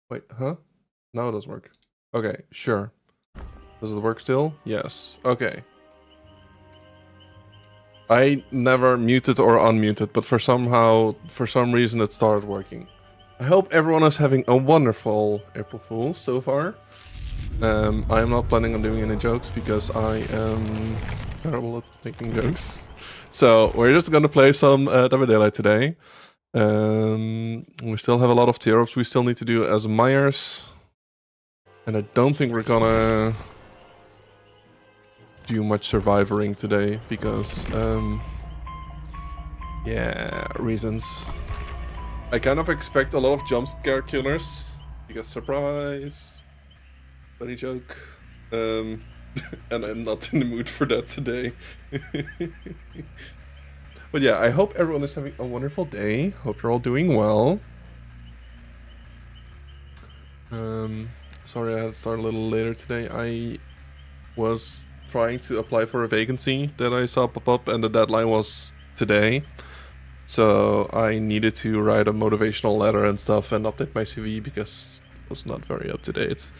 Wait, huh? No, it doesn't work. Okay, sure. Does it work still? Yes. Okay. I never muted or unmuted, but for some reason it started working. I hope everyone is having a wonderful April Fool's so far. I am not planning on doing any jokes because I am terrible at making jokes. So we're just gonna play some DBD today. We still have a lot of tier-ups we still need to do as Myers. And I don't think we're gonna do much survivoring today because, yeah, reasons. I kind of expect a lot of jump scare killers because surprise, funny joke. And I'm not in the mood for that today. But yeah, I hope everyone is having a wonderful day. Hope you're all doing well. Sorry I had to start a little later today. I was trying to apply for a vacancy that I saw pop up and the deadline was today. So I needed to write a motivational letter and stuff and update my CV because it was not very up to date.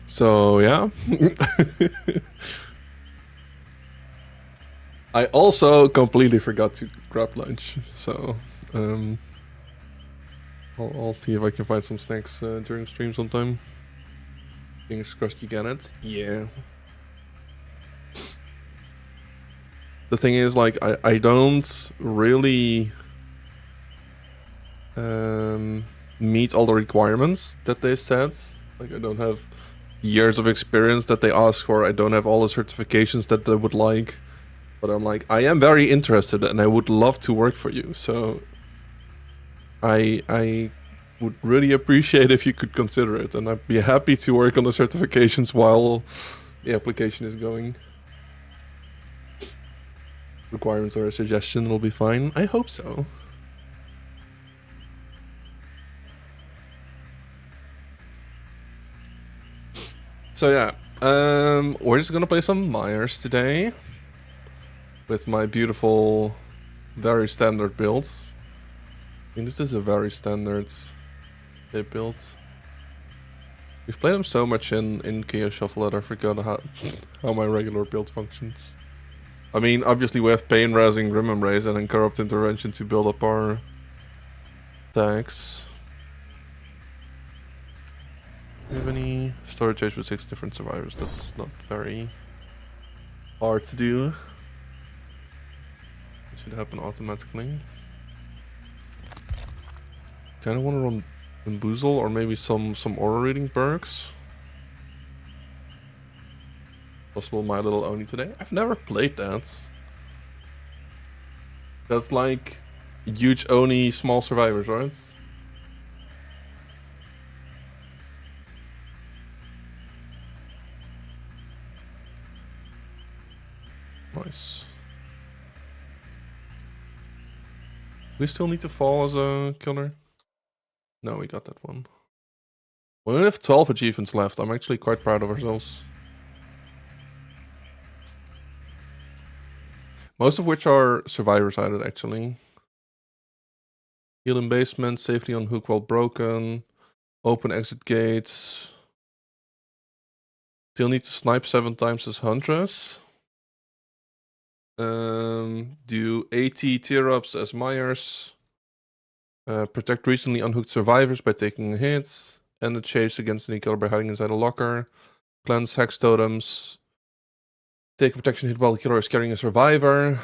So yeah. I also completely forgot to grab lunch, so I'll see if I can find some snacks during stream sometime. Fingers crossed you get it. Yeah. The thing is, like, I don't really meet all the requirements that they set. Like, I don't have years of experience that they ask for. I don't have all the certifications that they would like. But I'm like, I am very interested and I would love to work for you. So I would really appreciate if you could consider it. And I'd be happy to work on the certifications while the application is going. Requirements or a suggestion will be fine. I hope so. So yeah, we're just gonna play some Myers today with my beautiful, very standard builds. I mean, this is a very standard build. We've played them so much in Chaos Shuffle that I forgot how my regular build functions. I mean, obviously we have Pain Raising, Grim Embrace, and then Corrupt Intervention to build up our attacks. Do you have any storage chase with 6 different survivors? That's not very hard to do. It should happen automatically. Kind of want to run Bamboozle or maybe some aura reading perks. Possible My Little Oni today. I've never played that. That's like huge Oni, small survivors, right? Nice. We still need to fall as a killer? No, we got that one. We only have 12 achievements left. I'm actually quite proud of ourselves. Most of which are survivor-sided, actually. Heal in basement, safety on hook while broken, open exit gates. Still need to snipe 7 times as Huntress. Do 80 tier-ups as Myers. Protect recently unhooked survivors by taking hits. End the chase against any killer by hiding inside a locker. Cleanse hex totems. Take a protection hit while the killer is carrying a survivor.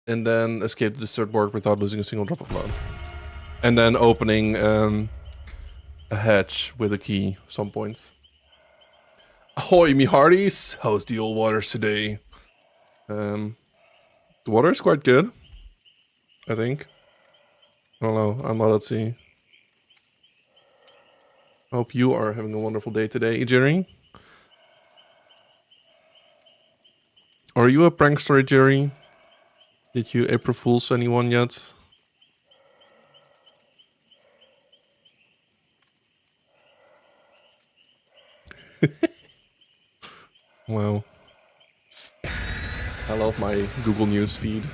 And then escape the disturbed board without losing a single drop of blood. And then opening a hatch with a key at some point. Ahoy, me hearties! How's the old waters today? The water is quite good, I think. I don't know, I'm not at sea. Hope you are having a wonderful day today, Jerry. Are you a prankster, Jerry? Did you April Fool's anyone yet? Wow. I love my Google News feed.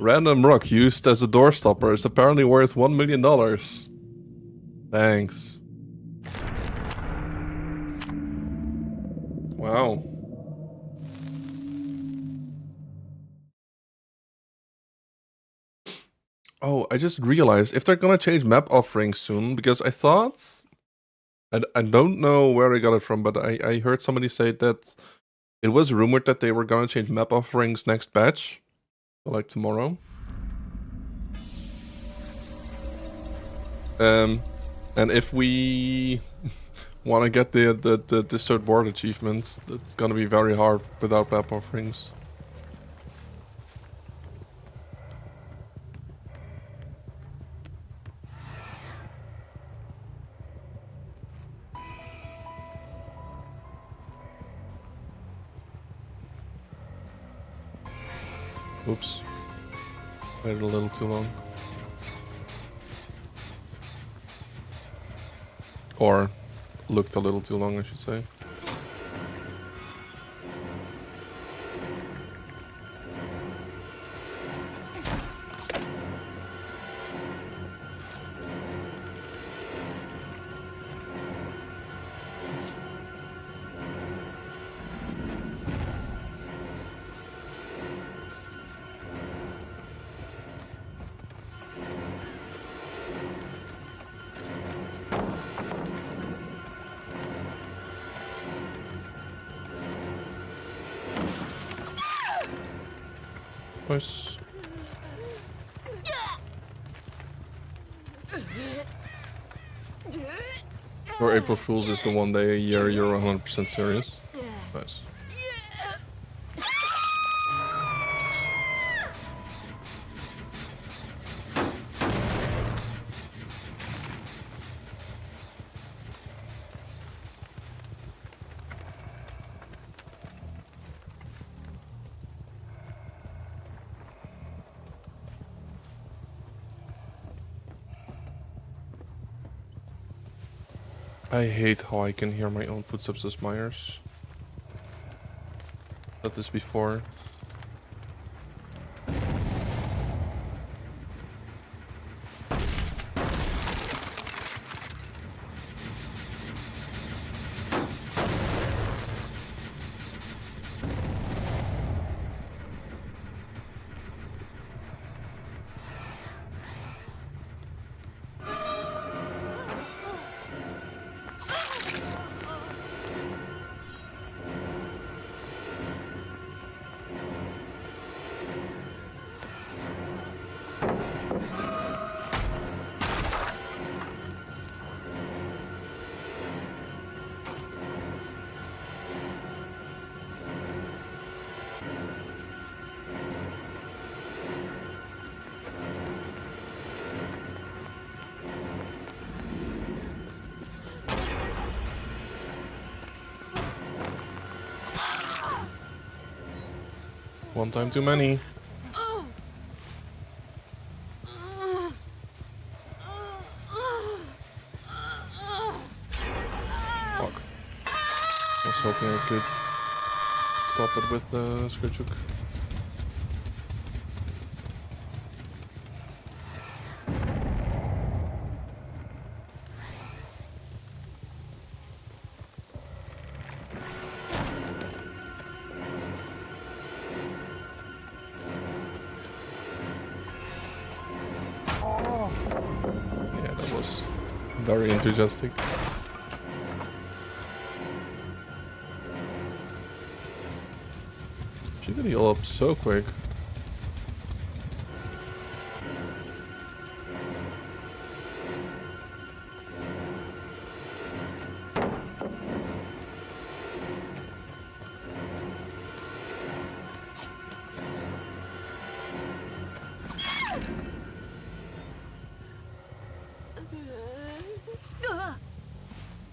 Random rock used as a door stopper is apparently worth $1 million. Thanks. Wow. Oh, I just realized if they're gonna change map offerings soon, because I thought, I don't know where I got it from, but I heard somebody say that it was rumored that they were gonna change map offerings next batch, like tomorrow. And if we want to get the third board achievements, it's gonna be very hard without map offerings. Oops. Waited a little too long. Or looked a little too long, I should say. Nice. Or April Fool's is the one day a year you're 100% serious. Nice. I hate how I can hear my own footsteps as Myers. Said this before. One time too many. Fuck. I was hoping I could stop it with the switch hook. Very enthusiastic. She could heal up so quick.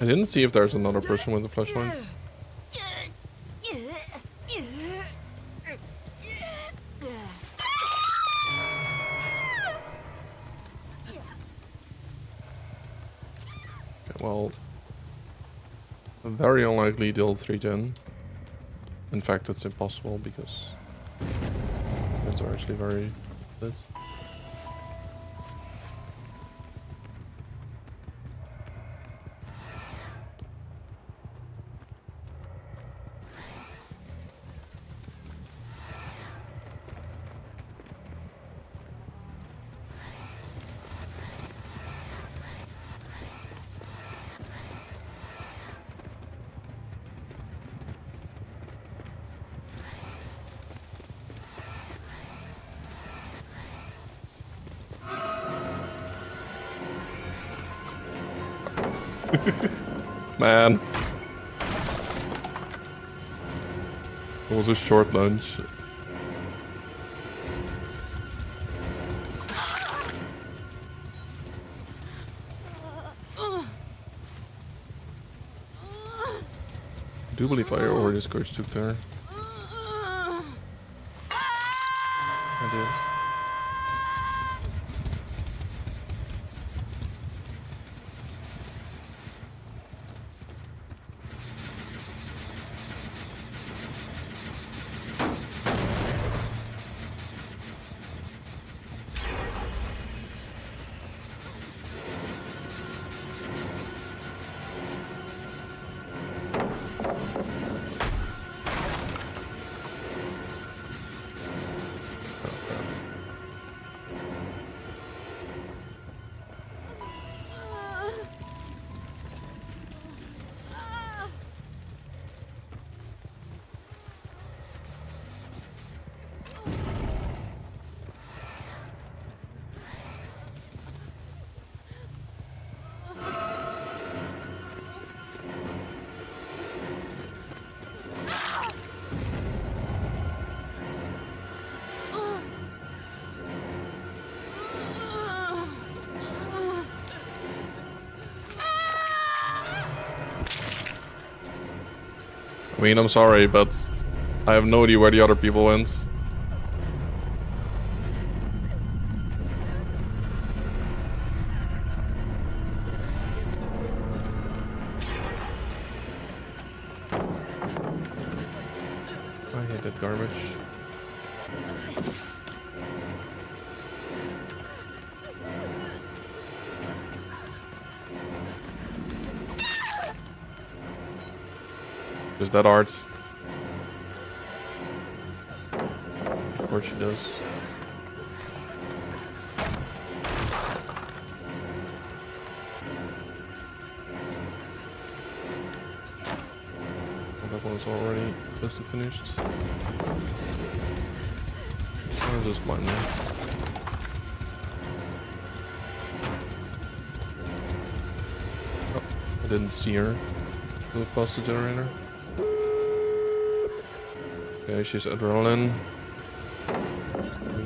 I didn't see if there's another person with the flashlights. Okay, well, very unlikely deal 3 gen. In fact, it's impossible because those are actually very That's... Man. It was a short lunch. I do believe I already scorched took there. I did. I mean, I'm sorry, but I have no idea where the other people went. I hate that garbage. Is that art? Of course she does. Oh, that one's already close to finished. I'll just blind me. Oh, I didn't see her move past the generator. Okay, she's adrenaline.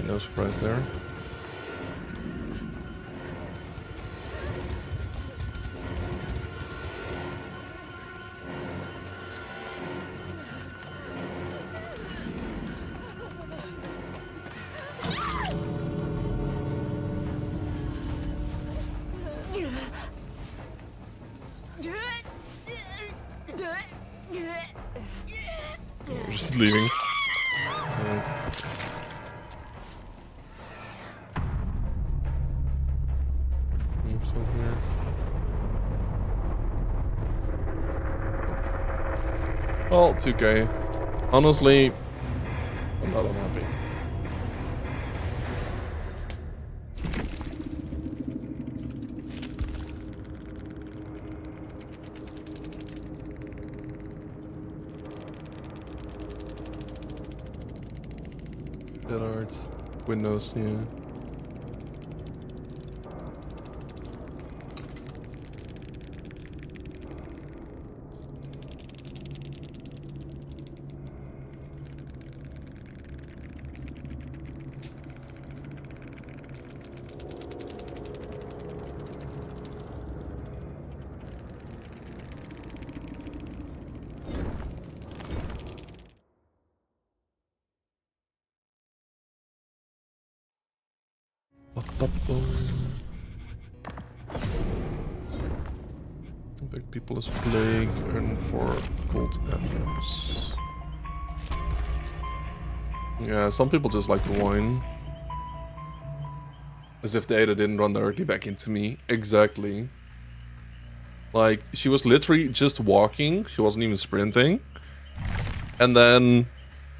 No surprise there. We're just leaving. Nice. Still here. Well, 2k. Honestly, I'm not unhappy. Dead art. Windows, yeah. Big people is plague, earn 4 gold emblems. Yeah, some people just like to whine. As if the Ada didn't run directly back into me. Exactly. Like, she was literally just walking. She wasn't even sprinting. And then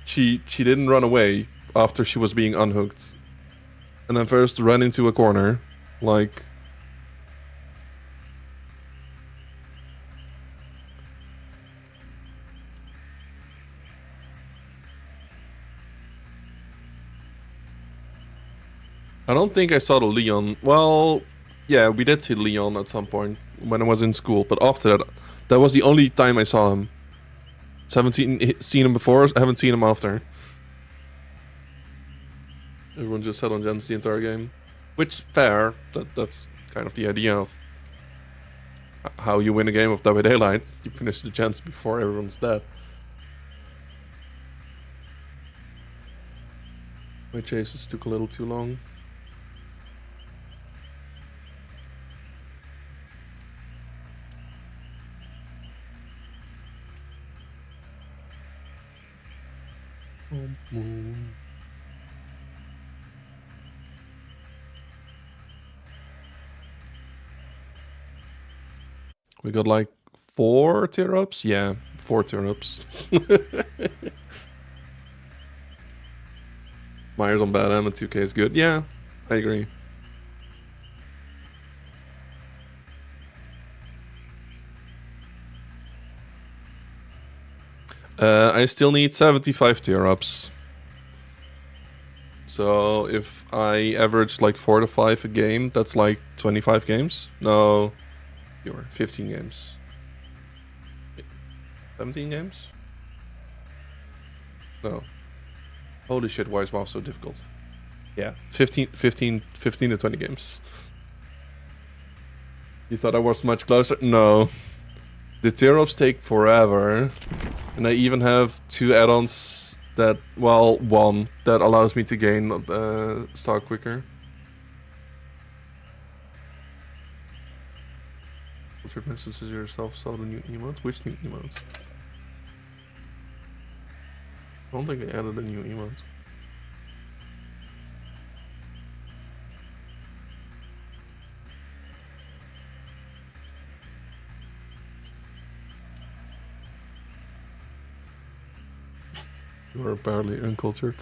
she didn't run away after she was being unhooked. And then first ran into a corner. Like... I don't think I saw the Leon. Well, yeah, we did see Leon at some point when I was in school. But after that, that was the only time I saw him. 17, seen him before, haven't seen him after. Everyone just sat on gens the entire game. Which, fair. That's kind of the idea of how you win a game of Dead by Daylight. You finish the gens before everyone's dead. My chases took a little too long. We got like 4 tear-ups? Yeah, 4 tear-ups. Myers on bad M and 2K is good. Yeah, I agree. I still need 75 tear-ups. So if I average like 4 to 5 a game, that's like 25 games? No, fewer, 15 games. 17 games? No. Holy shit, why is WoW so difficult? Yeah, 15 to 20 games. You thought I was much closer? No. The tear-ups take forever. And I even have 2 add-ons that, well, 1 that allows me to gain stock quicker. What's your message to yourself? Saw the new emote? Which new emote? I don't think I added a new emote. You are apparently uncultured.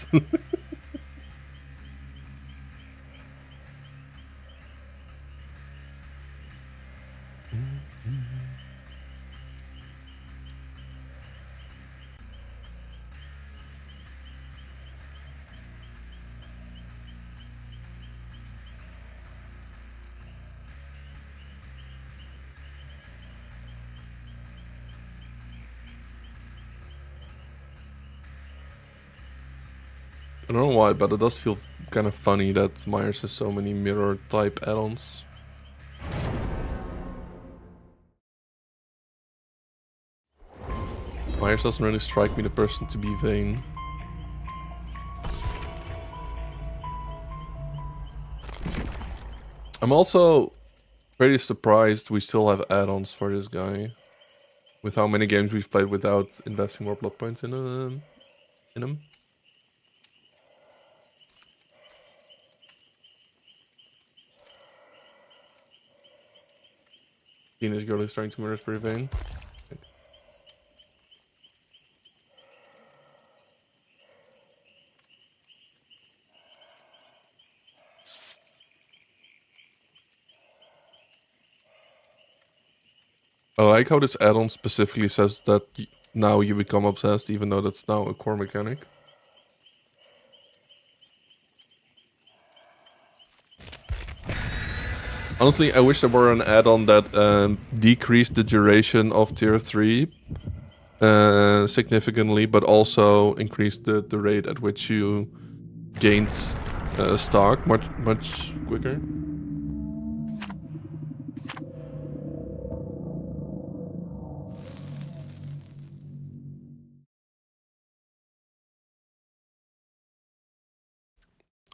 I don't know why, but it does feel kind of funny that Myers has so many mirror type add-ons. Myers doesn't really strike me the person to be vain. I'm also pretty surprised we still have add-ons for this guy. With how many games we've played without investing more blood points in him. Teenage girl is trying to murder is pretty vain. I like how this add-on specifically says that now you become obsessed, even though that's now a core mechanic. Honestly, I wish there were an add-on that decreased the duration of tier 3 significantly, but also increased the rate at which you gained stock much quicker.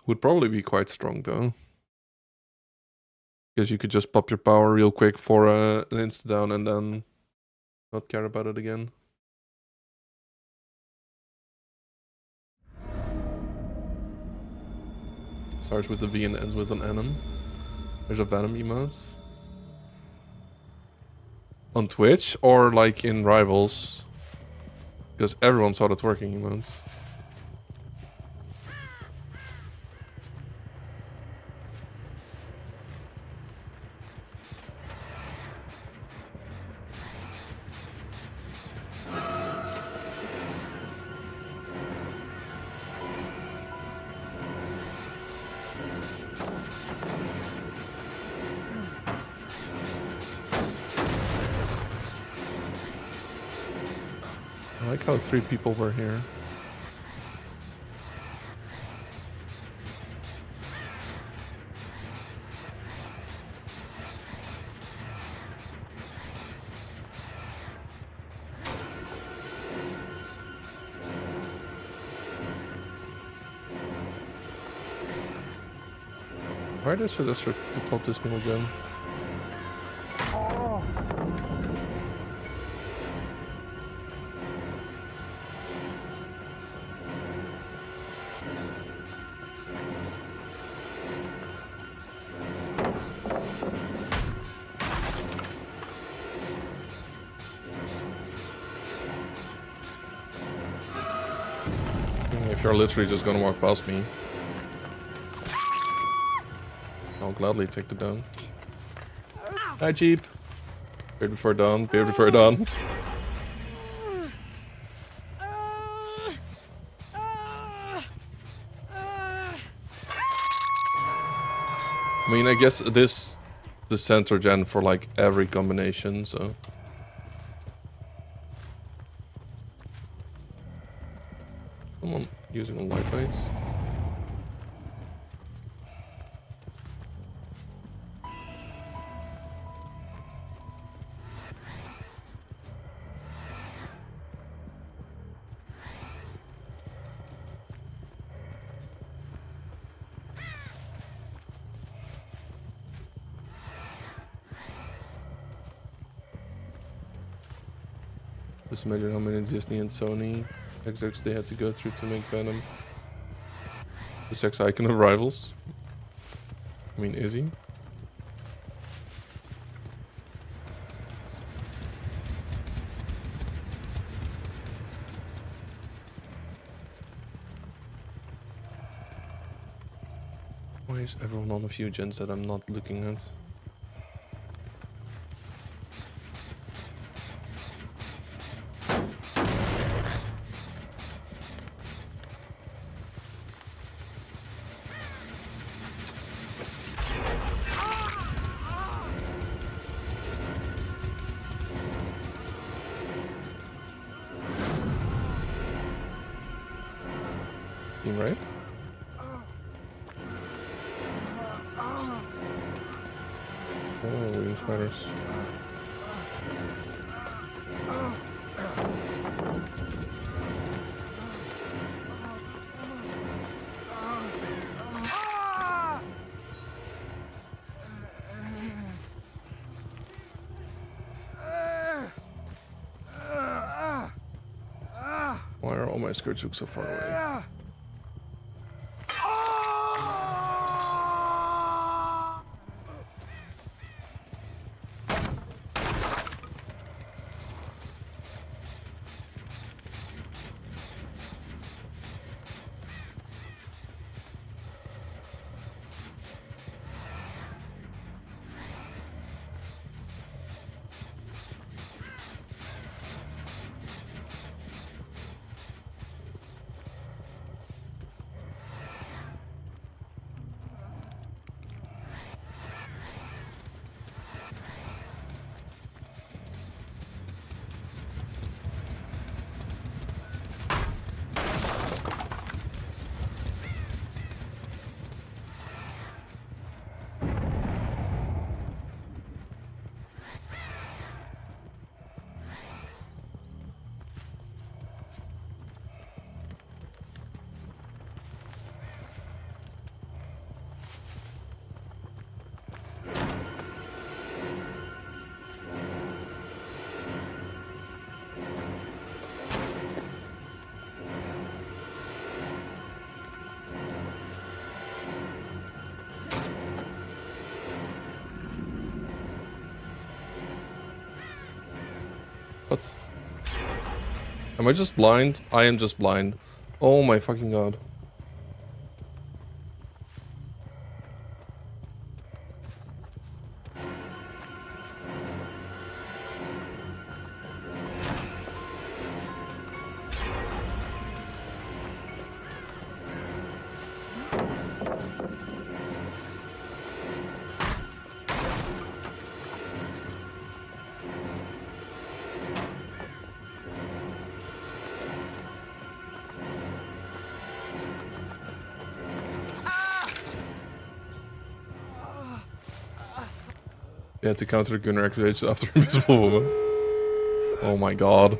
Would probably be quite strong though. Because you could just pop your power real quick for an insta down and then not care about it again. Starts with a V and ends with an N. There's a Venom emote. On Twitch or like in Rivals? Because everyone saw the twerking emotes. I like how 3 people were here. Why did I suggest to pop this middle gem? If you're literally just gonna walk past me, I'll gladly take the down. Hi, Jeep. Beard before dawn. Beard before dawn. I mean, I guess this the center gen for like every combination, so. Someone using a lightweights. Just imagine how many Disney and Sony execs they had to go through to make Venom the sex icon of Rivals. I mean, is he? Why is everyone on a few gens that I'm not looking at? Right? Oh, wing spiders. Why are all my skirts look so far away? What? Am I just blind? I am just blind. Oh my fucking god. Yeah, to counter the gunner activates after Invisible Woman. Oh my god.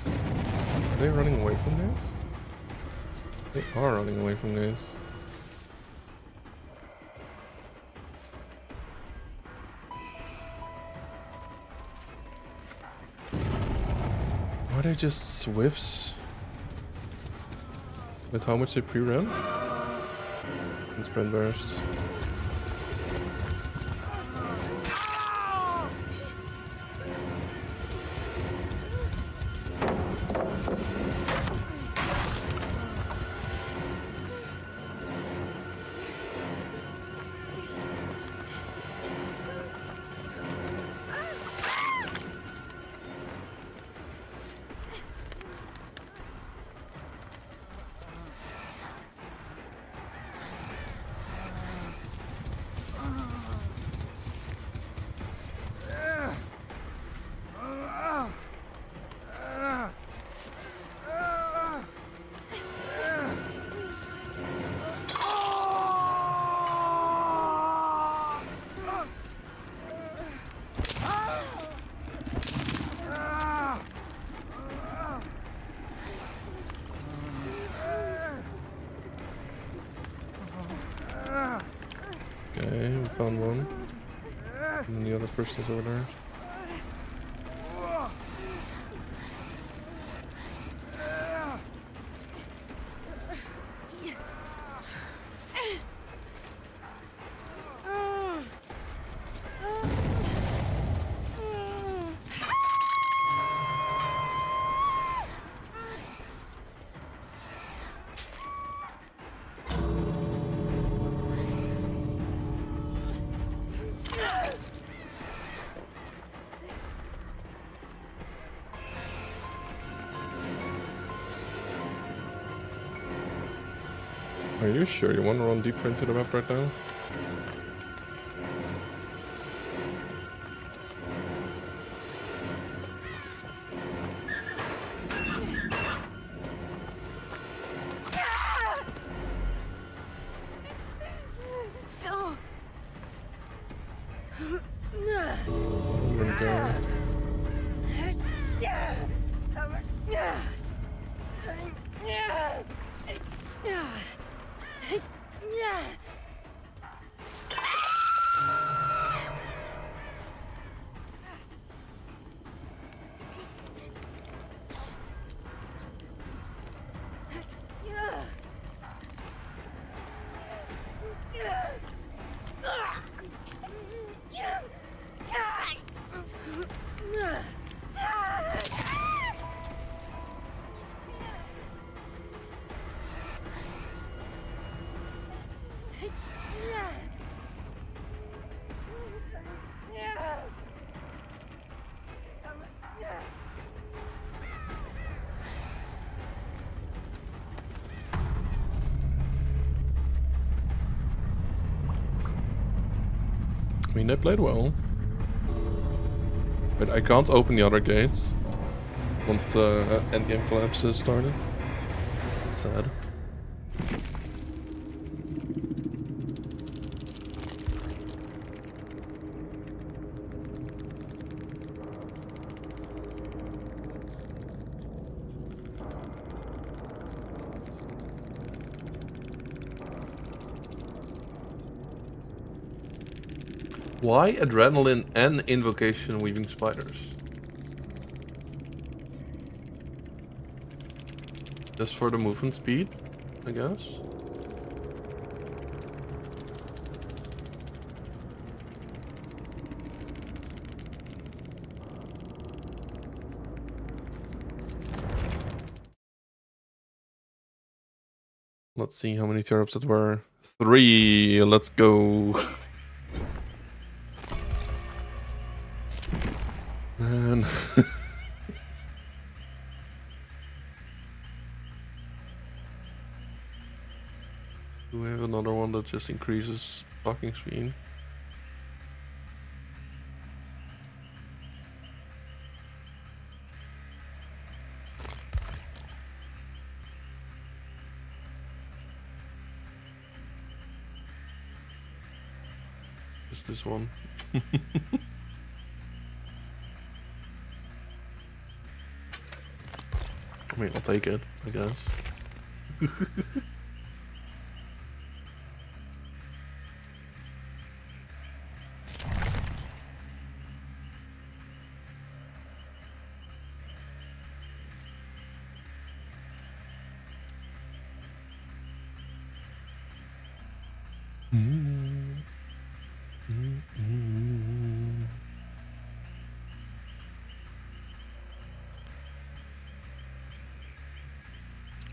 Are they running away from this? They are running away from this. Are they just Swifts? With how much they pre-run? And sprint bursts. Okay, we found one. And the other person is over there. Are you sure you want to run deeper into the map right now? I mean, they played well. But I can't open the other gates once endgame collapses started. Sad. Why adrenaline and invocation weaving spiders? Just for the movement speed, I guess. Let's see how many tear-ups it were. 3. Let's go. Man. Do we have another one that just increases fucking speed? Just this one. I mean, I'll take it, I guess.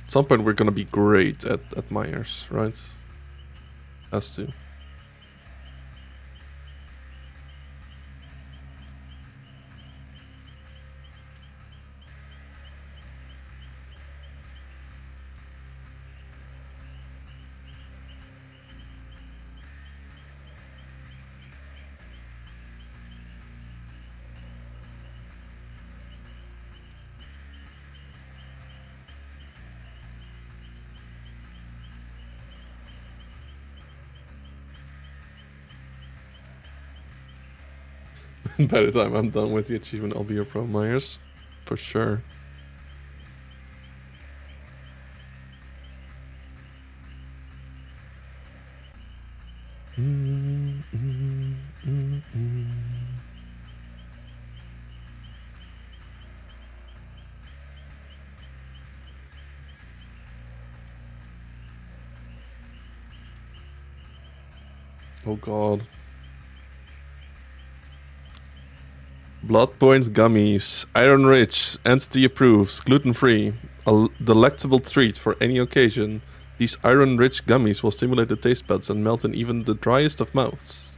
At some point we're gonna be great at Myers, right? Has to. By the time I'm done with the achievement, I'll be a pro Myers. For sure. Oh god. Blood Points Gummies. Iron Rich. Entity approves. Gluten-free. A delectable treat for any occasion. These iron-rich gummies will stimulate the taste buds and melt in even the driest of mouths.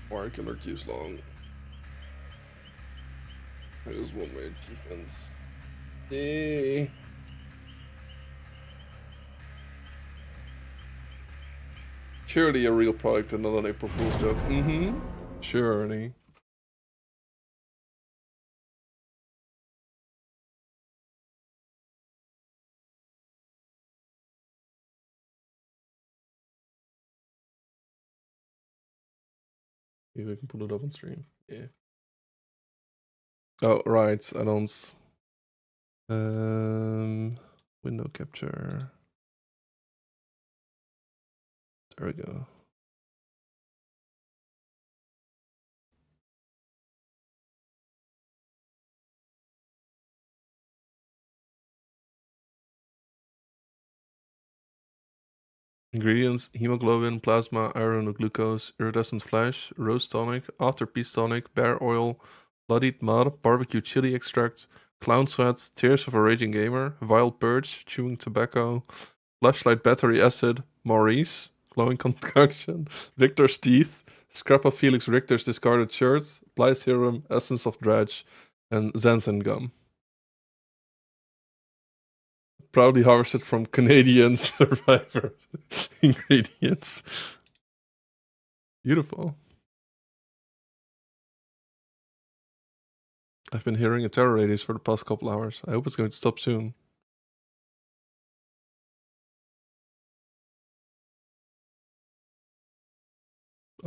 Why killer queues long? I just want my achievements. Hey. Surely a real product and not an April Fool's joke. Mm-hmm. Surely. Maybe we can pull it up on stream. Yeah. Oh, right. I don't. Window capture. There we go. Ingredients: hemoglobin, plasma, iron, glucose, iridescent flesh, rose tonic, after peace tonic, bear oil, bloodied mud, barbecue chili extract, clown sweat, tears of a raging gamer, vile purge, chewing tobacco, flashlight battery acid, Maurice, glowing concoction, Victor's teeth, Scrap of Felix Richter's discarded shirts, Apply Serum, Essence of Dredge, and Xanthan Gum. Proudly harvested from Canadian survivor ingredients. Beautiful. I've been hearing a terror radius for the past couple hours. I hope it's going to stop soon.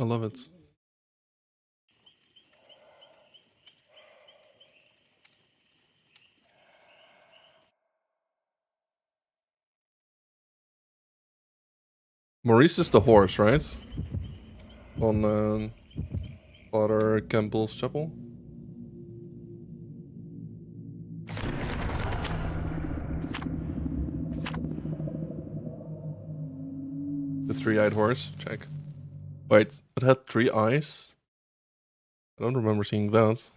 I love it. Maurice is the horse, right? On Father Campbell's chapel. The three-eyed horse, check. Wait, it had 3 eyes? I don't remember seeing that.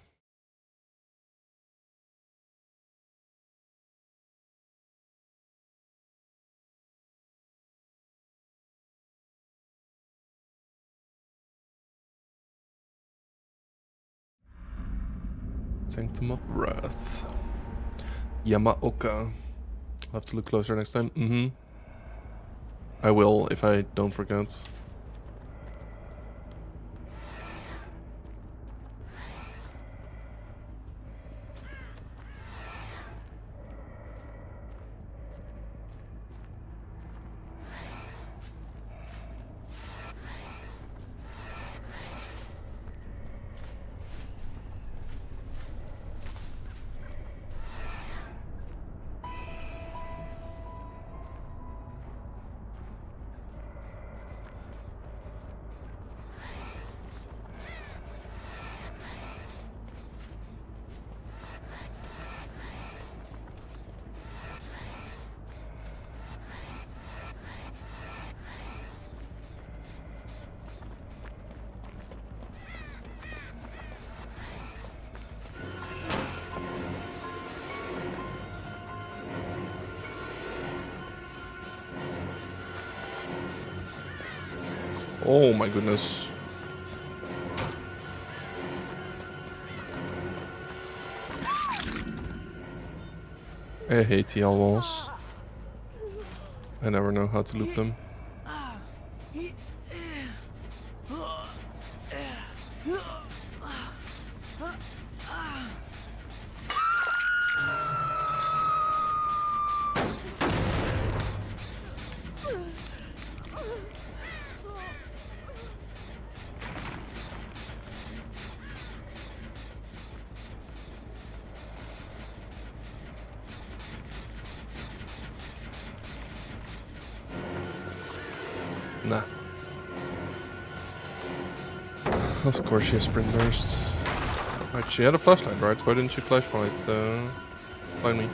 Sanctum of Wrath. Yamaoka. I'll have to look closer next time. I will if I don't forget. Oh my goodness. I hate TL walls. I never know how to loop them. Nah. Of course she has sprint bursts. Right, she had a flashlight, right? Why didn't she flashlight find me?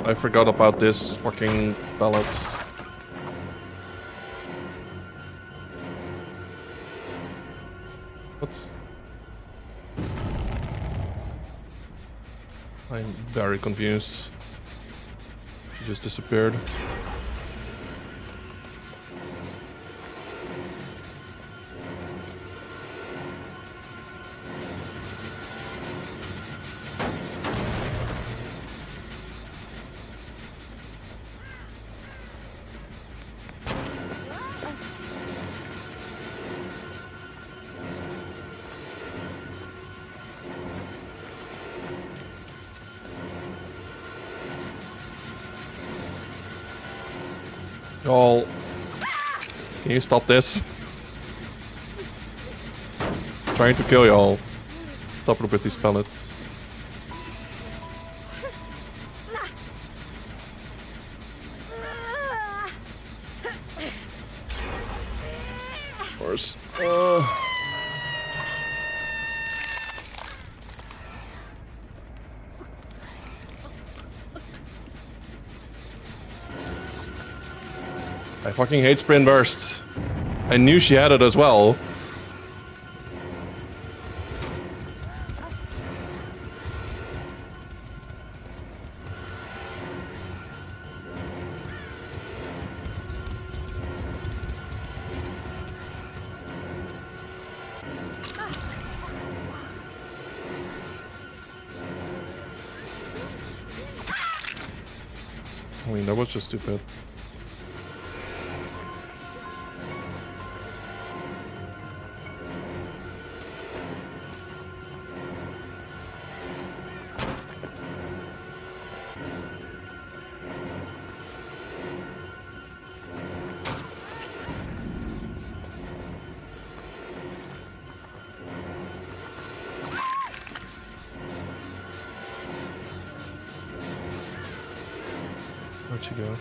I forgot about this fucking pellets. What? I'm very confused. She just disappeared. Y'all, can you stop this? Trying to kill y'all. Stop it with these pellets. Of course. I fucking hate sprint bursts. I knew she had it as well. I mean, that was just stupid. Where'd she go?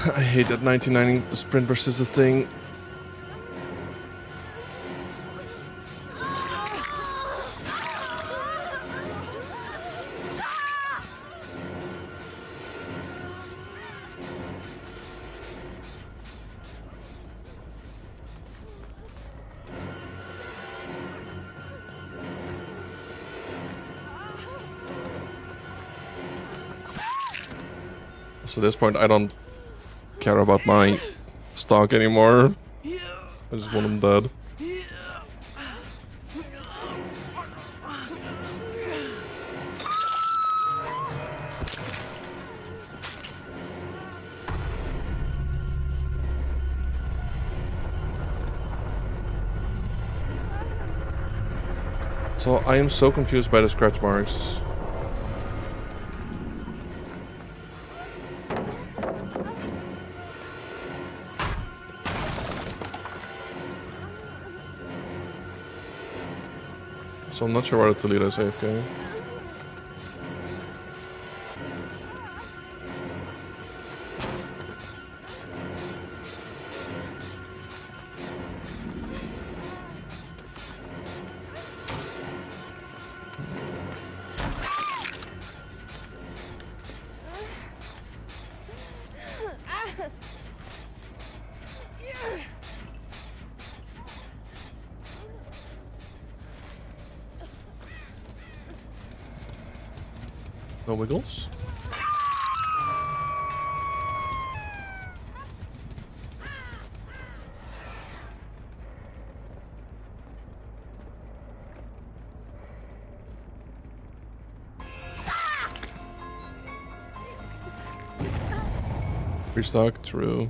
I hate that 1990 sprint versus a thing. So at this point, I don't care about my stock anymore. I just want him dead. So I am so confused by the scratch marks. So I'm not sure whether to lead as AFK. No wiggles? Restock, true.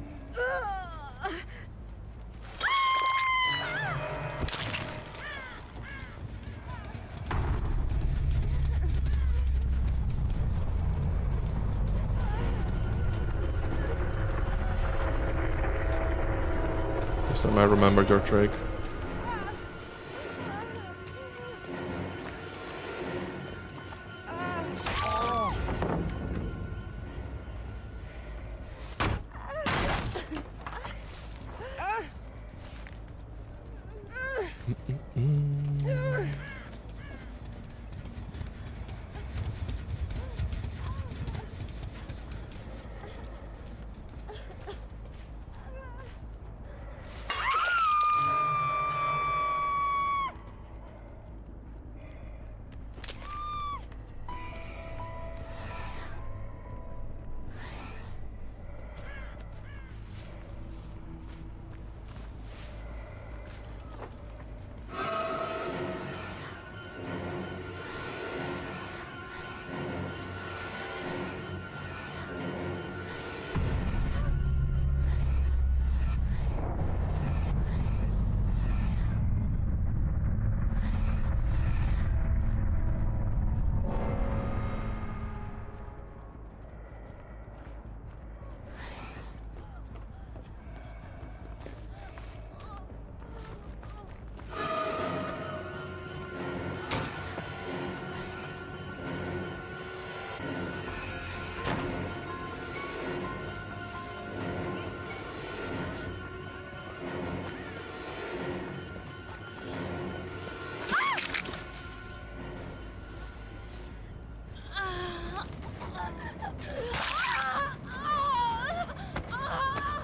This time I remembered your trick.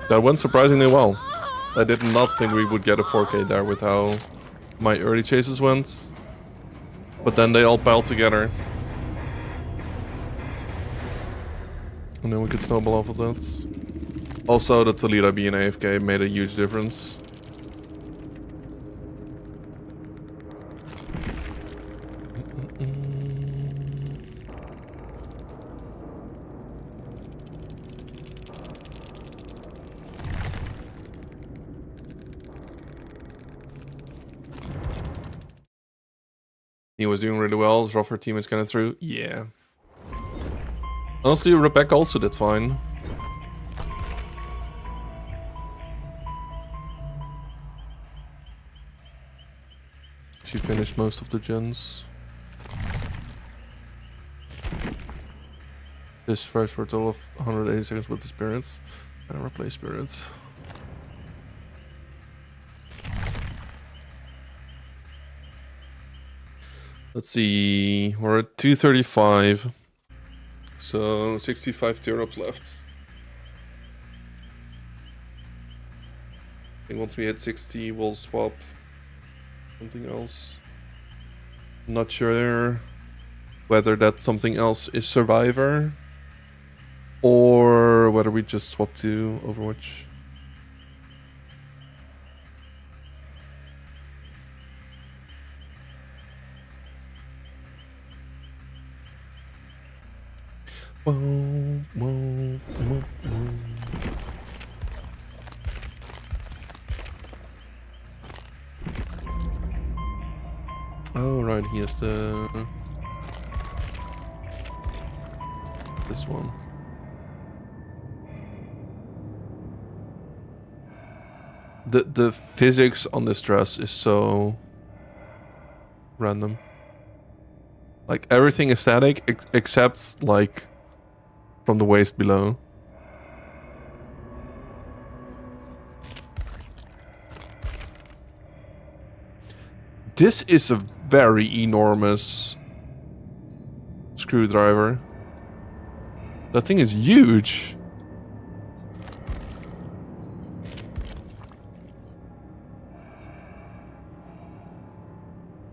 That went surprisingly well. I did not think we would get a 4K there with how my early chases went. But then they all piled together. And then we could snowball off of that. Also, the Toledo being AFK made a huge difference. He was doing really well. His rougher teammates getting through. Yeah. Honestly, Rebecca also did fine. She finished most of the gens. This first for a total of 180 seconds with the spirits. I never play spirits. Let's see. We're at 235. So 65 tear-ups left. I think once we hit 60, we'll swap something else. Not sure whether that something else is Survivor or whether we just swap to Overwatch. Whoa, whoa, whoa, whoa. Oh, right, he has the... this one. The physics on this dress is so... random. Like, everything is static except, like, from the waist below. This is a very enormous screwdriver. That thing is huge.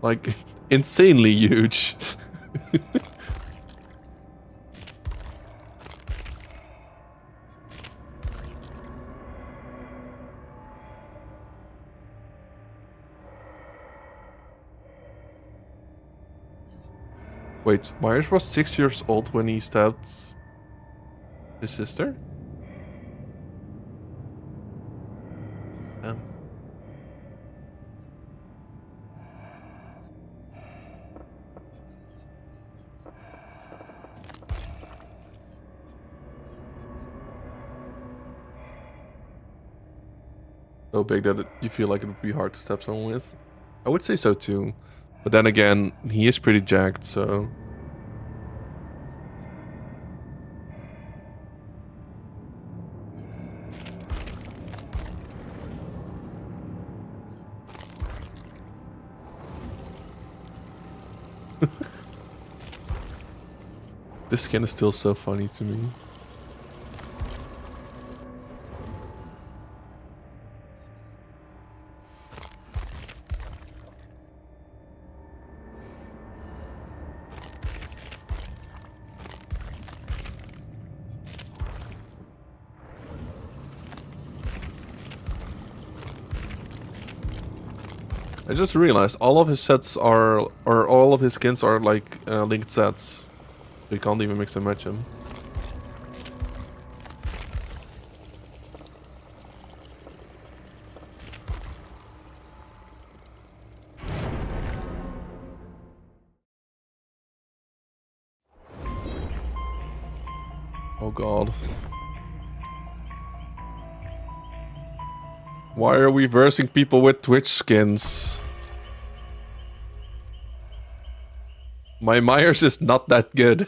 Like, insanely huge. Wait, Myers was 6 years old when he stabbed his sister? Damn. So big that you feel like it would be hard to stab someone with? I would say so too. But then again, he is pretty jacked, so... This skin is still so funny to me. I just realized all of his sets are, or all of his skins are like linked sets. So you can't even mix and match them. Oh god. Why are we versing people with Twitch skins? My Myers is not that good.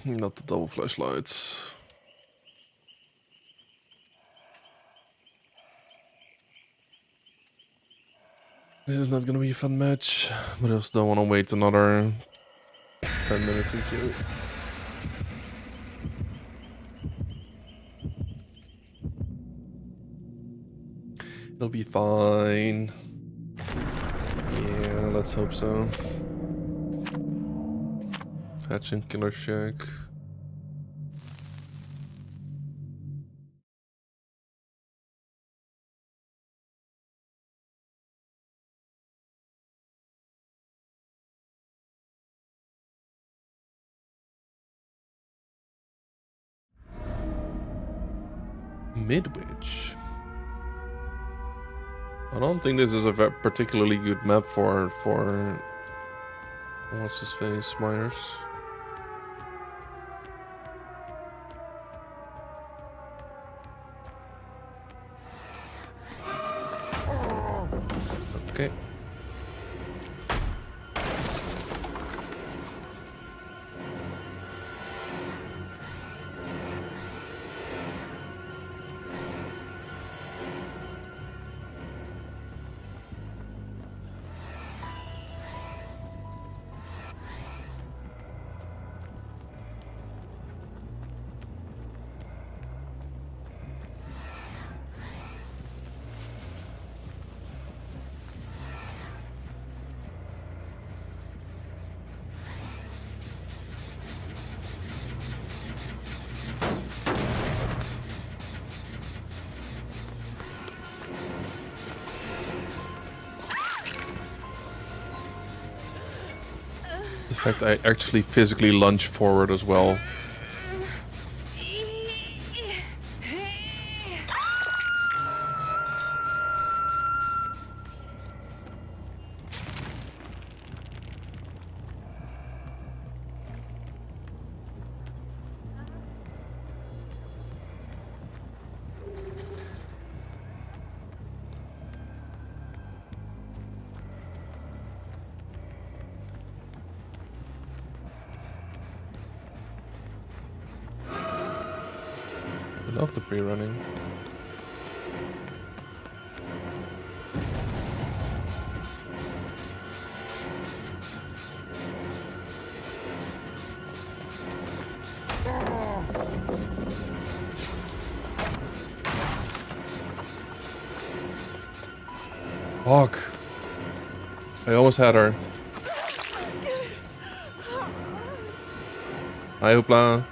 Not the double flashlights. This is not gonna be a fun match, but I also don't want to wait another 10 minutes in queue. It'll be fine. Yeah, let's hope so. Hatching Killer Shack. Midwich. I don't think this is a particularly good map for what's his face, Myers. Okay. The fact I actually physically lunge forward as well. I love the pre-running. Fuck. I almost had her. Hi, Hoopla.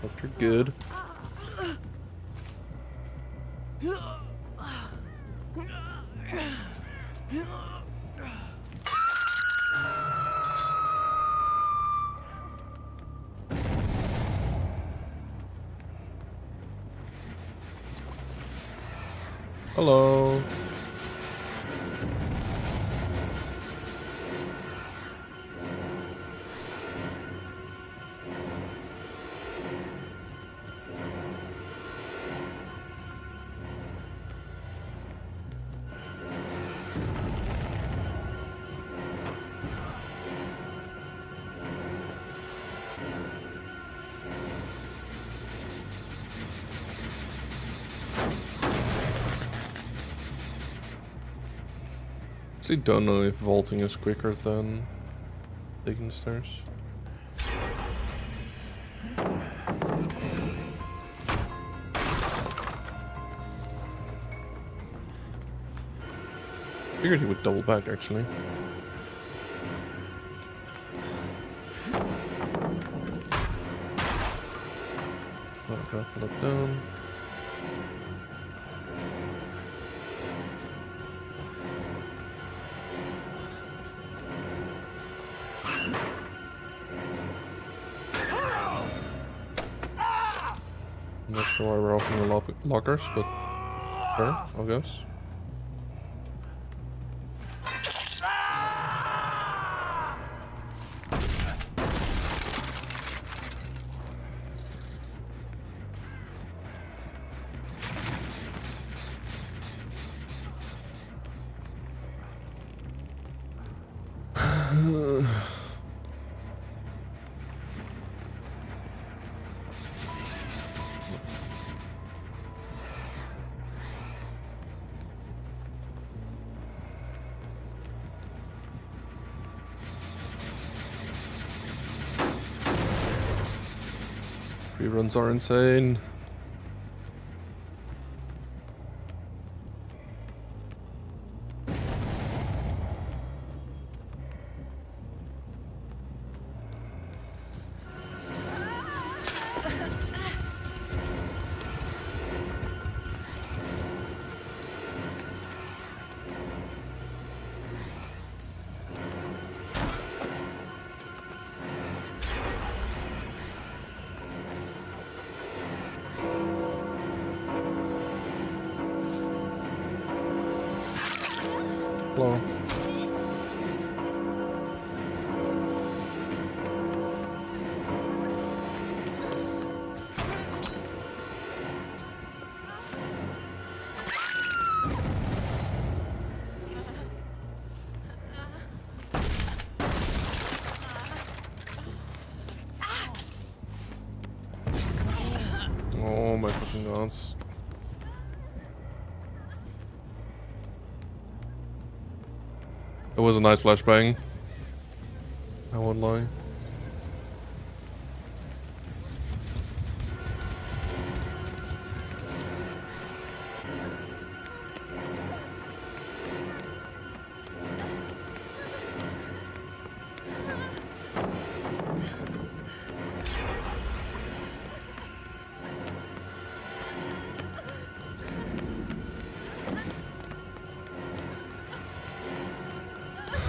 Hope you're good. Hello. Actually don't know if vaulting is quicker than taking the stairs. Figured he would double back actually. Oh god, put up down. I'm not sure why we're opening the lockers, but sure, I guess. Reruns are insane. Hello. Oh my fucking gods. It was a nice flashbang. I won't lie.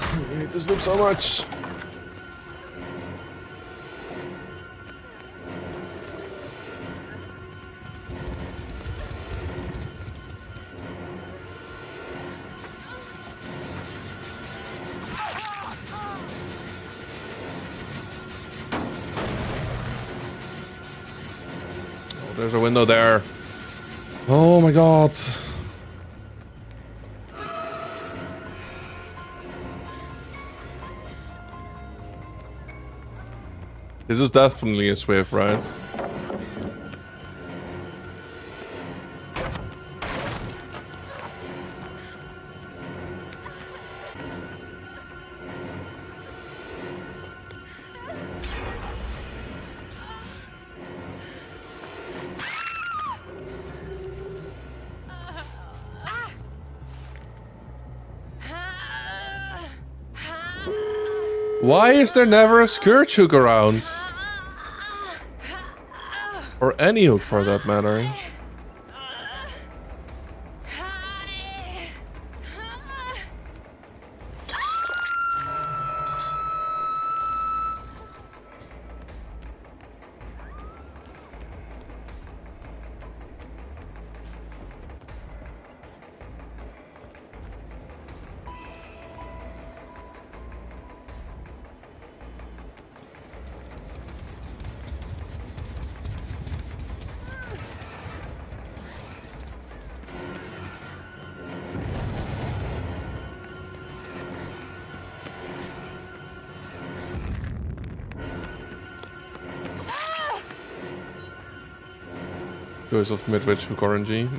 I hate this loop so much. Oh, there's a window there. Oh my god. This is definitely a Swift, right? Why is there never a scourge hook around? Or any hook for that matter. Choice of mid-witch hook RNG.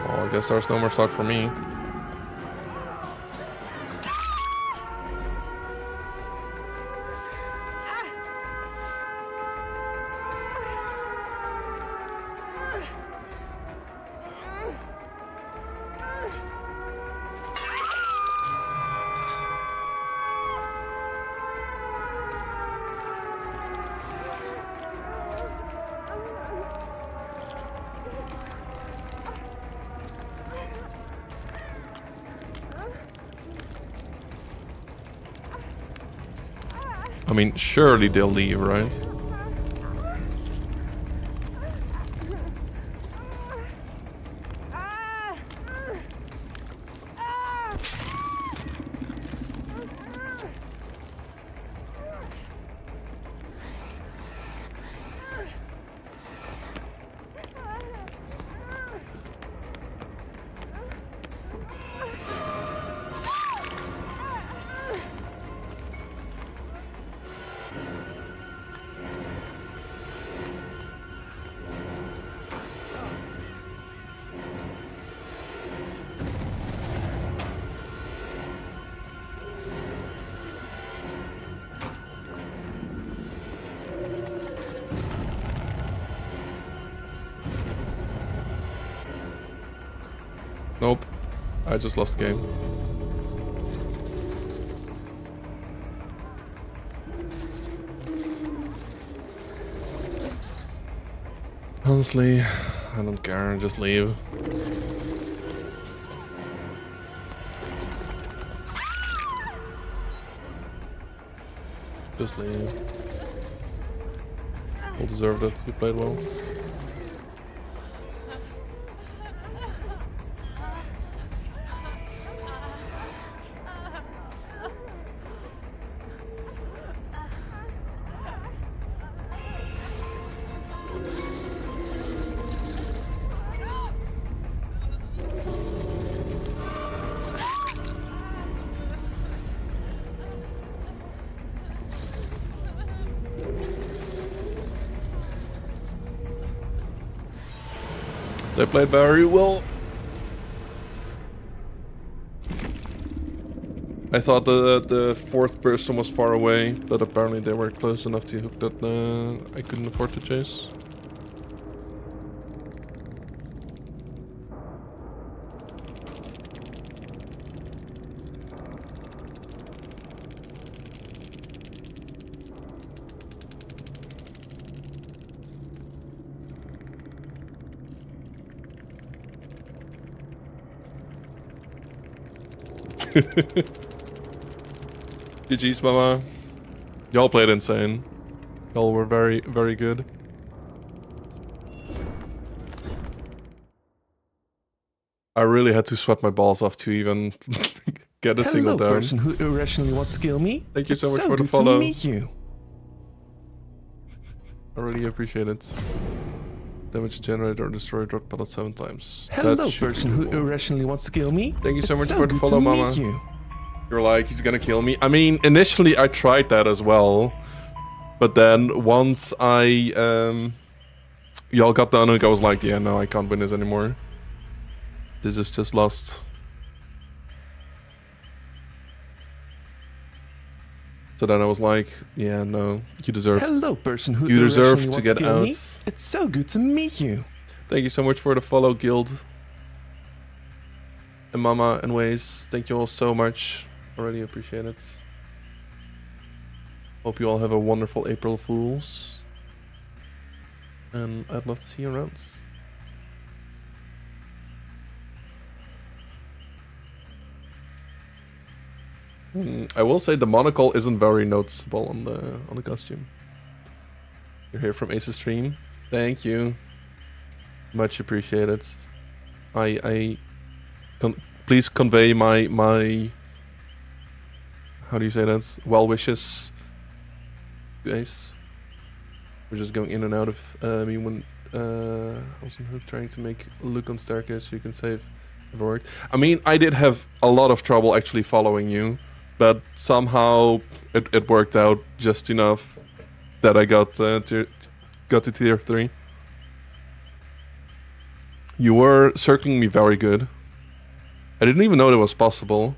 Well, I guess there's no more stock for me. I mean, surely they'll leave, right? I just lost the game. Honestly, I don't care, just leave. Just leave. Well deserved it, you played well. They played very well. I thought that the fourth person was far away, but apparently they were close enough to hook that I couldn't afford to chase. GG's, mama. Y'all played insane. Y'all were very, very good. I really had to sweat my balls off to even get a single down. Hello, person who irrationally wants to kill me. Thank you so It's much for the good follow. to meet you. I really appreciate it. Damage generated or destroyed drop pellet 7 times. Hello, That should person be who doable. irrationally wants to kill me. Thank you so It's much for the good follow, to mama. meet you. You're like, he's gonna kill me. I mean, initially I tried that as well. But then once y'all got done, I was like, yeah, no, I can't win this anymore. This is just lost. So then I was like, yeah, no, you deserve. Hello, person who You deserve irrationally to wants get to kill me. out. It's so good to meet you. Thank you so much for the follow, Guild. And Mama and Waze, thank you all so much. I really appreciate it. Hope you all have a wonderful April Fools. And I'd love to see you around. I will say the monocle isn't very noticeable on the costume. You're here from Ace's stream. Thank you. Much appreciated. Please convey my how do you say that? Well wishes to Ace. We're just going in and out of me when I was on hook trying to make Luke on staircase so you can save if it worked. I mean, I did have a lot of trouble actually following you, but somehow it worked out just enough that I got to tier 3. You were circling me very good. I didn't even know that was possible.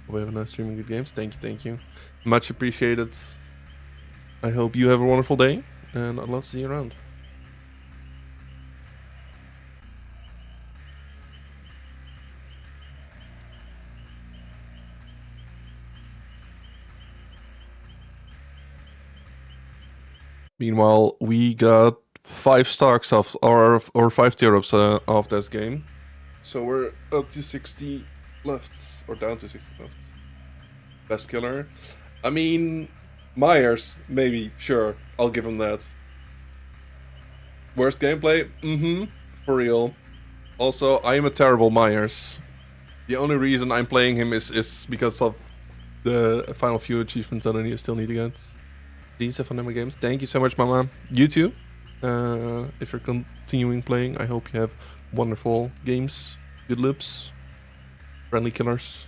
We have a nice streaming good games. Thank you. Much appreciated. I hope you have a wonderful day, and I'd love to see you around. Meanwhile, we got 5 stocks of or 5 tier ups of this game, so we're up to 60 left or down to 60 left. Best killer. I mean, Myers, maybe, sure, I'll give him that. Worst gameplay? For real. Also, I am a terrible Myers. The only reason I'm playing him is because of the final few achievements that I still need to get. These are Fun Games. Thank you so much, Mama. You too. If you're continuing playing, I hope you have wonderful games, good loops, friendly killers.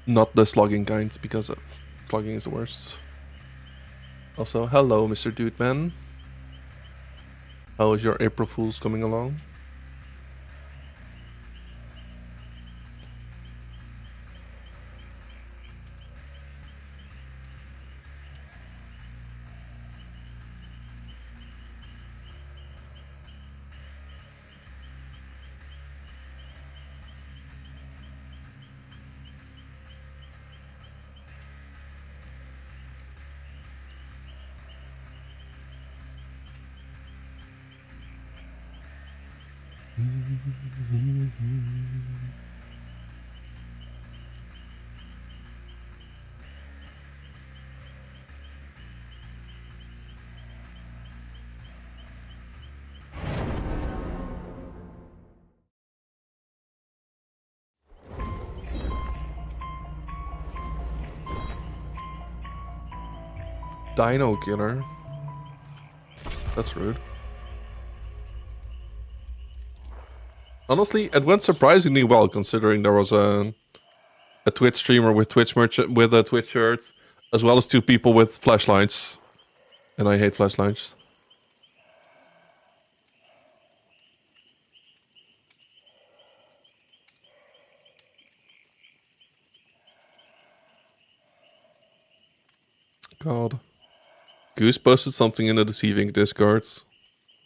Not the slugging kind, because slugging is the worst. Also, hello, Mr. Dude Man. How is your April Fool's coming along? Dino Killer. That's rude. Honestly, it went surprisingly well considering there was a Twitch streamer with Twitch merch with a Twitch shirt, as well as 2 people with flashlights. And I hate flashlights. God. Goose posted something in the Deceiving Discord,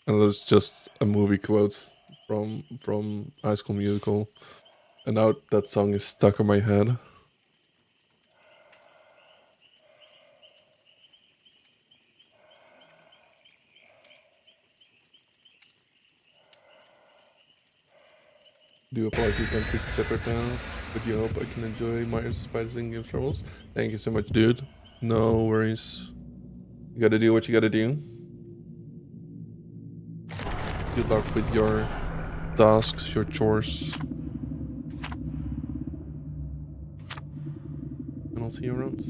and it was just a movie quote from High School Musical, and now that song is stuck in my head. Do apologize, you can't take the chipper now, but you hope I can enjoy Myers Spiders and Game Troubles. Thank you so much, dude. No worries. You gotta do what you gotta do. Good luck with your tasks, your chores. And I'll see you around.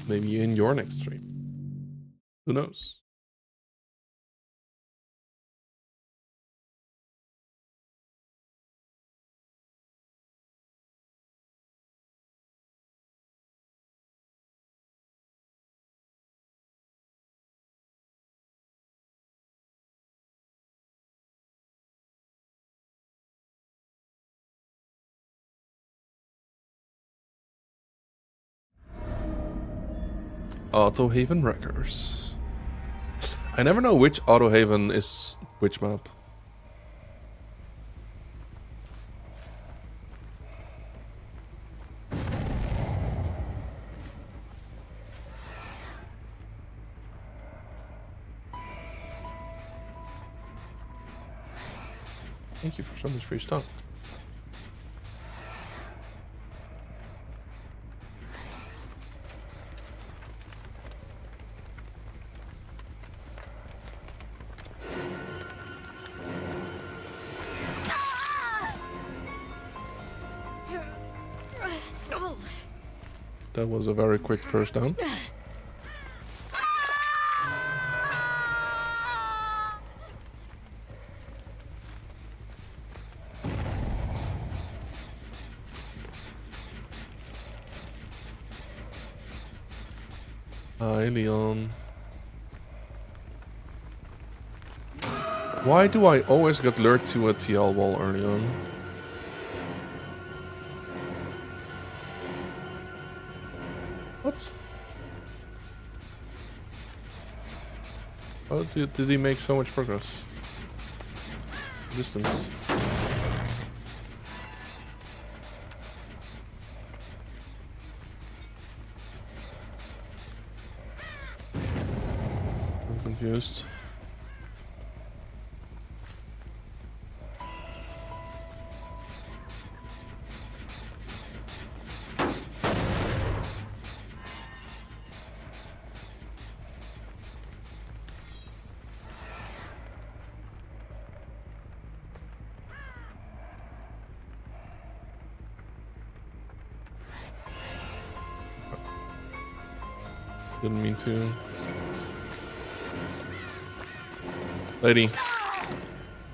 Maybe in your next stream. Who knows? Autohaven Wreckers. I never know which Autohaven is which map. Thank you for so much free stock. That was a very quick first down. Hi, Leon. Why do I always get lured to a TL wall early on? What? Oh, did he make so much progress? Distance. I'm confused. Didn't mean to. Lady.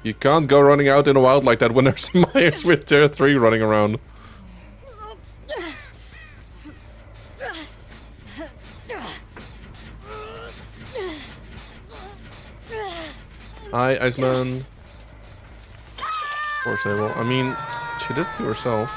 You can't go running out in the wild like that when there's Myers with tier 3 running around. Hi, Iceman. Of course I will. I mean, she did it to herself.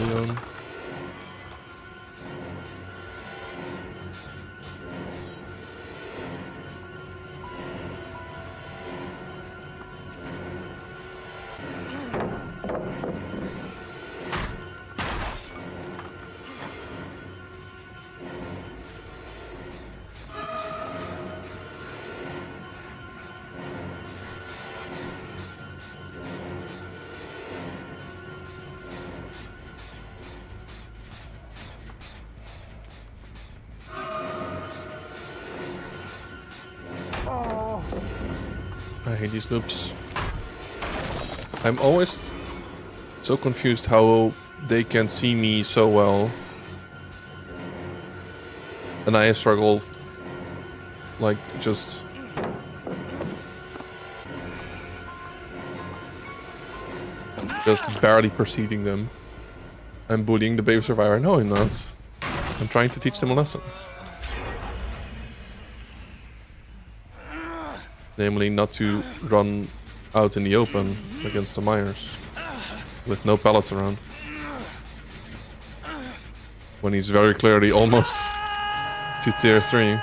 Leon. I hate these loops. I'm always so confused how they can see me so well. And I struggle, like, just barely perceiving them. I'm bullying the baby survivor. No, I'm not. I'm trying to teach them a lesson. Namely, not to run out in the open against the Myers with no pallets around. When he's very clearly almost to tier 3.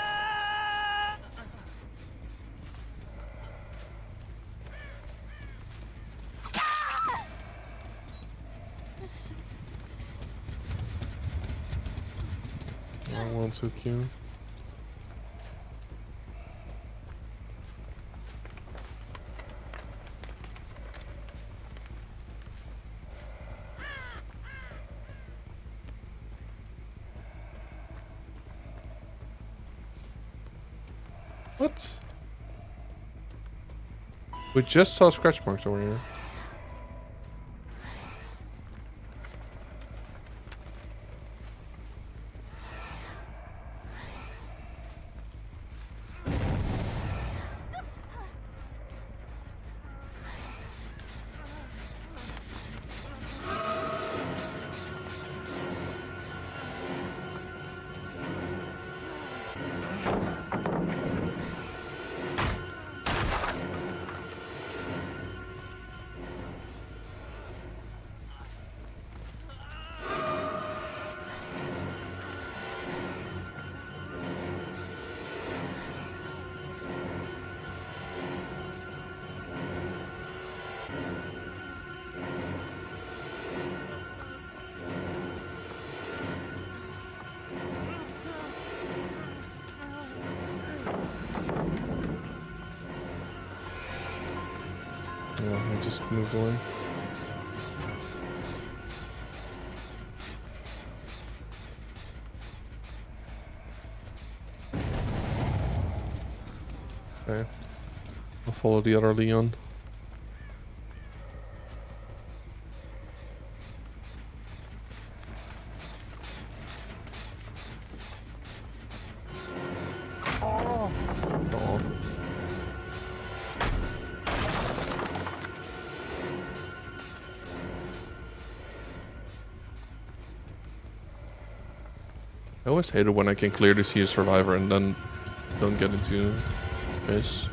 I want to queue. What? We just saw scratch marks over here. Yeah, I just moved away. Okay. I'll follow the other Leon. Oh. I always hate it when I can clearly see a survivor and then don't get into face.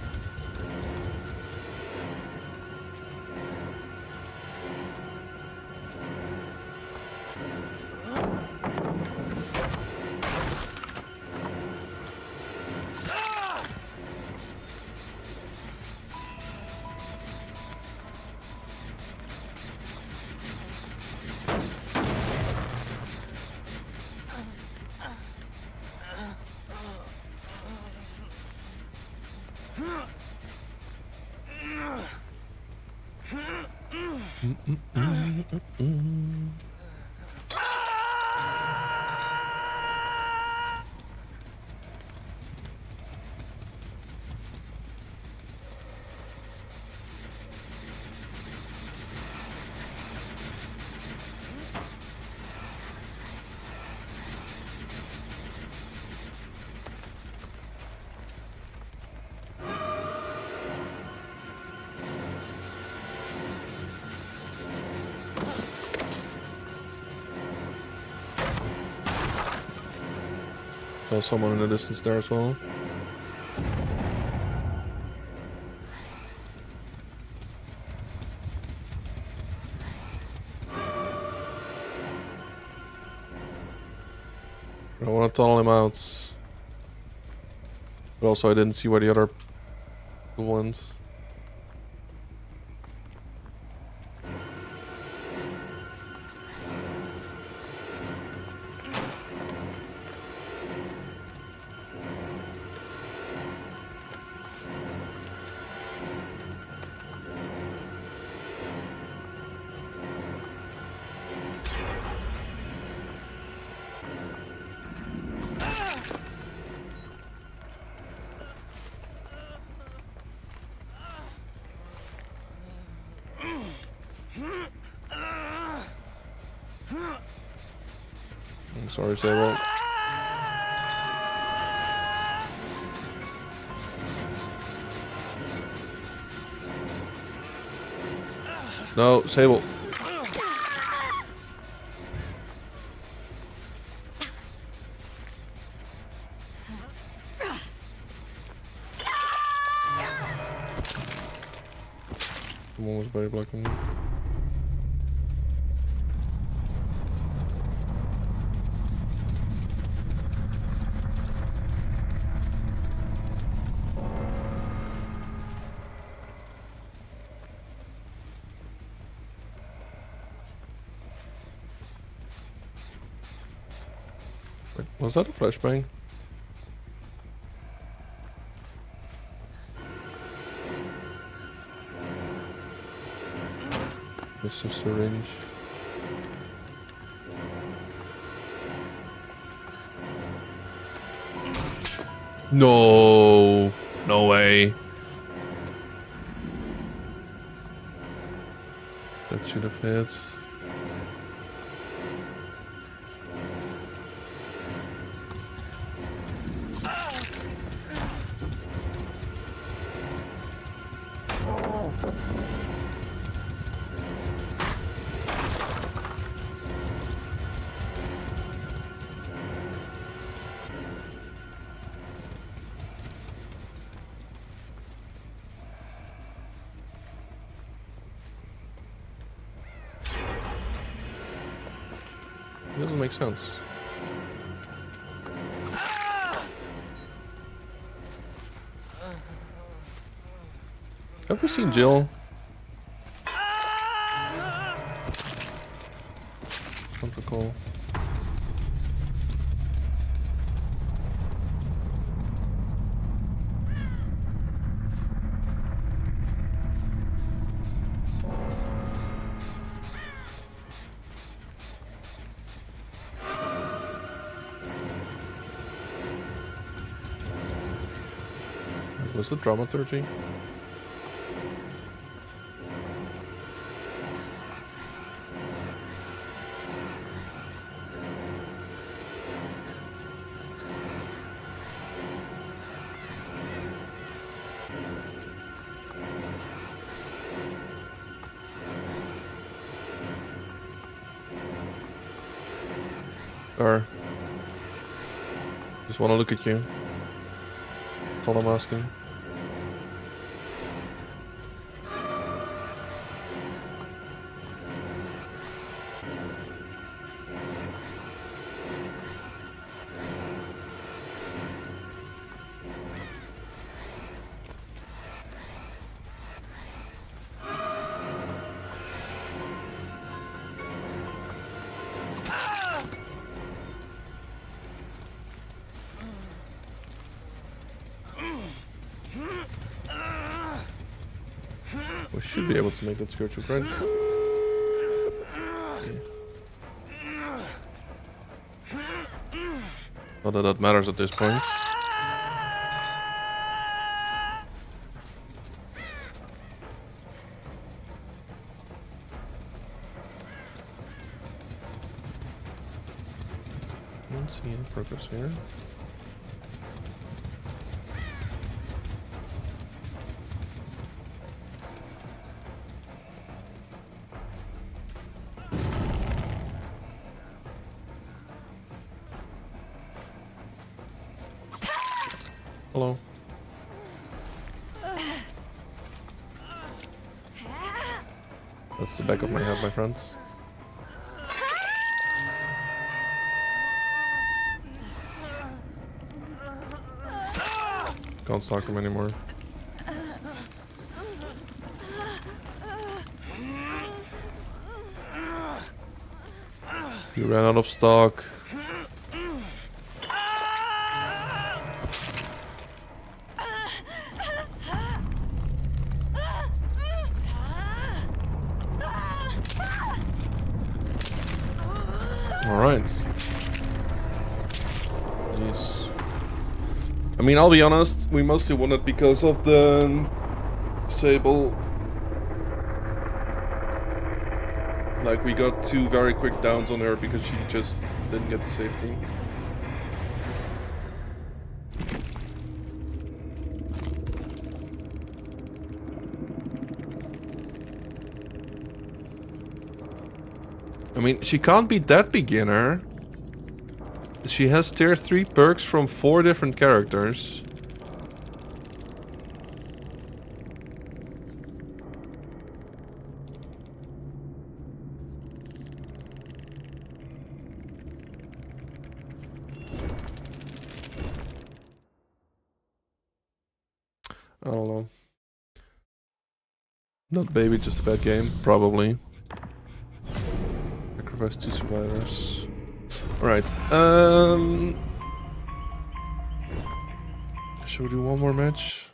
Saw someone in the distance there as well. I want to tunnel him out. But also I didn't see where the other people went. I'm sorry, Sable. No, Sable. Someone was body blocking me. Wait, was that a flashbang? Mr. Syringe. No, no way. That should have hit. It doesn't make sense. Have we seen Jill? Don't recall. Was it dramaturgy? Or just want to look at you. That's all I'm asking. We should be able to make that skirt look right. Yeah. Not that that matters at this point. I don't see any progress here. Hello. That's the back of my head, my friends. Can't stalk him anymore. You ran out of stock. Alright. Jeez. I mean, I'll be honest, we mostly won it because of the Sable. Like, we got 2 very quick downs on her because she just didn't get to safety. I mean, she can't be that beginner. She has tier 3 perks from 4 different characters. I don't know. Not baby, just a bad game, probably. Sacrifice 2 survivors. Alright, should we do one more match?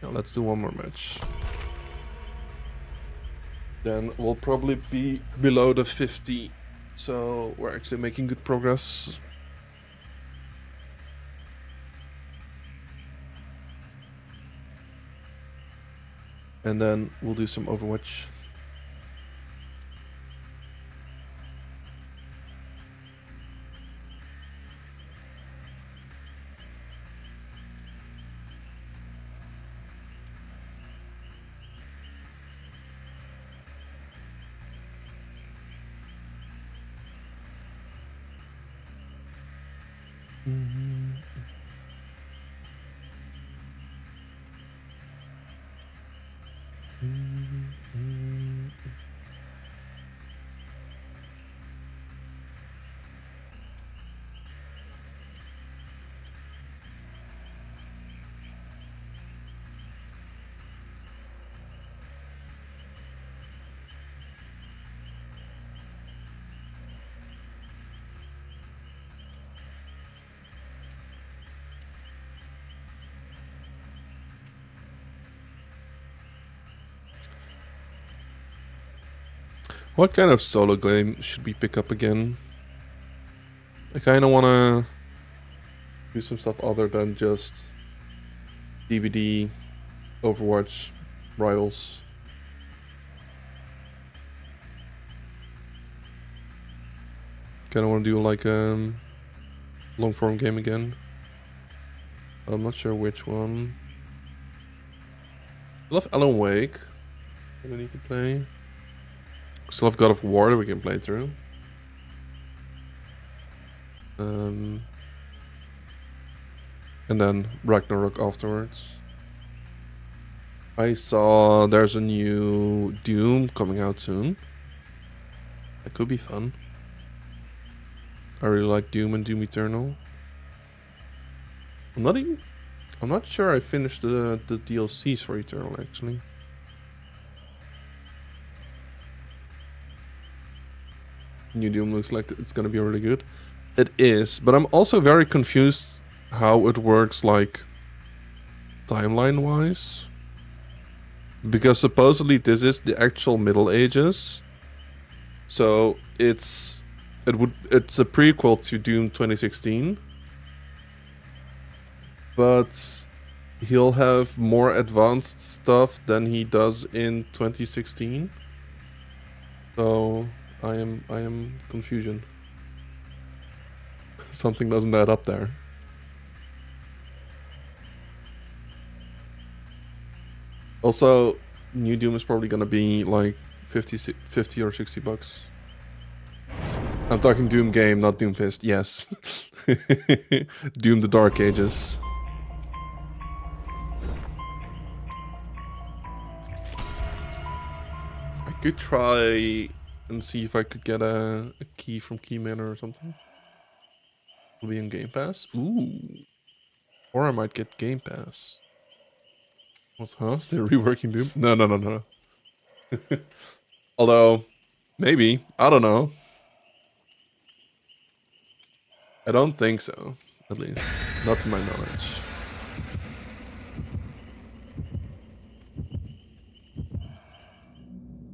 Yeah, let's do one more match. Then we'll probably be below the 50. So we're actually making good progress. And then we'll do some Overwatch. What kind of solo game should we pick up again? I kind of want to do some stuff other than just DBD, Overwatch, Rivals. Kind of want to do like a long form game again. I'm not sure which one. I love Alan Wake. What do I need to play? Still have God of War that we can play through. And then Ragnarok afterwards. I saw there's a new Doom coming out soon. That could be fun. I really like Doom and Doom Eternal. I'm not sure I finished the DLCs for Eternal actually. New Doom looks like it's gonna be really good. It is, but I'm also very confused how it works, like timeline wise, because supposedly this is the actual Middle Ages, so it's a prequel to Doom 2016, but he'll have more advanced stuff than he does in 2016. So I am confusion. Something doesn't add up there. Also, new Doom is probably gonna be like 50 or 60 bucks. I'm talking Doom game, not Doomfist. Yes. Doom the Dark Ages. Could try and see if I could get a key from Key Manor or something. Will be in Game Pass. Ooh. Or I might get Game Pass. What, huh? They're reworking Doom? No, no, no, no. Although, maybe. I don't know. I don't think so. At least. Not to my knowledge.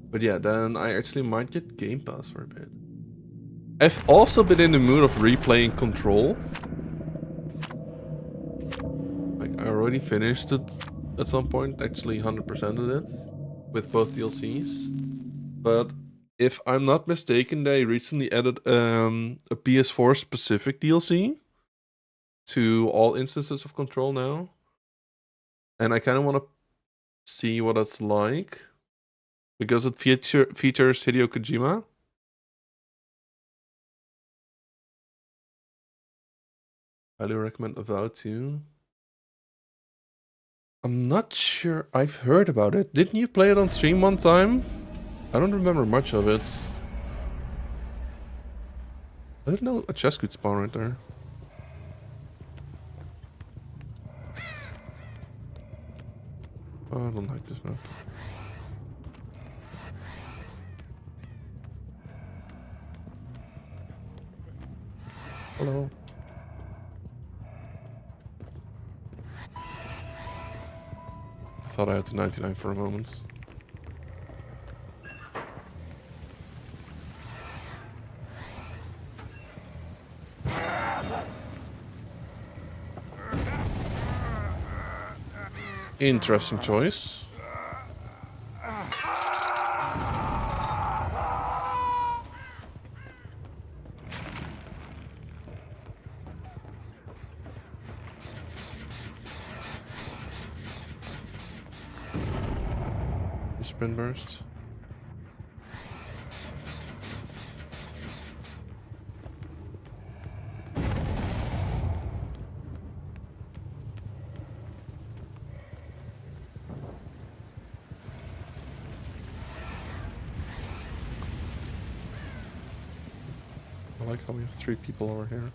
But yeah, then I actually might get Game Pass for a bit. I've also been in the mood of replaying Control. Like, I already finished it at some point. Actually, 100%ed it. With both DLCs. But if I'm not mistaken, they recently added a PS4 specific DLC to all instances of Control now. And I kind of want to see what it's like. Because it features Hideo Kojima. Highly recommend Avowed too. I'm not sure. I've heard about it. Didn't you play it on stream one time? I don't remember much of it. I didn't know a chest could spawn right there. Oh, I don't like this map. Hello. I thought I had to 99 for a moment. Interesting choice. Sprint burst. I like how we have 3 people over here.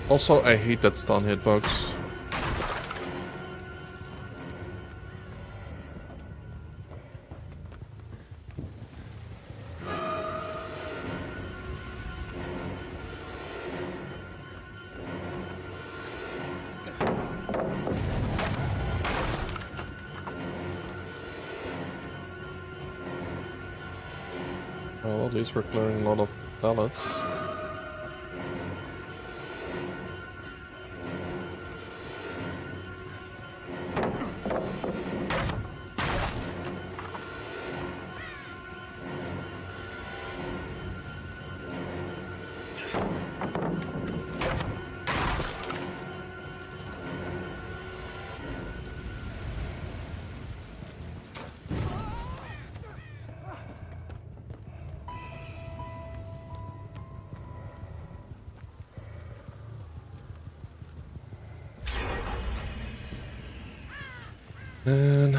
Also, I hate that stun hitbox. Well, at least we're clearing a lot of pallets. And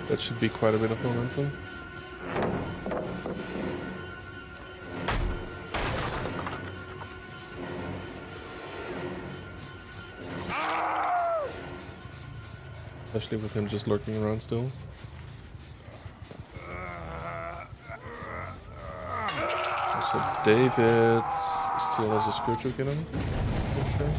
That should be quite a bit of momentum. Especially with him just lurking around still. So David still has a spiritual cannon. For sure.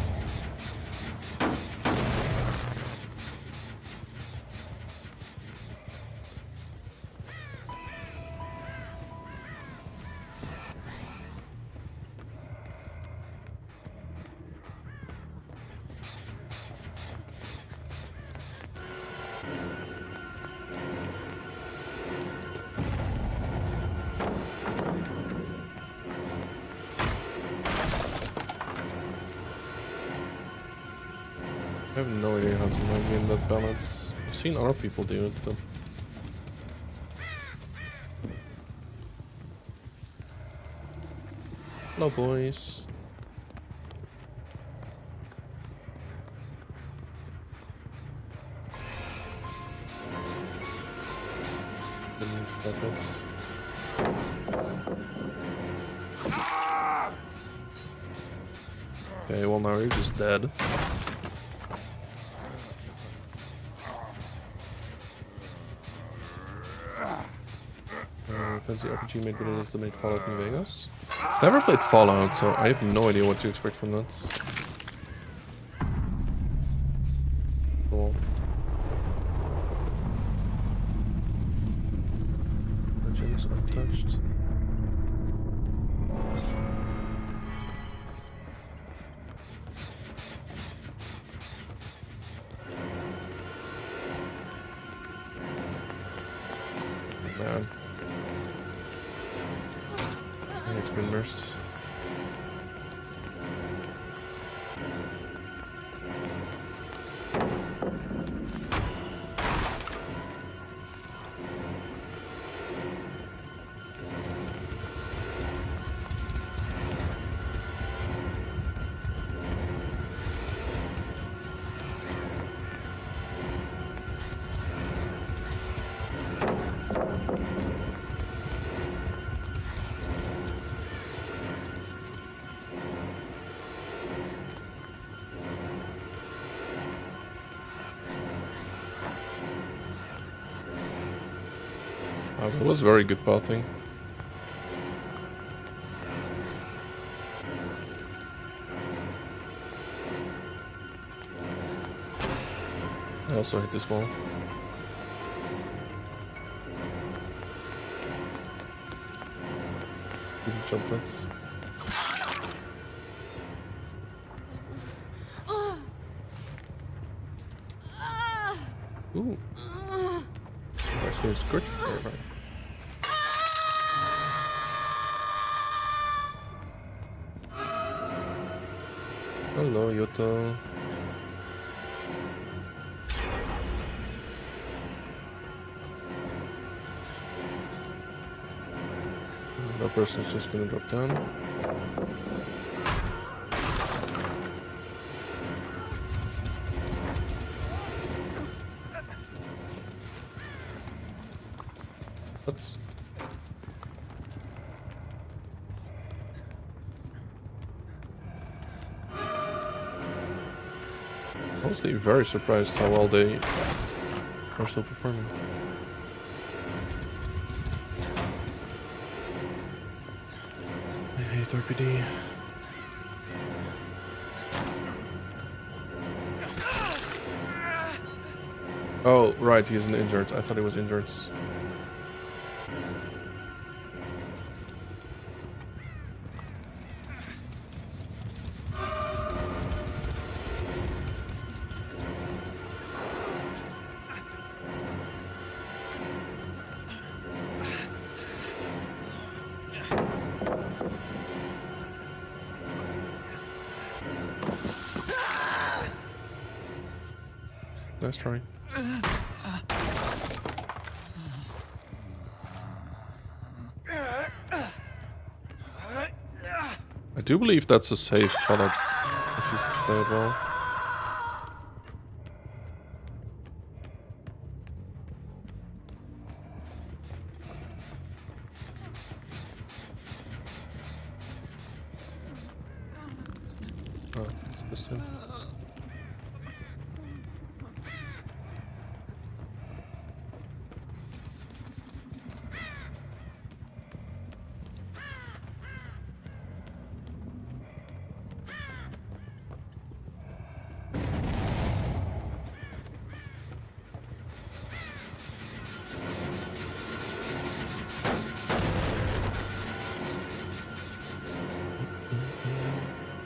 I have no idea how to maintain that balance. I've seen other people do it, but... Hello, boys. Puppets. Okay, well now you're just dead. Fancy RPG made with it is to make Fallout New Vegas. Never played Fallout, so I have no idea what to expect from that. Cool. Legend is untouched. Man. It's been nursed. It was very good pathing. I also hit this wall. Didn't jump that. Ooh. Actually, it's good. Right. Hello, Yoto. That person's just gonna drop down. What? Honestly, very surprised how well they are still performing. I hate RPD. Oh, right, he isn't injured. I thought he was injured. Nice try. I do believe that's a safe pallet if you play it well. interesting.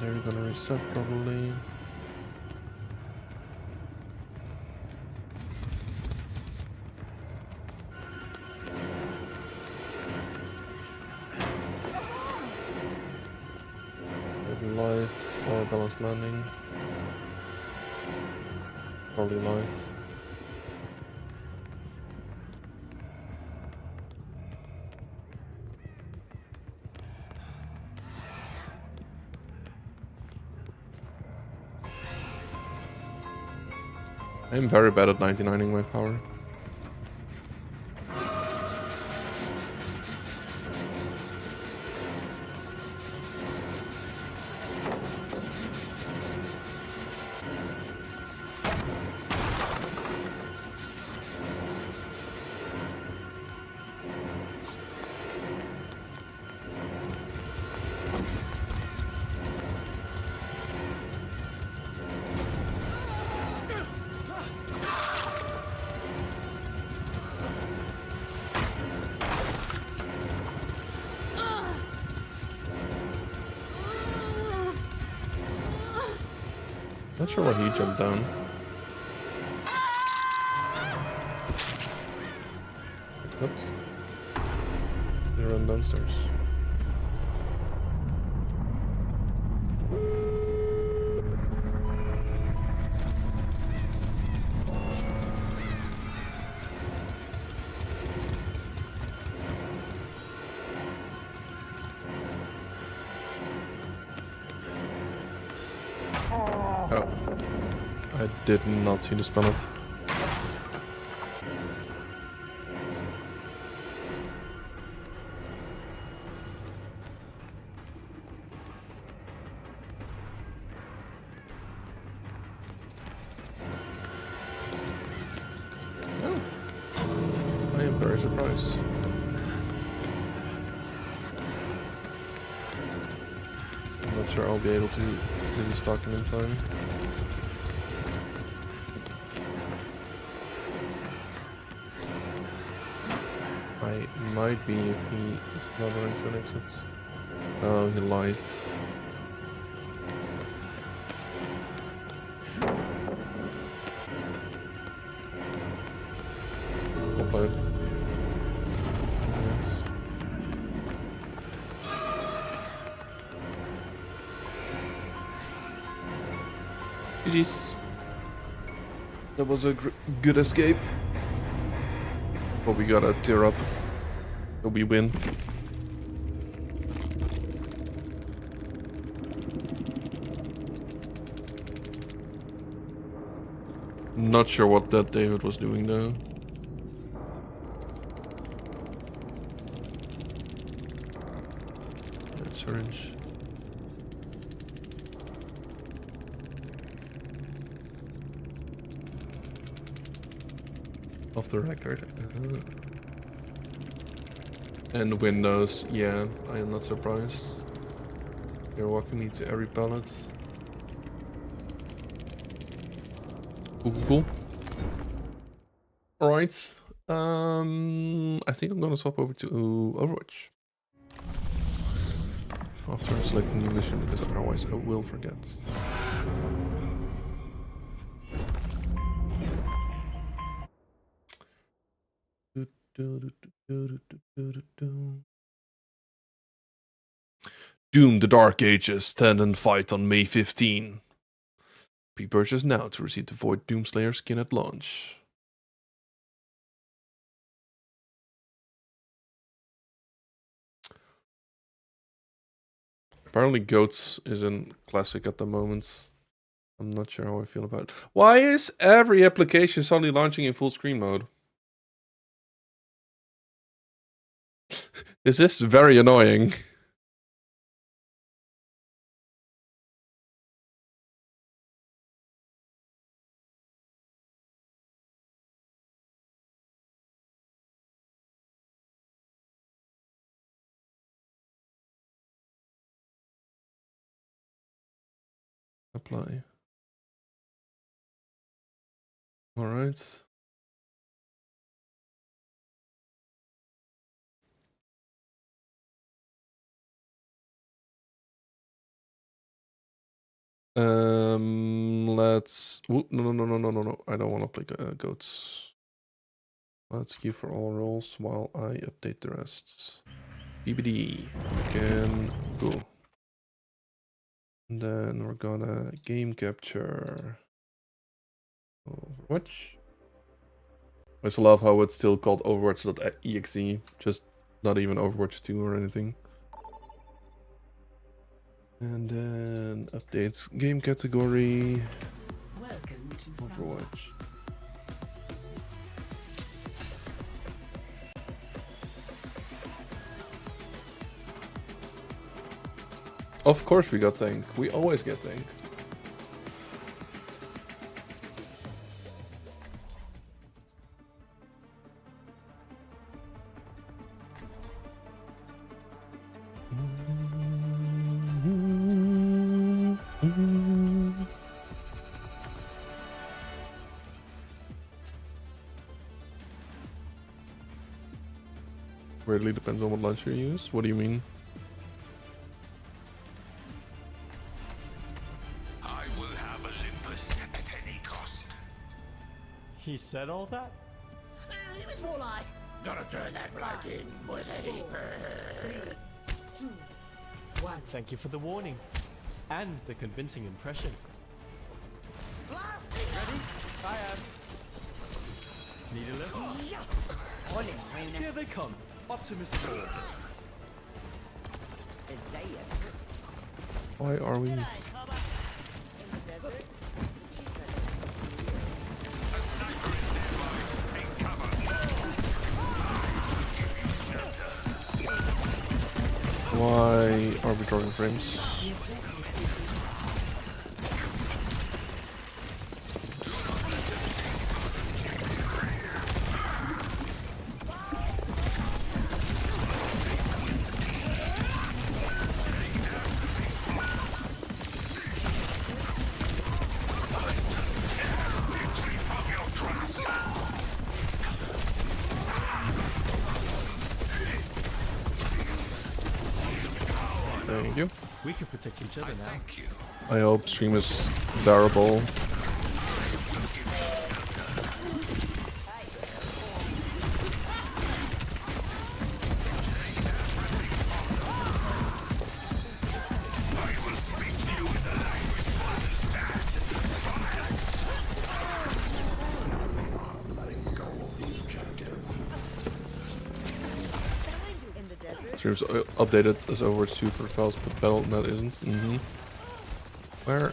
They're gonna reset probably. Maybe lights or balanced landing. Probably lights. I'm very bad at 99ing my power. Not sure why he jumped down. What? They run downstairs. Oh. I did not see the pellet. Oh. I am very surprised. I'm not sure I'll be able to really stock him in time. I might be if he is not running through an exit. Oh, he lied. Upload. GG's. That was a good escape. But we gotta tear up. So we win. Not sure what that David was doing though. Syringe. Off the record. And windows, yeah, I am not surprised. You're walking me to every pallet. Cool. Alright. I think I'm gonna swap over to Overwatch. After selecting new mission, because otherwise I will forget. Doom: The Dark Ages stand and fight on May 15. Pre-purchase now to receive the Void Doomslayer skin at launch. Apparently Goats is in classic at the moment. I'm not sure how I feel about it. Why is every application suddenly launching in full screen mode? This is very annoying. Apply. All right. Let's. Ooh, no. I don't want to play goats. Let's queue for all roles while I update the rest. DBD. Again. Cool. And then we're gonna game capture. Overwatch. I just love how it's still called Overwatch.exe. Just not even Overwatch 2 or anything. And then updates game category. Welcome to Overwatch. Of course we got tank. We always get tank. Really depends on what launcher you use. What do you mean? I will have Olympus at any cost. He said all that? It was more like, gotta turn that bloke in with a heaper. 2, 1. Thank you for the warning. And the convincing impression. Ready? I am. Need a lift? Here they come. Optimus 4. Why are we? Why are we drawing frames? Thank you. We can protect each other now. Thank you. I hope stream is bearable. Streams updated as Overwatch 2 for the files, but Battle.net isn't. Where?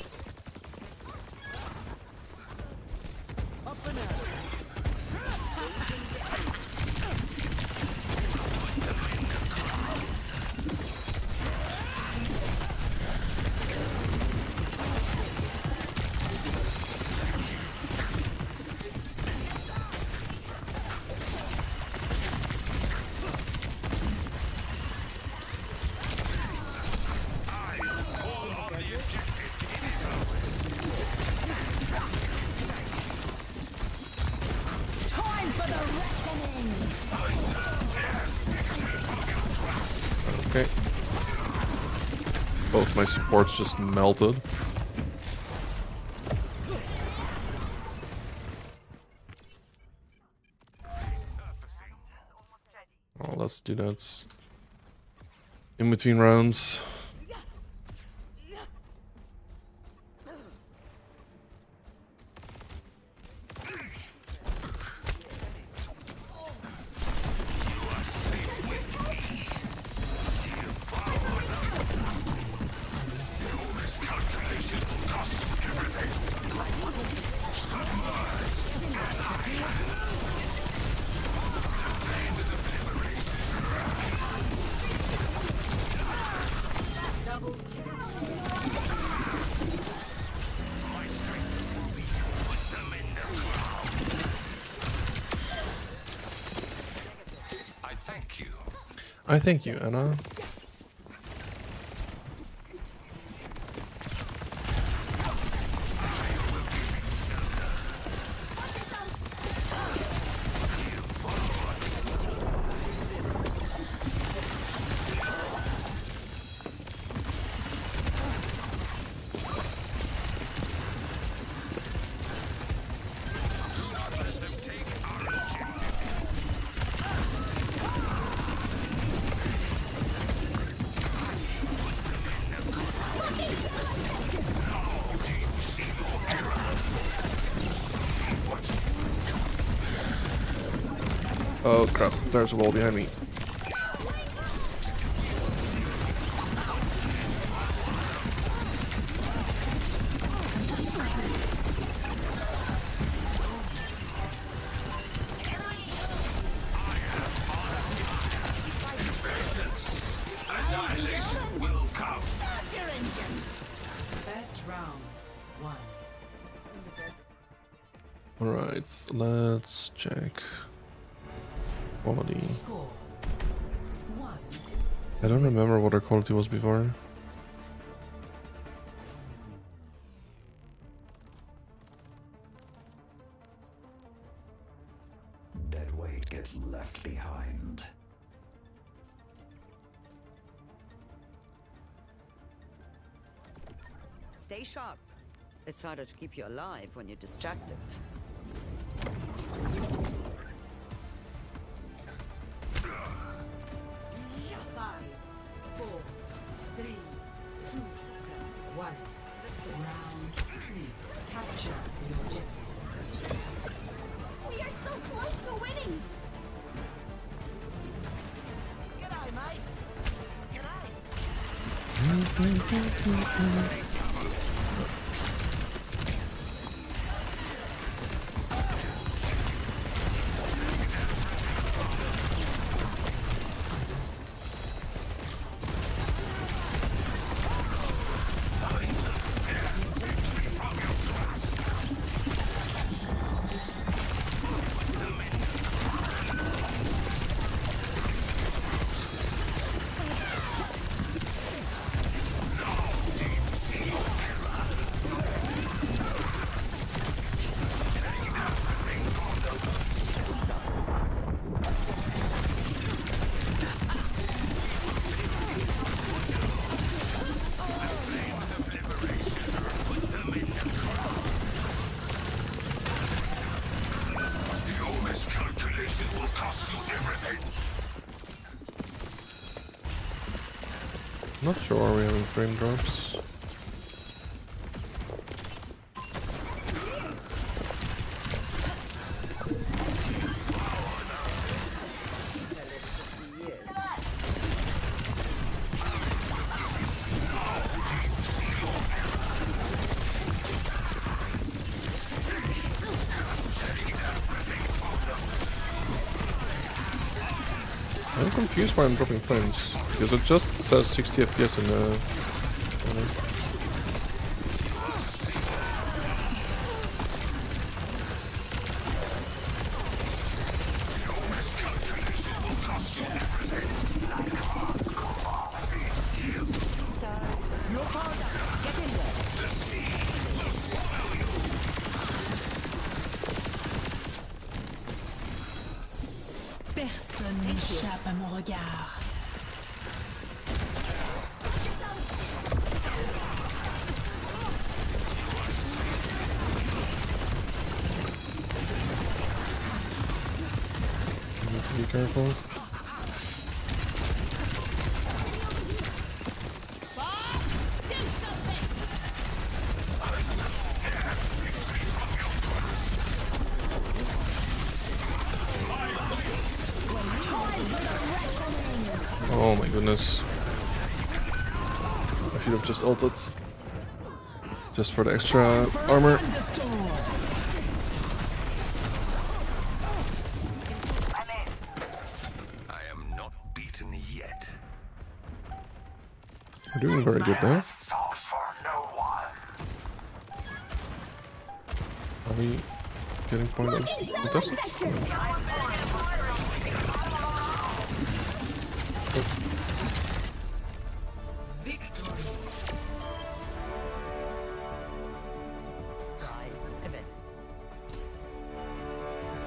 Okay. Both my supports just melted. Oh, let's do that in between rounds. I thank you, Anna. Oh crap, there's a wall behind me. First round. 1. Alright, let's check quality. Score. 1. I don't remember what our quality was before. Dead weight gets left behind. Stay sharp. It's harder to keep you alive when you're distracted. 5, 4, 3, 2, 1. Round 3. Capture the objective. We are so close to winning! G'day, mate. G'day. Not sure we're having frame drops. I'm confused why I'm dropping frames, because it just says 60 FPS in the... Personne n'échappe à mon regard. You need to be careful. Oh my goodness. I should have just ulted. Just for the extra armor. I am not beaten yet. We're doing very good there. Stops for no one. Are we getting point of contestants?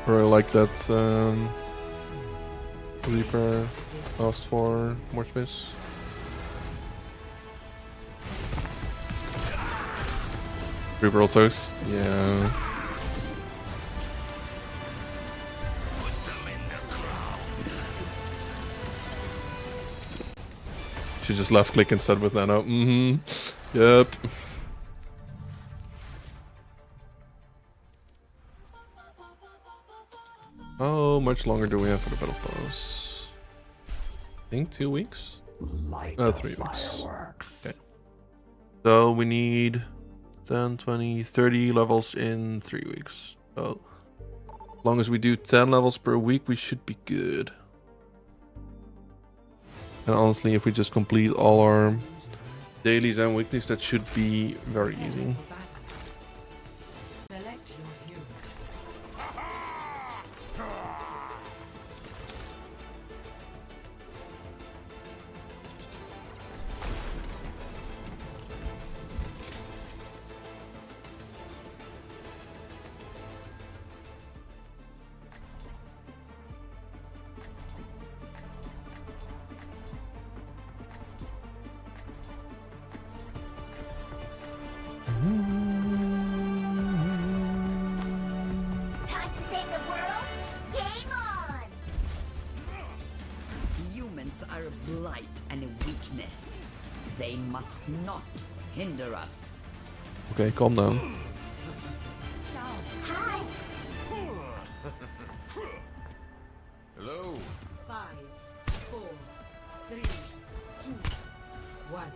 I really like that Reaper asked for more space. Reaper also, yeah. She just left click instead with Nano. Yep. How much longer do we have for the battle pass? I think 2 weeks? Light 3 weeks. fireworks. Okay. So we need 10, 20, 30 levels in 3 weeks. So As long as we do 10 levels per week, we should be good. And honestly, if we just complete all our dailies and weeklies, that should be very easy. For battle. Select your hero. Time to save the world? Game on! Humans are a blight and a weakness. They must not hinder us. Okay, calm down. Hi! Hello. 5, 4, 3, 2, 1.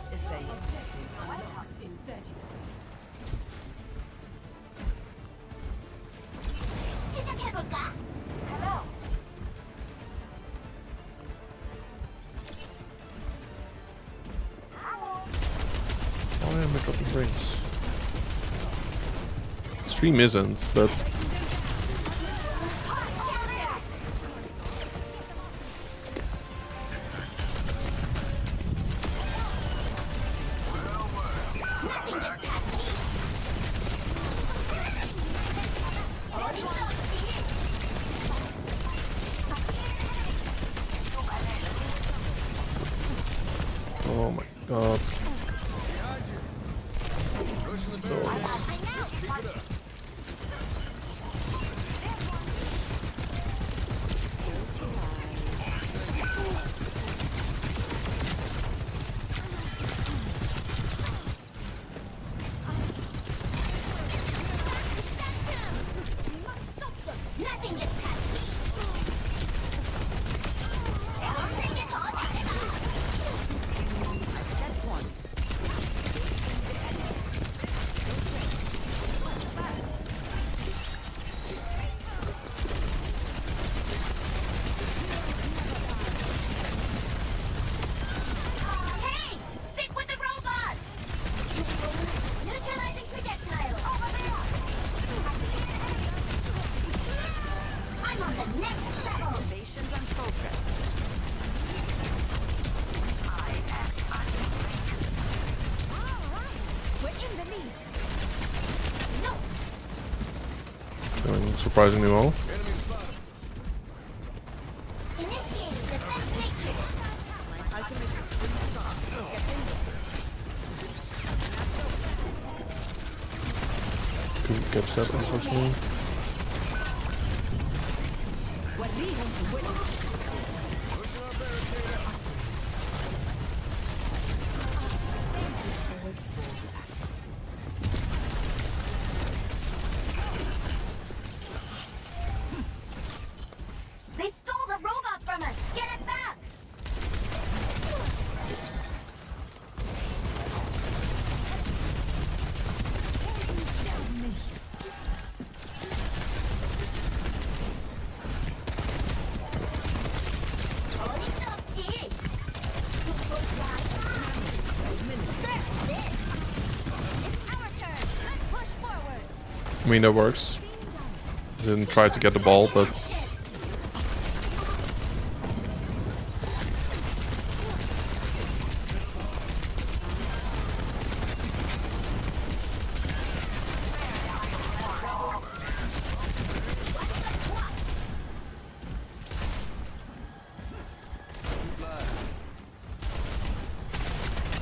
The objective unlocks in 30 seconds. 시작해볼까? Hello! Why am I dropping frames? Stream isn't, but Nothing gets past me! oh my god. Nothing gets past me! Something gets all That's one. Hey! Stick with the robot! Neutralizing projectile! Over there! I'm on the next level! Innovations and progress. Alright! We're in the lead! No! Going surprisingly well. Initiating defense matrix! My ultimate is fully charged. Get in there. Couldn't catch that, unfortunately. They stole the robot from us! Get it back! 어림없지! It's our turn! Let's push forward! I mean, that works. Didn't try to get the ball, but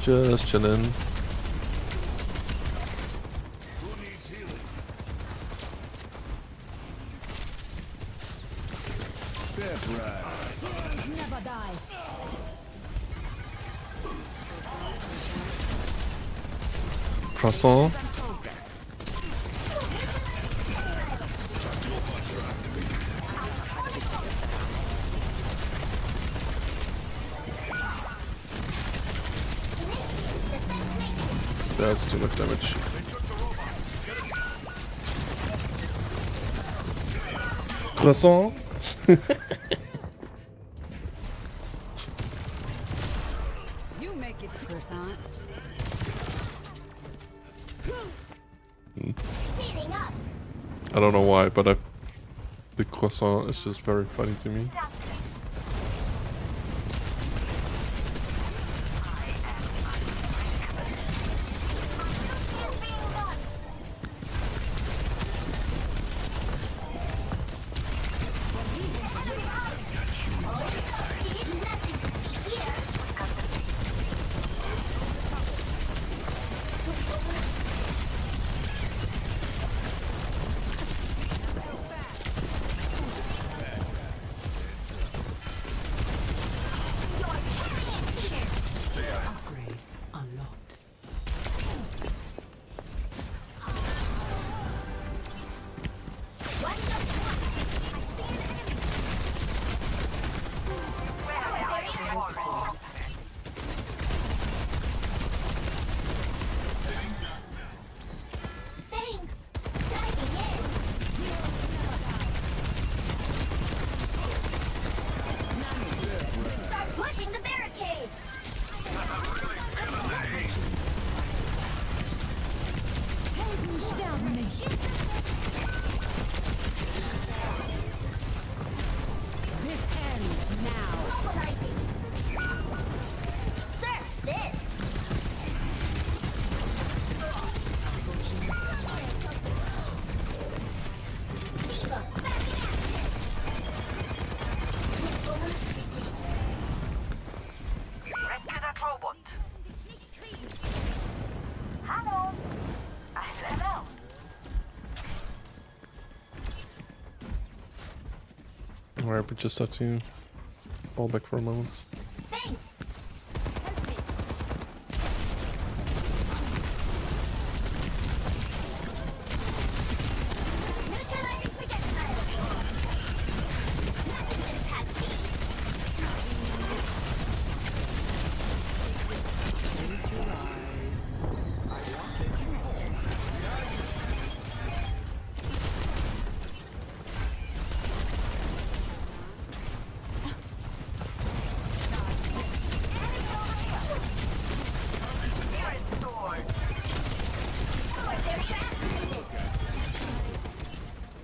just chillin'. Never die! Croissant. That's too much damage. Croissant. You make it, croissant. Healing up. I don't know why, but the croissant is just very funny to me. Upgrade unlocked. Thanks. Diving in. Start pushing the barricade. This ends now. Mobilizing. Surf this. Diva, back in action. Rescue that robot. Hallo. Hello. Alright, but just have to fall back for a moment. Thanks. Neutralizing projectile. Nothing gets past me.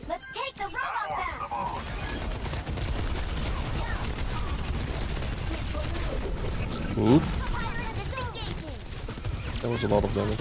Let's take the robot down. Oop, Disengaging. that was a lot of damage.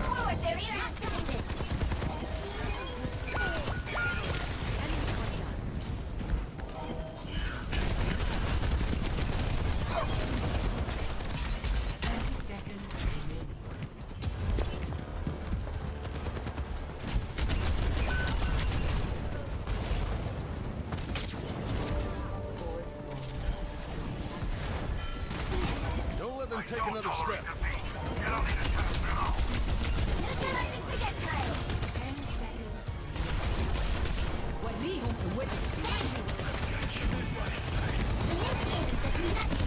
Forward barrier activated. Don't let them take another step. Neutralizing projectile. 10 seconds. Initiating the nothing.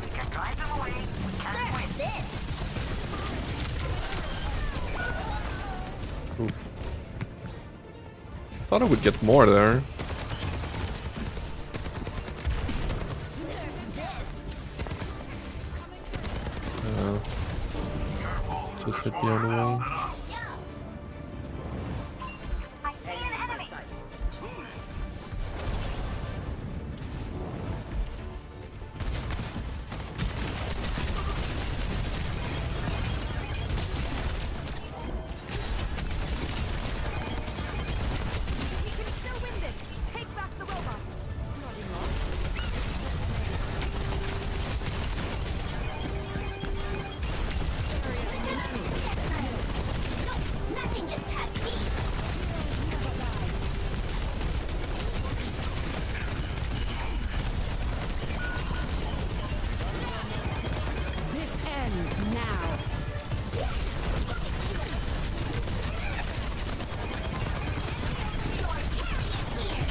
We can drive them away. We can't win. Surf this. Oof. I thought I would get more there. Just hit the other wall. I see an enemy. We can still win this. Take back the robot. Not in long.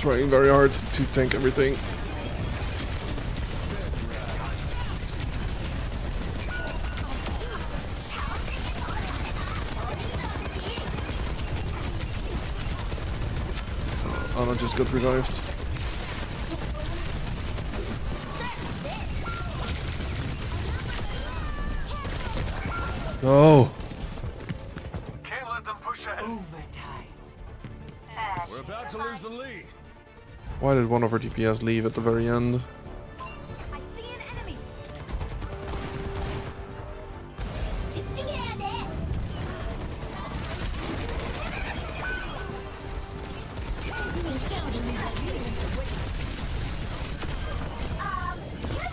trying very hard to tank everything. Anna just got revived. No! Can't let them push ahead. Overtime. We're about to lose the lead. Why did one of our DPS leave at the very end? I see an enemy. You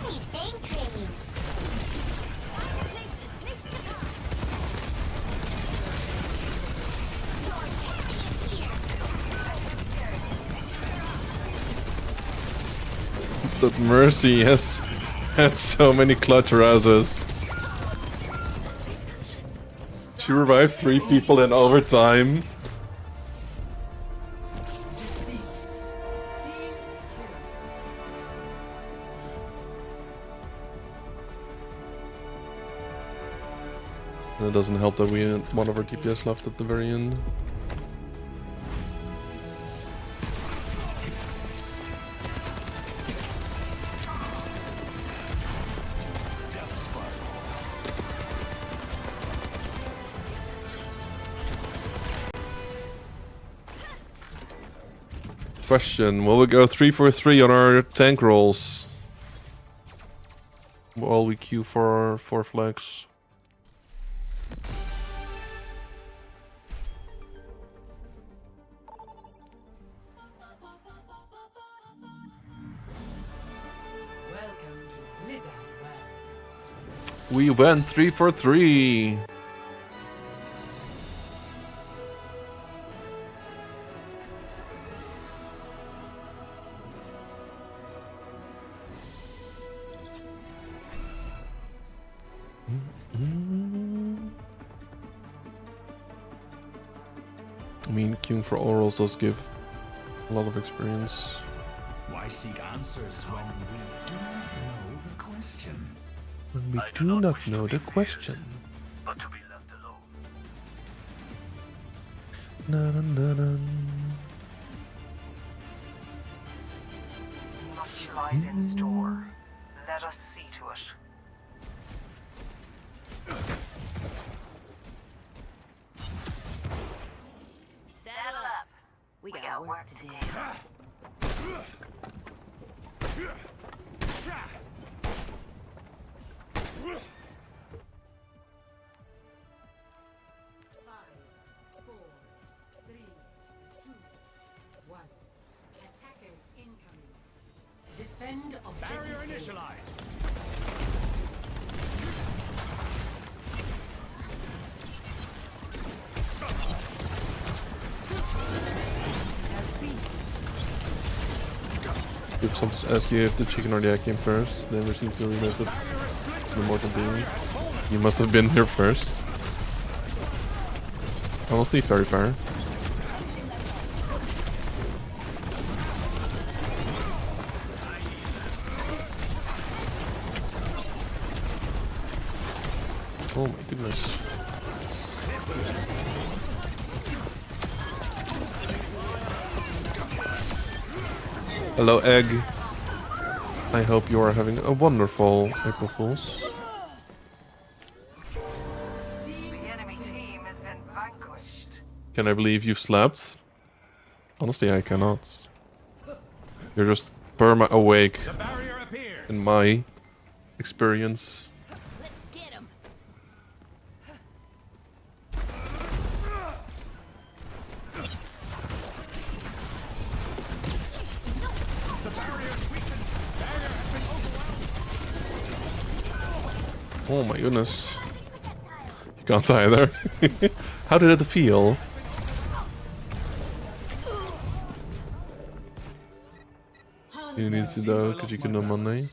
need aim training. That Mercy has had so many clutch rouses. She revived 3 people in overtime. And it doesn't help that we had one of our DPS left at the very end. Question, will we go 3-4-3 on our tank rolls? While we queue for 4 flags. Welcome to Blizzard World. We went 3-4-3. I mean, queuing for all rolls does give a lot of experience. Why seek answers when we do not know the question? When we do not know the question. But to be left alone. Na, na, na, na. Much lies in store. Let us see to it. Settle up. We got work to do. Five, four, three, two, one. Attackers incoming. Defend objective. Barrier initialized. If something asks you if the chicken or the egg came first, then we need to remove it to the mortal being. You must have been here first. Honestly, very fair. Oh my goodness. Hello, Egg. I hope you are having a wonderful April Fools. The enemy team has been vanquished. Can I believe you've slept? Honestly, I cannot. You're just perma awake The barrier appears. in my experience. Let's get him. Oh my goodness. You can't either. How did it feel? You need to though, because you can do Monday.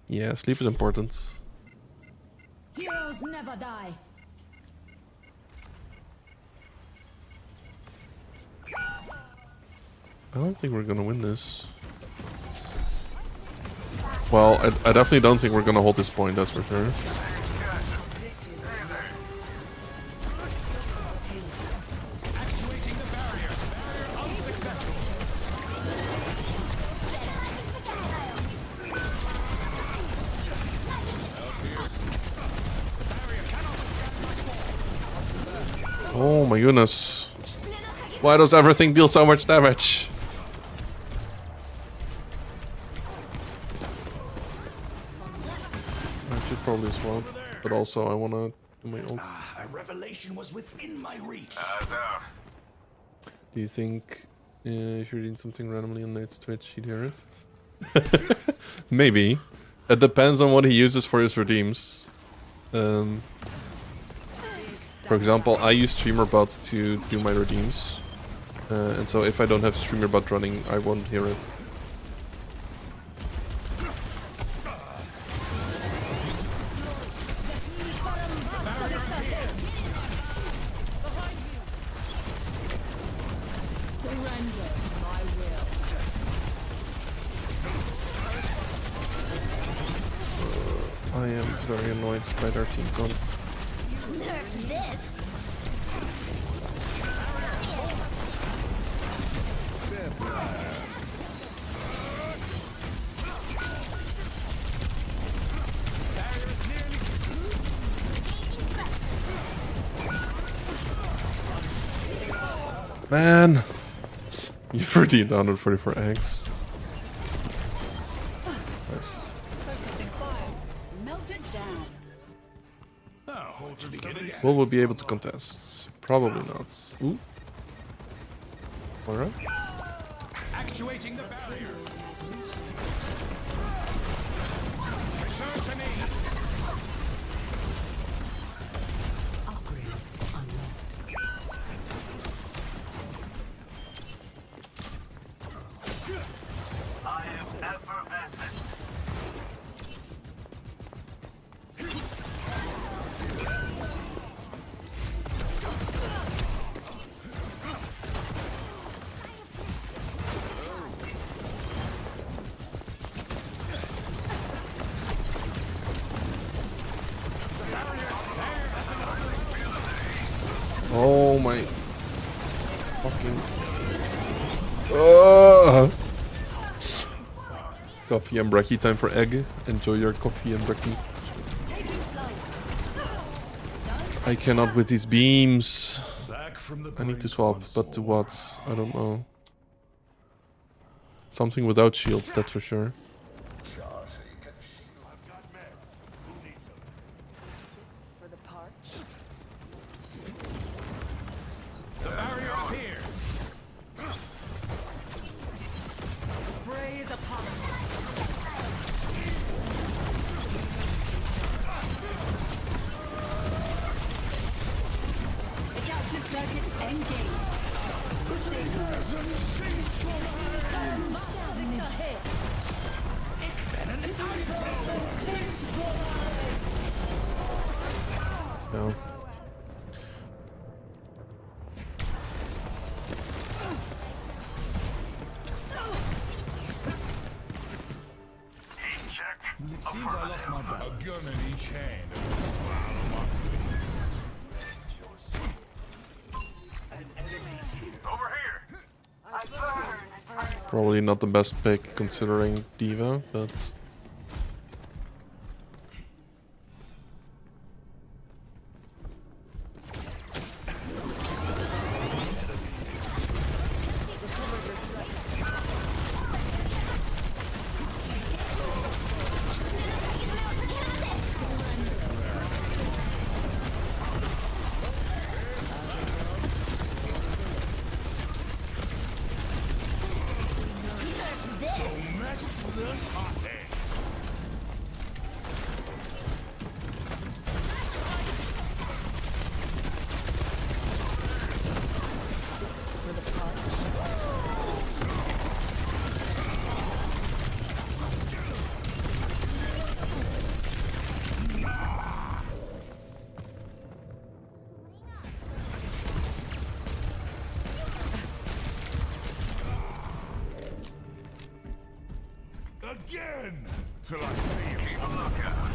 Yeah, sleep is important. Heroes never die. I don't think we're gonna win this. Well, I definitely don't think we're gonna hold this point, that's for sure. Actuating the barrier. Barrier unsuccessful. Oh my goodness. Why does everything deal so much damage? I should probably swap, but also I wanna do my ult. A revelation was within my reach. Do you think if you're reading something randomly on Nate's Twitch, you'd hear it? Maybe. It depends on what he uses for his redeems. For example, I use StreamerBot to do my redeems. And so if I don't have StreamerBot running, I won't hear it. Surrender my will. I am very annoyed by their team gone. Nerf this. Man! You've redeemed 144 eggs. Nice. Melt it down. Will we be able to contest? Probably not. Ooh. Alright. Actuating the barrier. Return to me. Upgrade unlocked. I am effervescent. Oh my fucking coffee and brekkie time for egg. Enjoy your coffee and brekkie. I cannot with these beams. Back from the I need to brink swap, once but to more. what? I don't know. Something without shields, that's for sure. For the parched. The barrier appears. Fray is upon us. Adaptive circuit engaged. No. It seems I lost my balance. A gun in each hand. And a smile on my face. An enemy here. Over here. I burn. Probably not the best pick considering Diva, but Mess with us hot egg. again till I see you. Keep a lookout.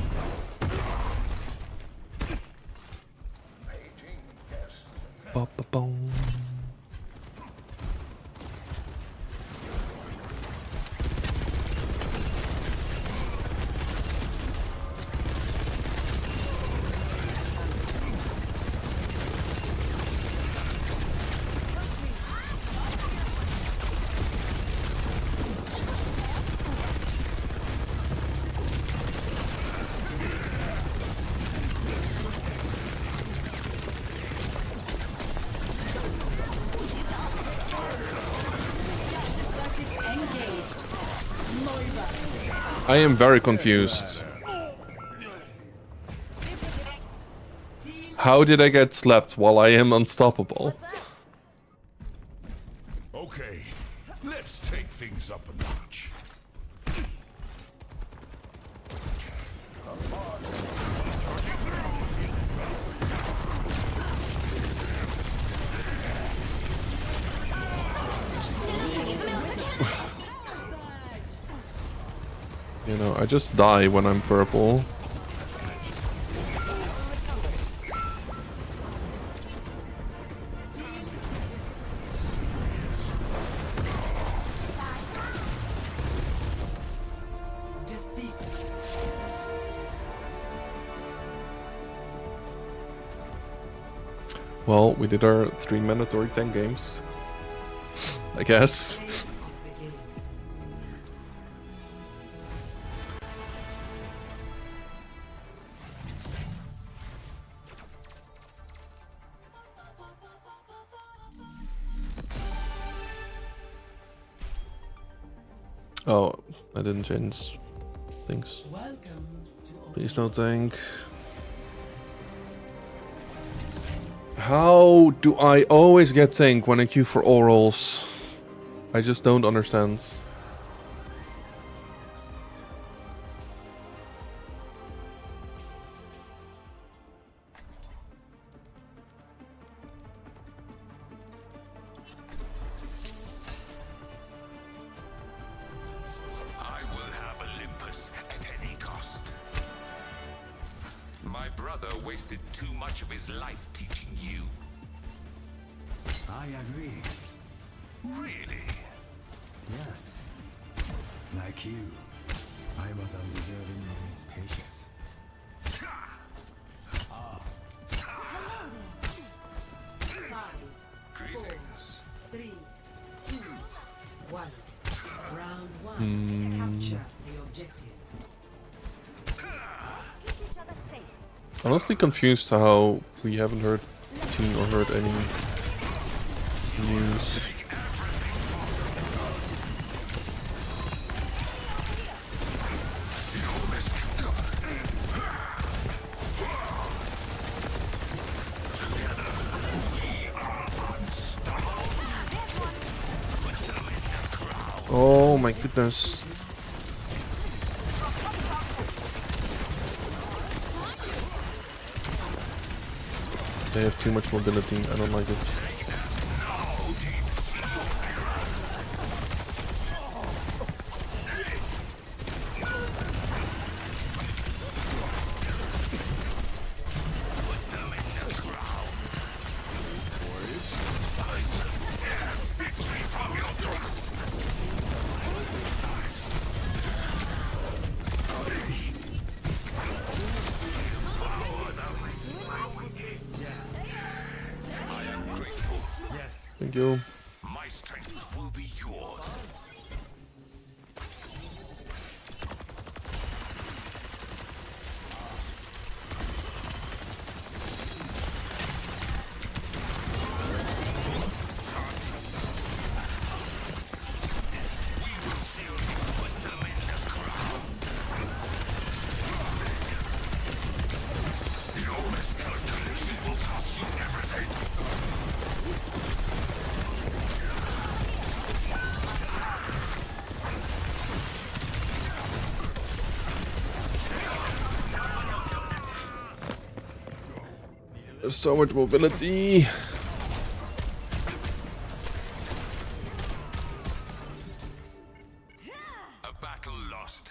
Ba-ba-boom. I am very confused. How did I get slapped while I am unstoppable? Okay, let's take things up a notch. You know, I just die when I'm purple. Well, we did our 3 mandatory 10 games. I guess. Oh, I didn't change things. Please no tank. How do I always get tank when I queue for all rolls? I just don't understand. I will have Olympus at any cost. My brother wasted too much of his life teaching you. I agree. Really? Yes. Like you, I was undeserving of his patience. Greetings. 3, 2, 1. Round 1. Capture the objective. Honestly confused how we haven't heard or heard any news. Oh my goodness. They have too much mobility, I don't like it. Thank you. My strength will be yours. There's so much mobility. A battle lost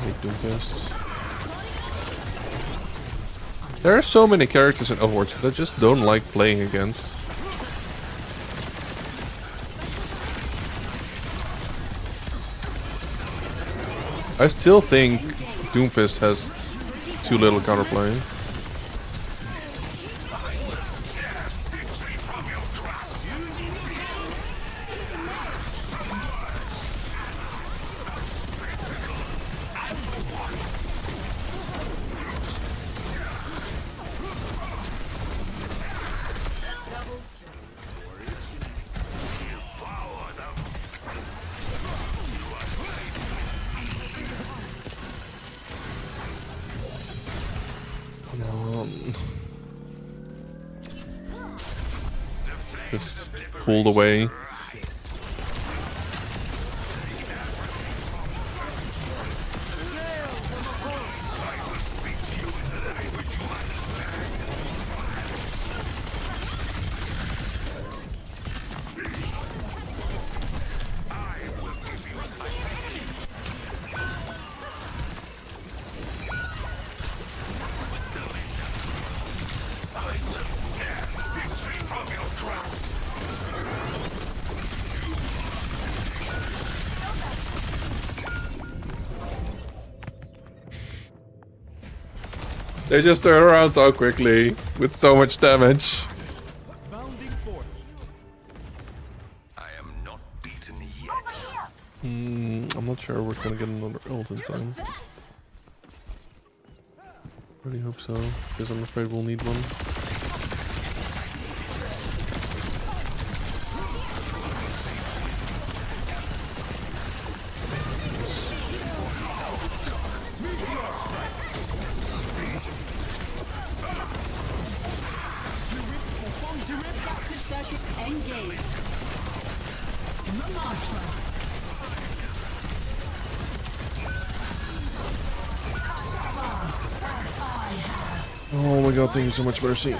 hate Doomfist. There are so many characters in Overwatch that I just don't like playing against. I still think Doomfist has too little counterplay. Just pulled away. They just turn around so quickly with so much damage. Bounding forth. I am not beaten yet. I'm not sure we're gonna get another ult in time. Really hope so, because I'm afraid we'll need one. Oh my god, thank you so much, Mercy.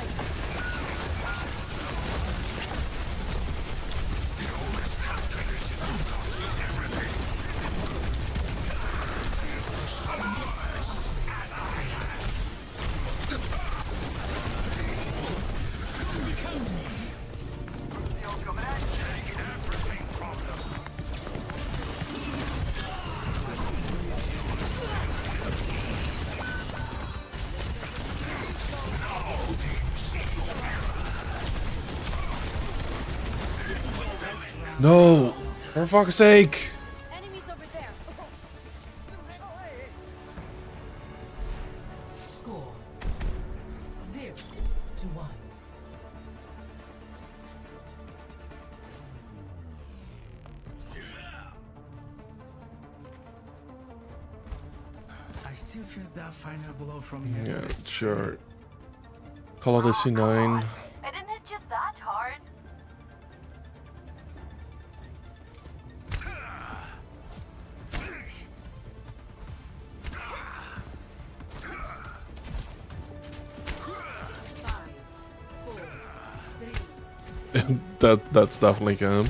No! For fuck's sake! Enemies over there. Score 0-1. I still feel that final blow from Yeah, yesterday. sure. Call it a C9. I didn't hit you that hard. That's definitely camp.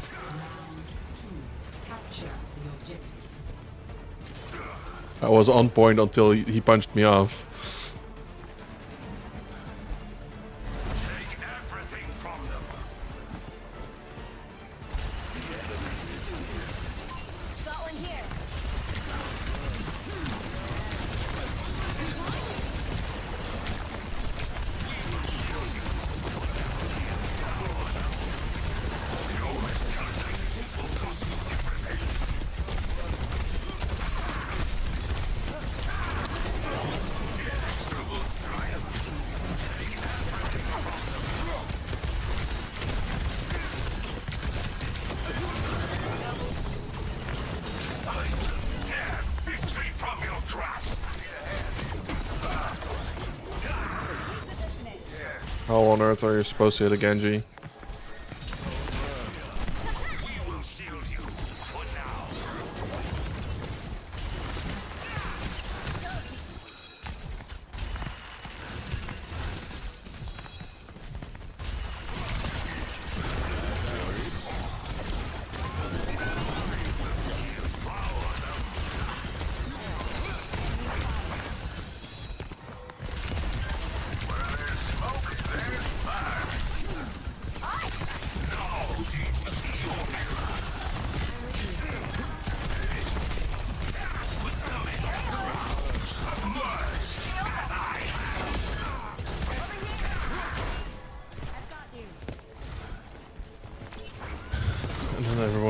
Capture the objective. I was on point until he punched me off. Take everything from them. Got one here. Victory from your grasp. How on earth are you supposed to hit a Genji? We will shield you for now.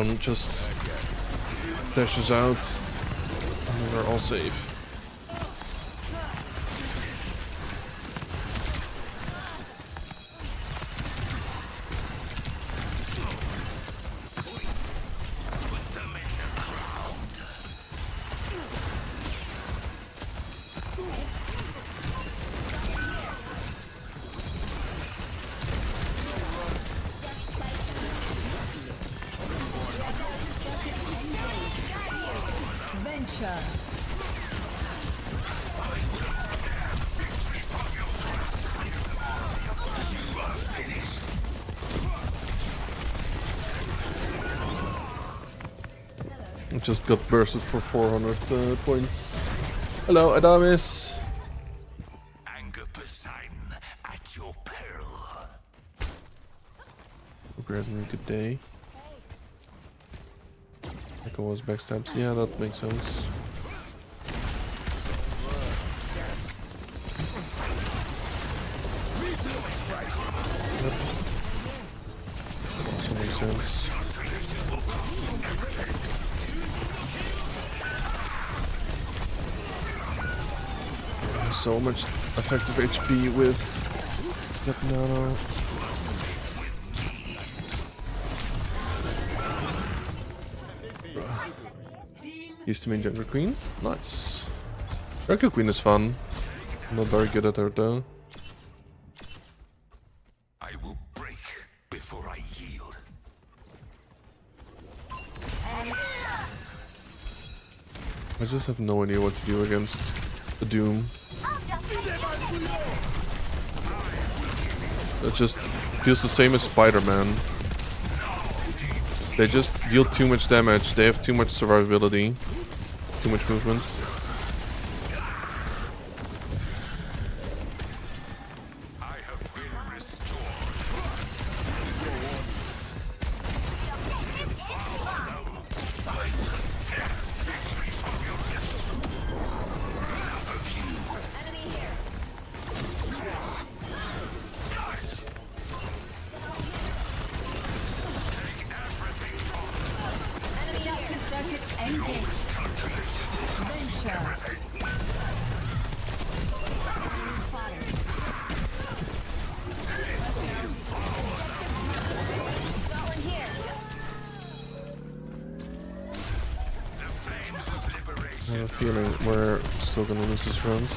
everyone just dashes out, and then we're all safe. I just got bursted for 400 points. Hello, Adamis. Anger Poseidon at your peril. Hope you're having a good day. Echo was backstabs. Yeah, that makes sense. Yep. That also makes sense. So much effective HP with that nano. Used to main Jungle Queen. Nice. Jungle Queen is fun. I'm not very good at her though. I will break before I yield. I just have no idea what to do against the Doom. It just feels the same as Spider-Man. They just deal too much damage, they have too much survivability, too much movements. I have been restored. I have a feeling we're still gonna lose this round.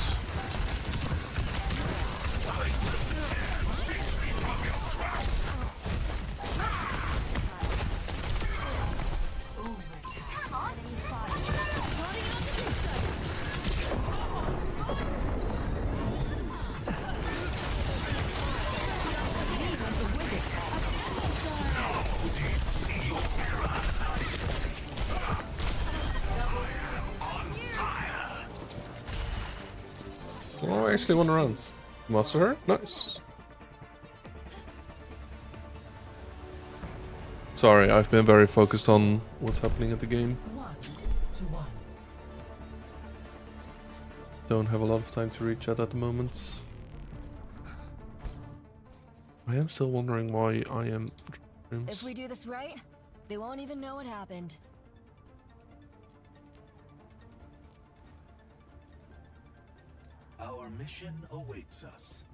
Oh, I actually won the rounds. Master her? Nice. Sorry, I've been very focused on what's happening at the game. 1-1. Don't have a lot of time to read chat at the moment. I am still wondering why I am... If we do this right, they won't even know what happened. Our mission awaits us.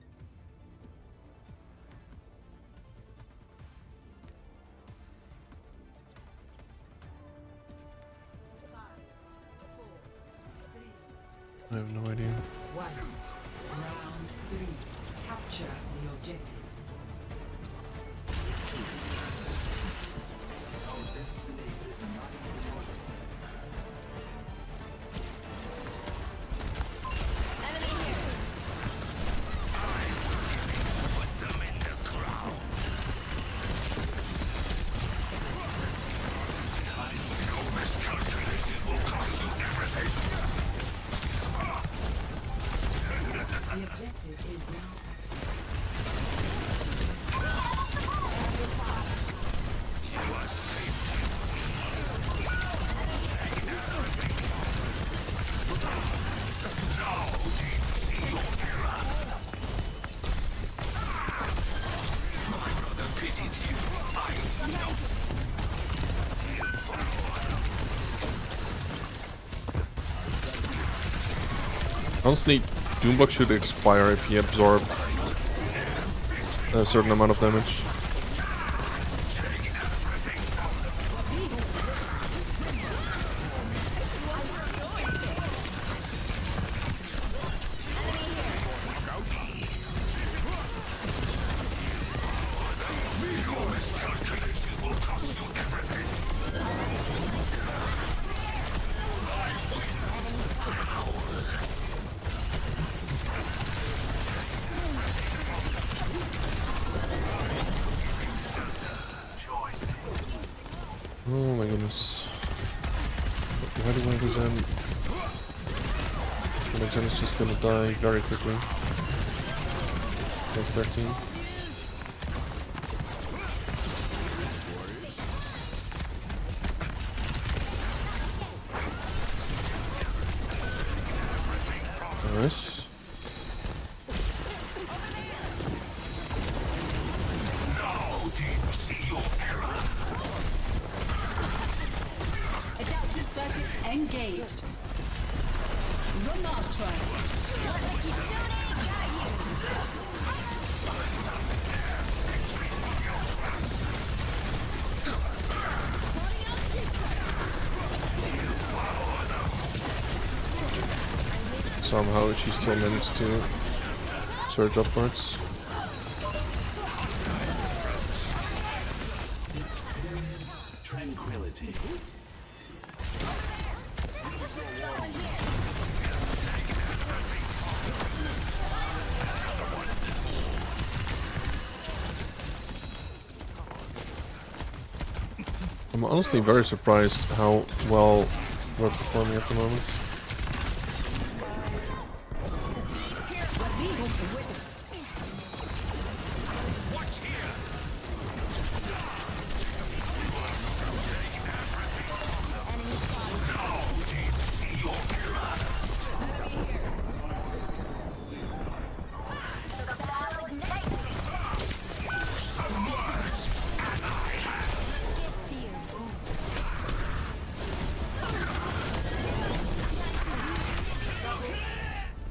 I have no idea. 1. Round 3. Capture the objective. The objective is now. Honestly, Doomblock should expire if he absorbs a certain amount of damage. Oh my goodness. Why do I have Zen? My Zen is just gonna die very quickly. That's 13. Nice. Adaptive circuits engaged. Remote train. Somehow she still managed to surge upwards. Tranquility. I'm honestly very surprised how well we're performing at the moment.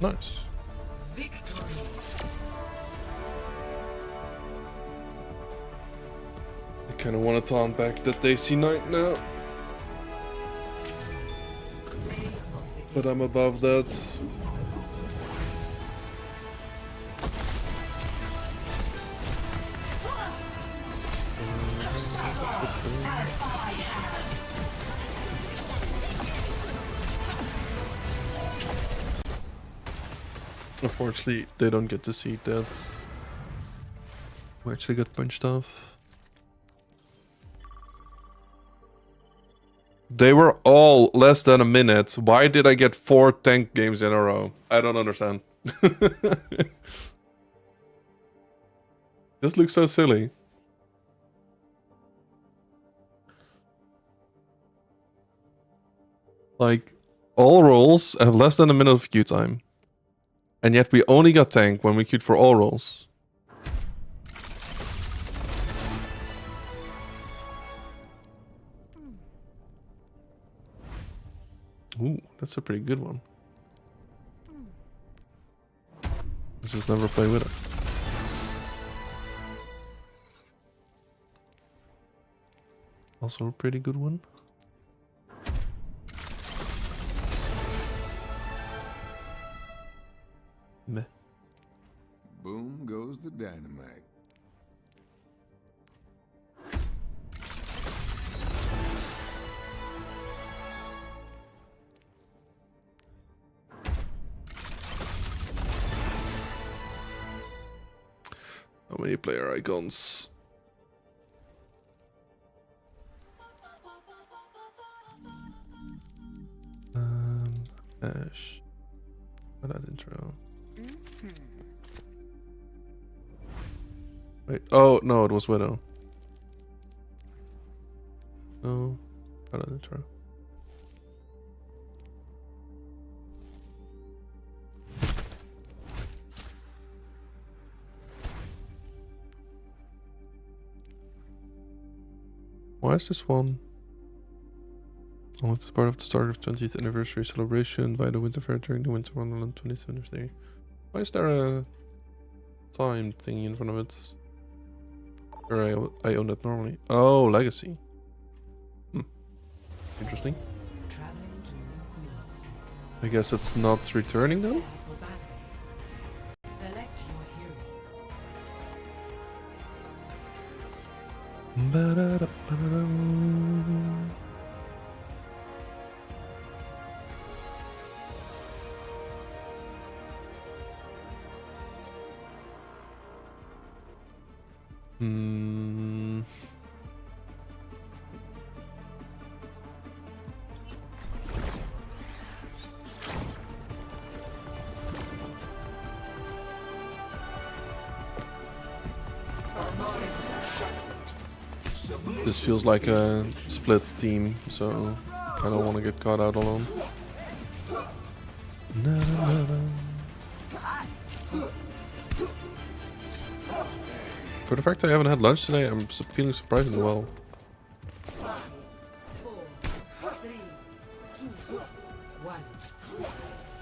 Nice. I kind of want to taunt back that Daisy Knight now. But I'm above that. Unfortunately, they don't get to see that. We actually got punched off. They were all less than a minute. Why did I get 4 tank games in a row? I don't understand. This looks so silly. Like, all rolls have less than a minute of queue time. And yet we only got tank when we queued for all rolls. Ooh, that's a pretty good one. Let's just never play with it. Also a pretty good one. Meh. Boom goes the dynamite. How many player icons? Ash. What that intro? Wait. Oh no, it was Widow. No, what that intro? Why is this one? Oh, it's part of the start of 20th anniversary celebration by the Winter Fair during the Winter Wonderland 2023. Why is there a time thingy in front of it? Or I own that normally. Oh, Legacy. Interesting. Traveling to New Queen Street. I guess it's not returning then? For battle. Select your hero. Hmm. This feels like a split team, so I don't want to get caught out alone. For the fact I haven't had lunch today, I'm feeling surprisingly well. 5, 4, 3, 2, 1.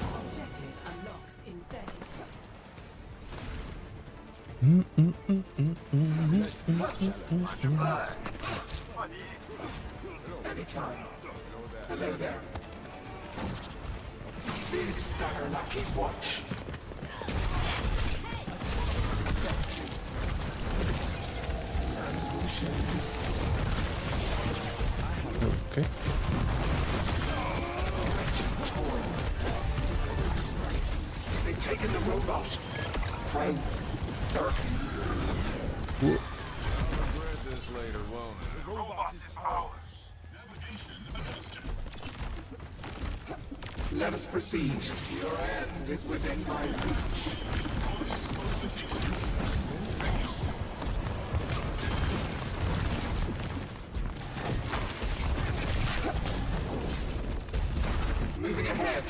Objective unlocks in 30 seconds. Hello there. Big Star Lucky Watch. Okay. They've taken the robot. Friend. Dark. Whoa. Regret this later, won't it? The robot is ours. Let us proceed. Your end is within my reach. Moving ahead.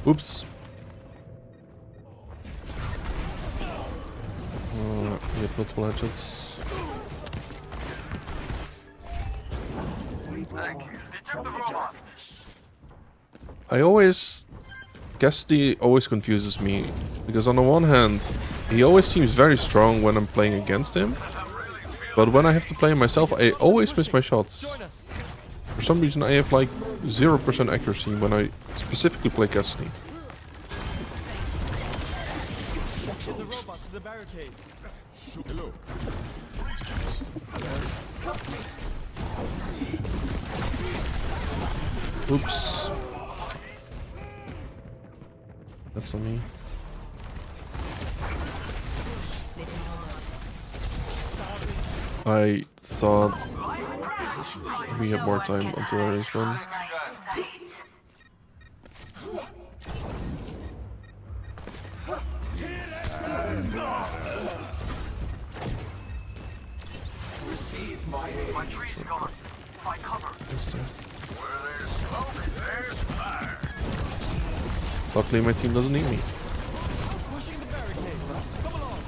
Oops. He had multiple headshots. I always... Cassidy always confuses me, because on the one hand, he always seems very strong when I'm playing against him, but when I have to play him myself, I always miss my shots. For some reason, I have like 0% accuracy when I specifically play Cassidy. Get the robot to the barricade. Hello. Oops. That's on me. I thought we had more time until I respawn. My tree's gone. Find cover. Where there's smoke, there's fire. Luckily, my team doesn't need me. Pushing the barricade. Come along.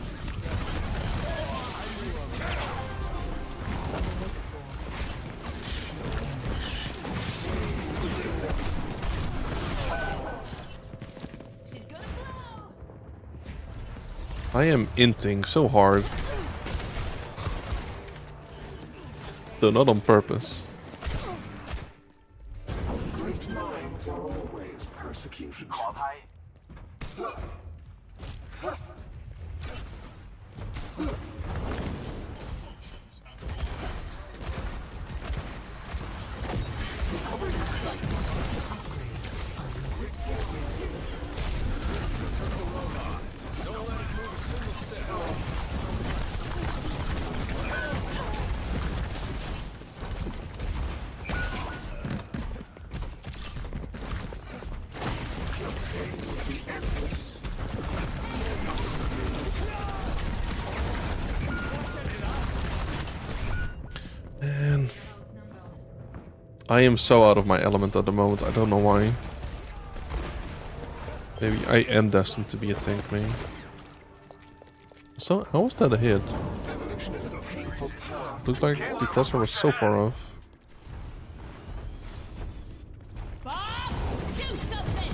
She's gonna blow. I am inting so hard. Though not on purpose. Great minds are always persecuted. Man. I am so out of my element at the moment, I don't know why. Maybe I am destined to be a tank main. So, how was that a hit? Looks like the crosshair was so far off. Bob, do something!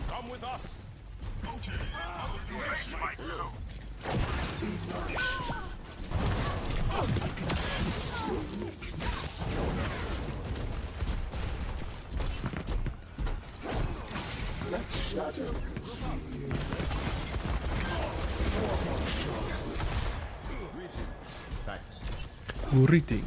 Come with us. Greeting.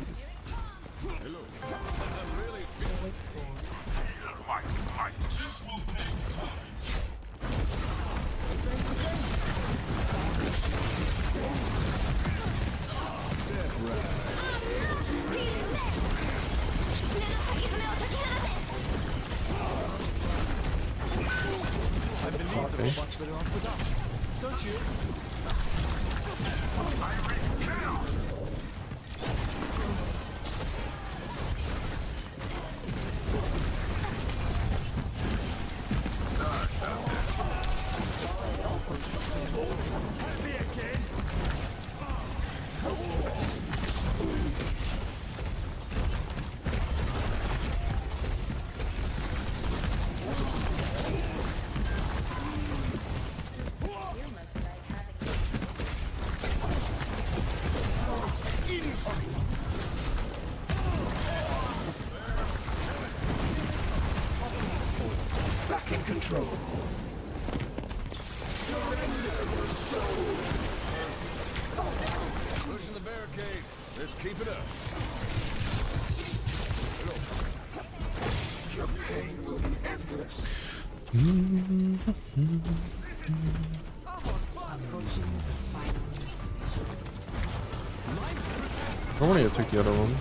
Pushing the barricade. Let's keep it up. I want to take the other one.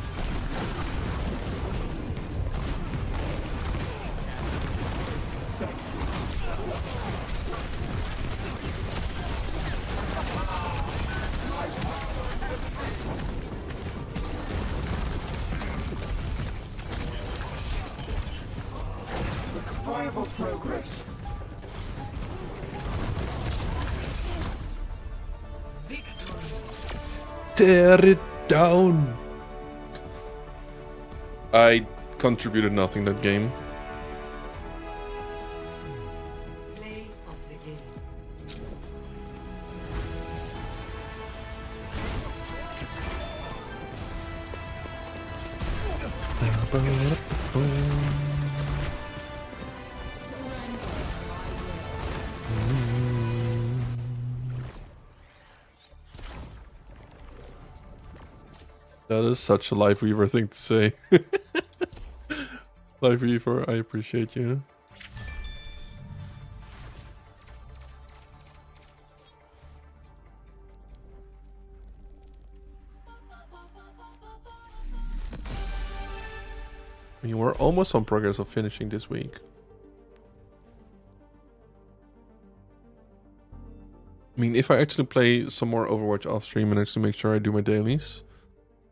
Tear it down. I contributed nothing that game. Play of the game. That is such a Life Weaver thing to say. Life Weaver, I appreciate you. I mean, we're almost on progress of finishing this week. I mean, if I actually play some more Overwatch off stream and actually make sure I do my dailies,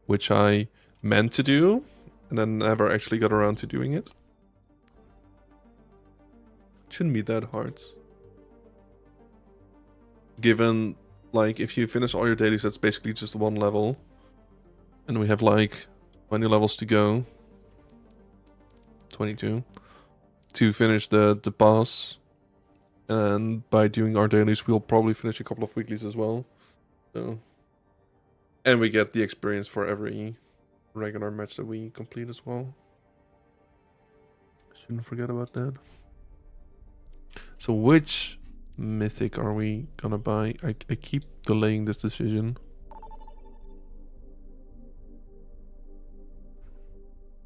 which I meant to do, and then never actually got around to doing it. Shouldn't be that hard. Given, like, if you finish all your dailies, that's basically just one level. And we have, like, 20 levels to go. 22. To finish the pass. And by doing our dailies, we'll probably finish a couple of weeklies as well. So... And we get the experience for every regular match that we complete as well. Shouldn't forget about that. So which mythic are we gonna buy? I keep delaying this decision.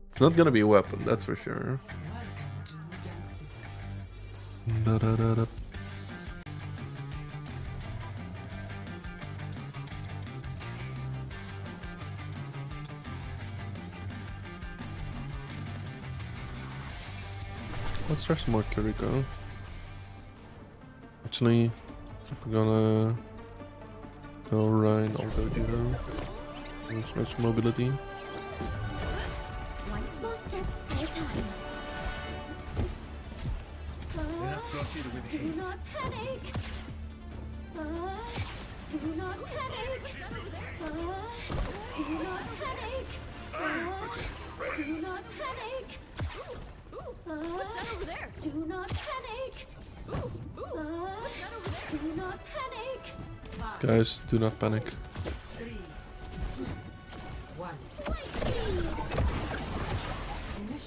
It's not gonna be a weapon, that's for sure. Let's try some more Kiriko. Actually, if we're gonna go Rhine, I'll go Judo. Use much mobility. One small step at a time. Let us proceed with Do haste. not panic. Do not panic. Do not panic. Do not panic. What's that over there? Do not panic. What's that over there? Do not panic. Guys, do not panic. 3, 2, 1.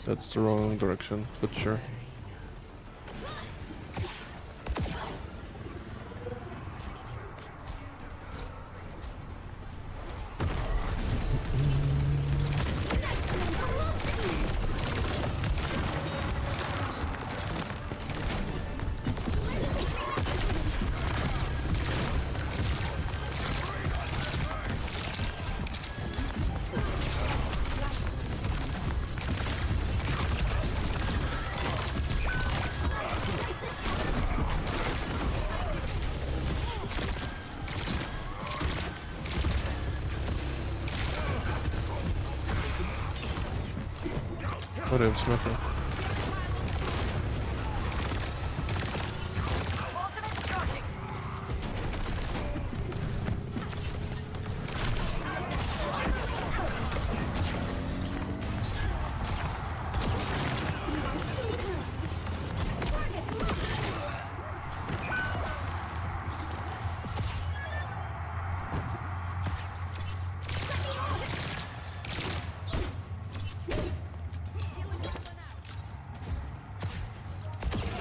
That's the wrong direction, but sure. Oh, they have smoker. Ultimate charging.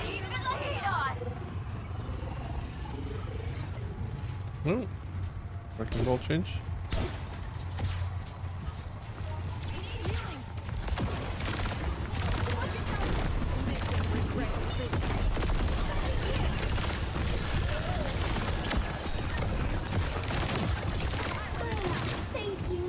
Keeping the heat on. Oh. Wrecking ball change. Thank you.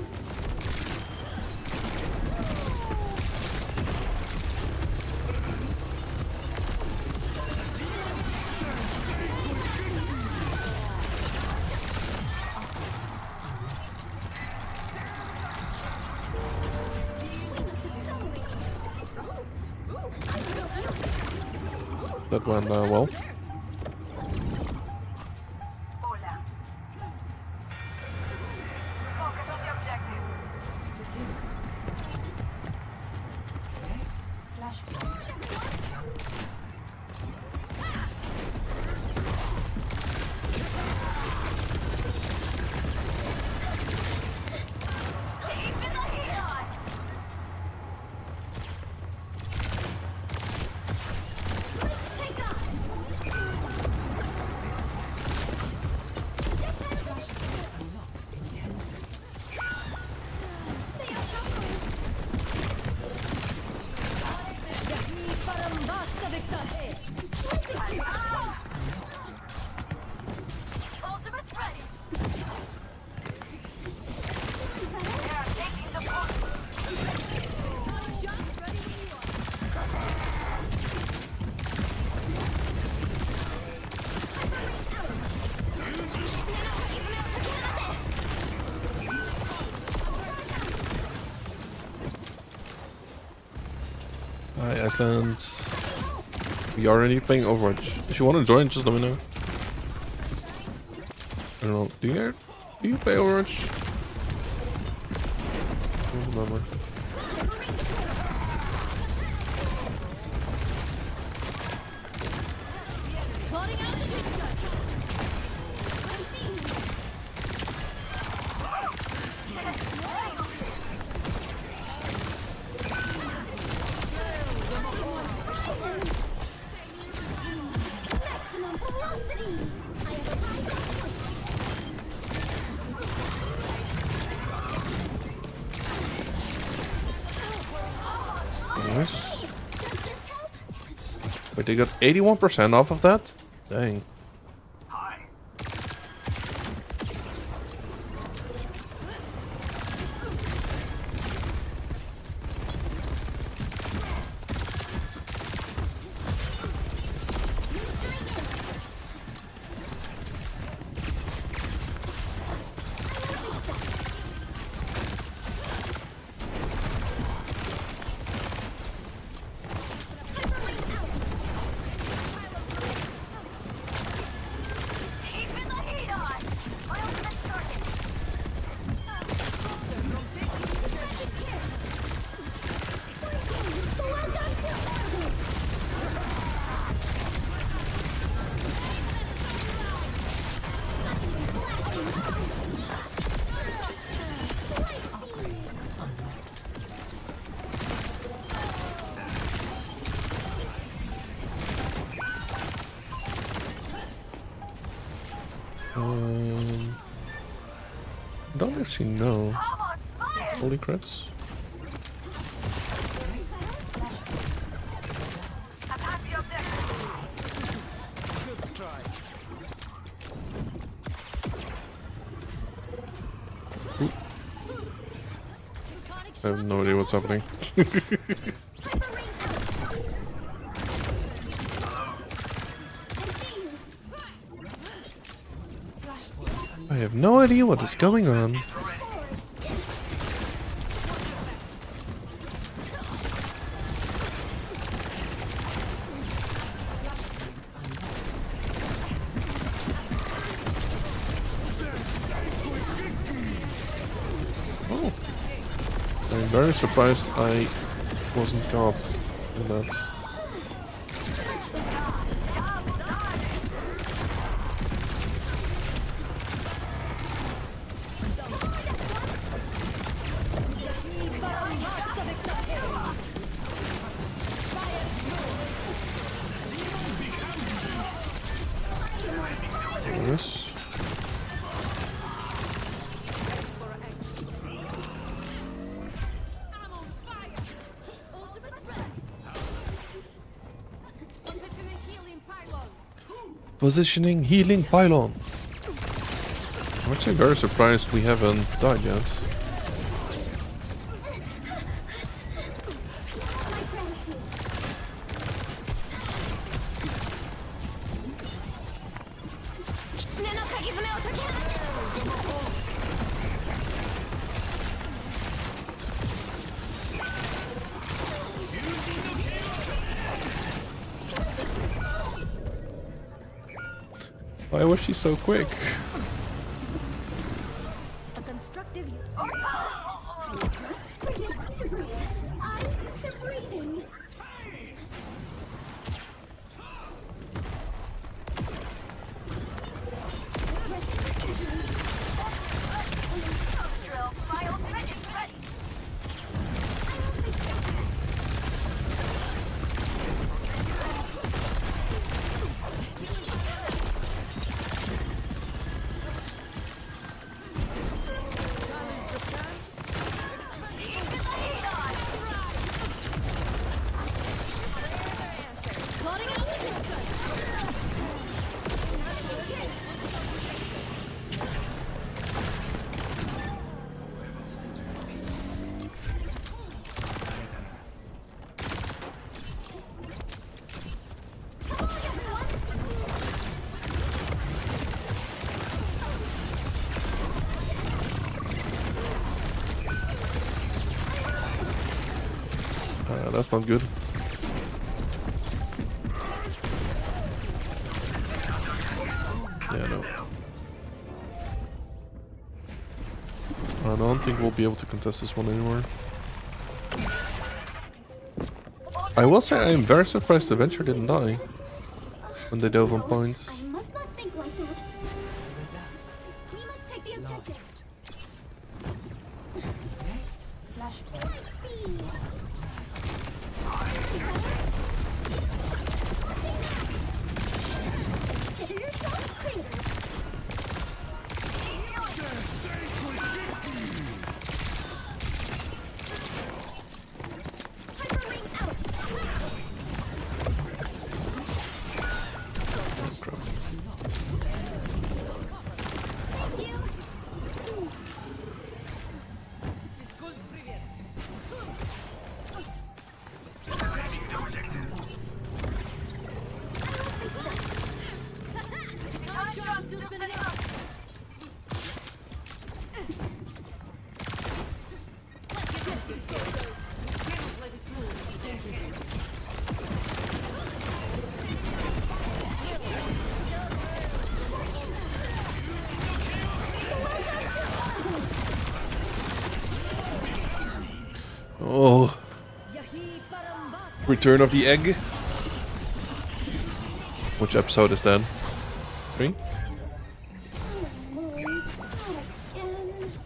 That went well. Hola. Focus on the objective. Keeping the heat on. Let's take off. They are conquering. Ultimate's ready. They are taking the point. Hi, Iceland. We are already playing Overwatch. If you want to join, just let me know. I don't know. Do you play Overwatch? I don't remember. Plotting out the jigsaw. I see you. Maximum velocity. I have high Nice. Does this help? Wait, they got 81% off of that? Dang. Hi. Don't actually know. I'm on fire! Holy crits. Attack the objective! Good try. I have no idea what's happening. I have no idea what is going on. Oh. I'm very surprised I wasn't caught in that. Yes. Positioning healing pylon. I'm actually very surprised we haven't died yet. Why was she so quick? A constructive use. Forget to breathe. I am breathing. Drill, my ultimate is ready! That's not good. Yeah, no. I don't think we'll be able to contest this one anymore. I will say I am very surprised the Venture didn't die when they dove on points. I must not think like that. We must take the objective. Speed. Consider yourself clear. Hyper ring out. Thank you. Oh. Return of the Egg. Which episode is that? 3?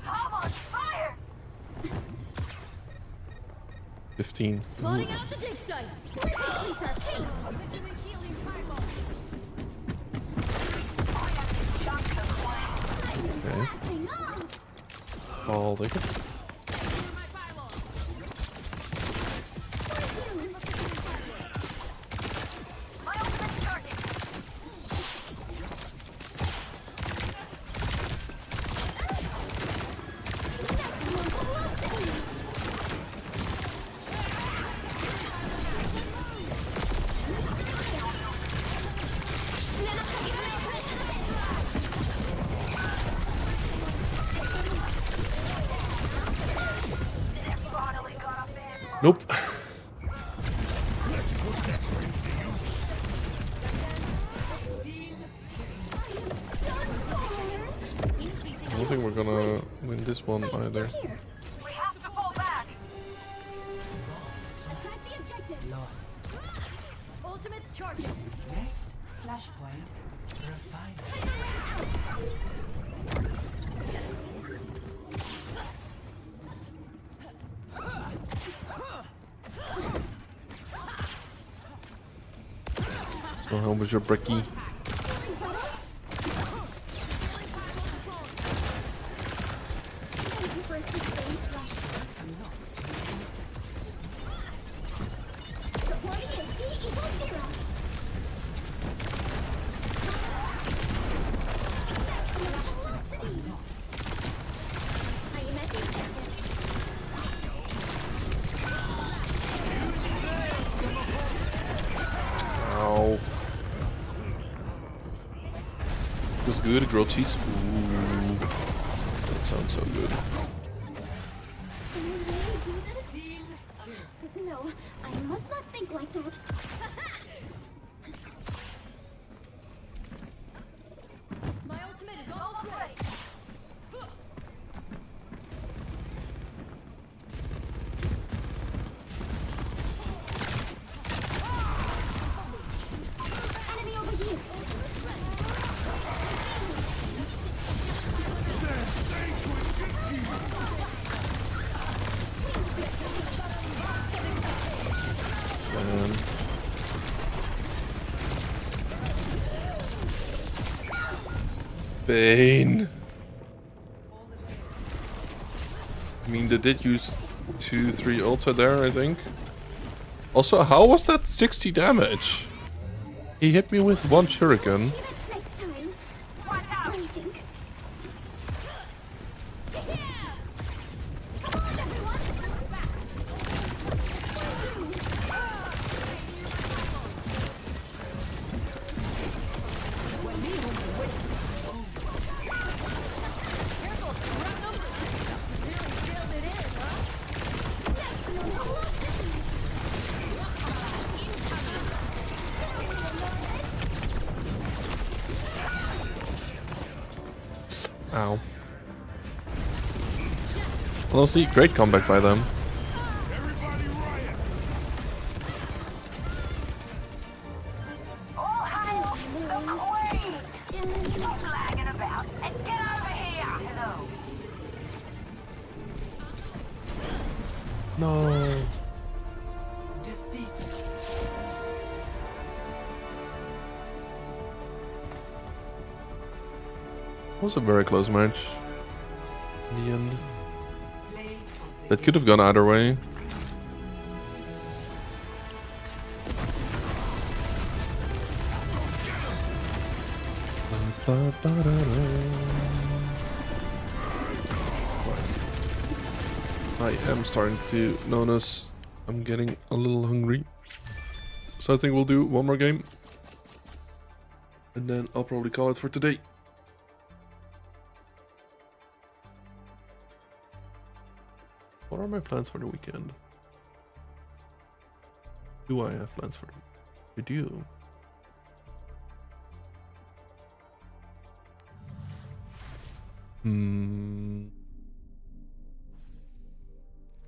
I'm on fire! 15. Plotting out the dig site. Lisa, pace. Positioning healing pylon. Okay. Blasting off. I'll take it. My ultimate's charging. Finally got up in. Nope. I don't think we're gonna win this one either. Here. We have to fall back. Attack the objective. Lost. Ultimate's charging. Next, flashpoint. Refined. So how was your brekkie? Thank you for assisting. Unlocks in 10 seconds. Supporting at T equals 0. Maximum velocity. I am at the objective. Ow. Was good, grilled cheese. Ooh. That sounds so good. Can you really do this? No, I must not think like that. My ultimate is almost ready. Enemy over here. Um, Bane. I mean, they did use 2-3 ulta there, I think. Also, how was that 60 damage? He hit me with one shuriken. Next time. Watch out. What do you think? Come on, everyone. Maximum velocity. Ow. Honestly, great comeback by them. All hail the queen. Stop lagging about and get over here. Hello. No. Defeat. It was a very close match. In the end. Play of the That could have gone either way. I am starting to notice I'm getting a little hungry. So I think we'll do one more game. And then I'll probably call it for today. What are my plans for the weekend? Do I have plans for the weekend? I do.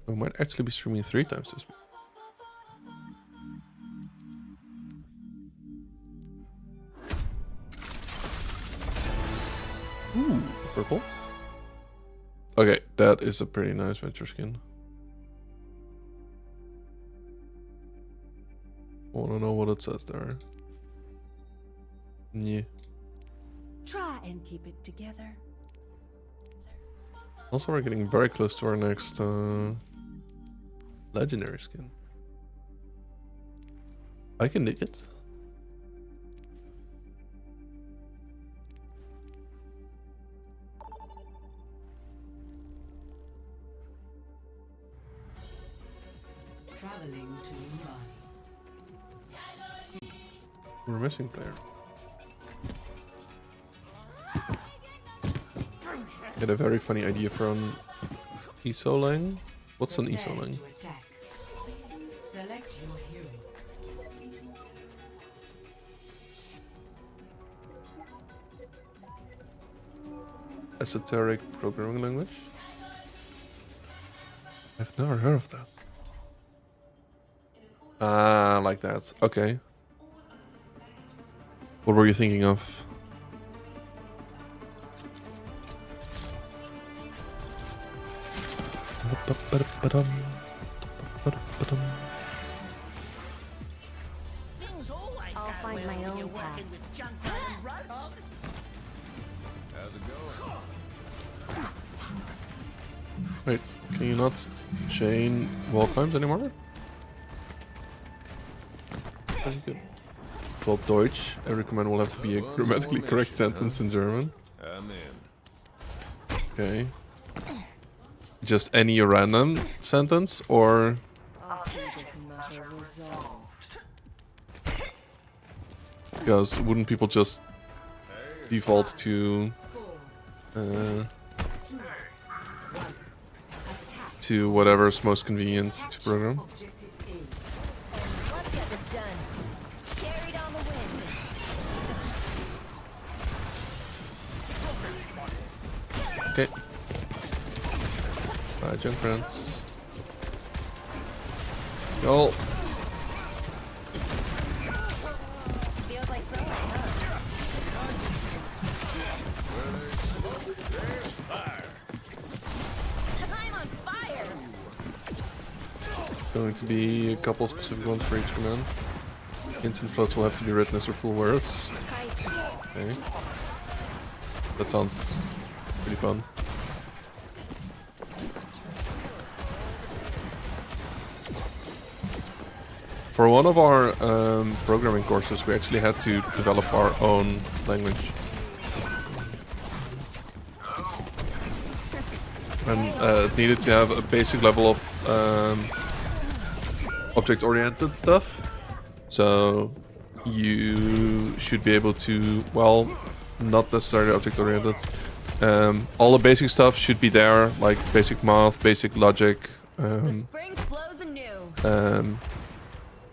I might actually be streaming 3 times this week. Ooh, purple. Okay, that is a pretty nice venture skin. I wanna know what it says there. Yeah. Try and keep it together. Also, we're getting very close to our next legendary skin. I can dig it. Traveling to Mumbai. We're missing player. Get a very funny idea from Isolang. What's an Prepare Isolang? to attack. Select your hero. Esoteric programming language? I've never heard of that. Ah, like that. Okay. What were you thinking of? I'll find my own path. Wait, can you not chain wall climbs anymore? That's good. Well, Deutsch. Every command will have to be a grammatically correct sentence in German. I'm in. Okay. Just any random sentence, or I'll see this matter resolved. because wouldn't people just default to whatever's most convenient to program? Objective A. Let's get this done. Carried on the wind. Okay. Bye, Junkrat's. Y'all. Feels like sunlight, huh? I'm on fire. Going to be a couple specific ones for each command. Instant floats will have to be written as their full words. Okay. That sounds pretty fun. For one of our programming courses, we actually had to develop our own language. And it needed to have a basic level of object-oriented stuff. So you should be able to, well, not necessarily object-oriented. All the basic stuff should be there, like basic math, basic logic, The spring flows anew.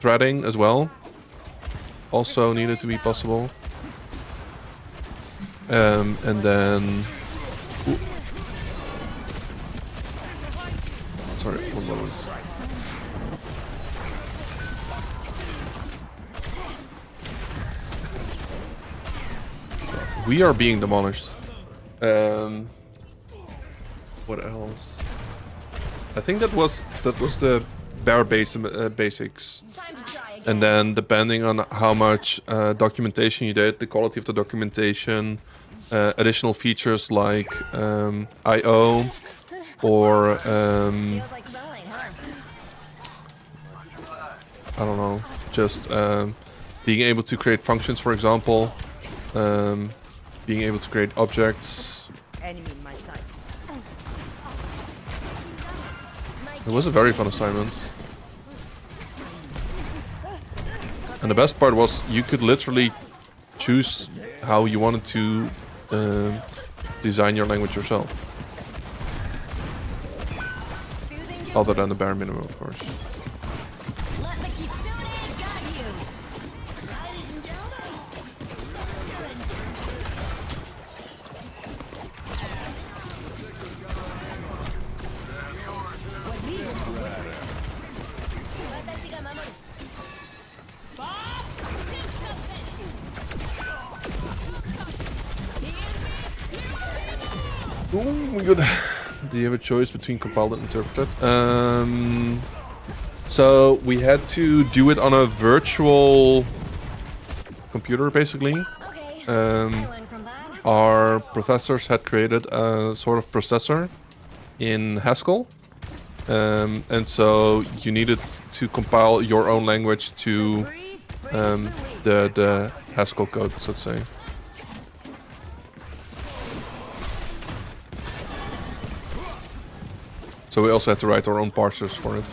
threading as well. Also needed to be possible. And then... Ooh. Sorry, 1 moment. We are being demolished. What else? I think that was the bare basics. Time to try again. And then depending on how much documentation you did, the quality of the documentation, additional features like I/O or Feels like sunlight, huh? I don't know, just being able to create functions, for example, being able to create objects. Enemy in my sight. It was a very fun assignment. And the best part was you could literally choose how you wanted to design your language yourself. Other than the bare minimum, of course. Let the kitsune guide you. Ladies and gentlemen. Oh my god. Do you have a choice between compiled and interpreted? So we had to do it on a virtual computer, basically. Okay. I learned from that. Our professors had created a sort of processor in Haskell. And so you needed to compile your own language to the Haskell code, so to say. So we also had to write our own parsers for it.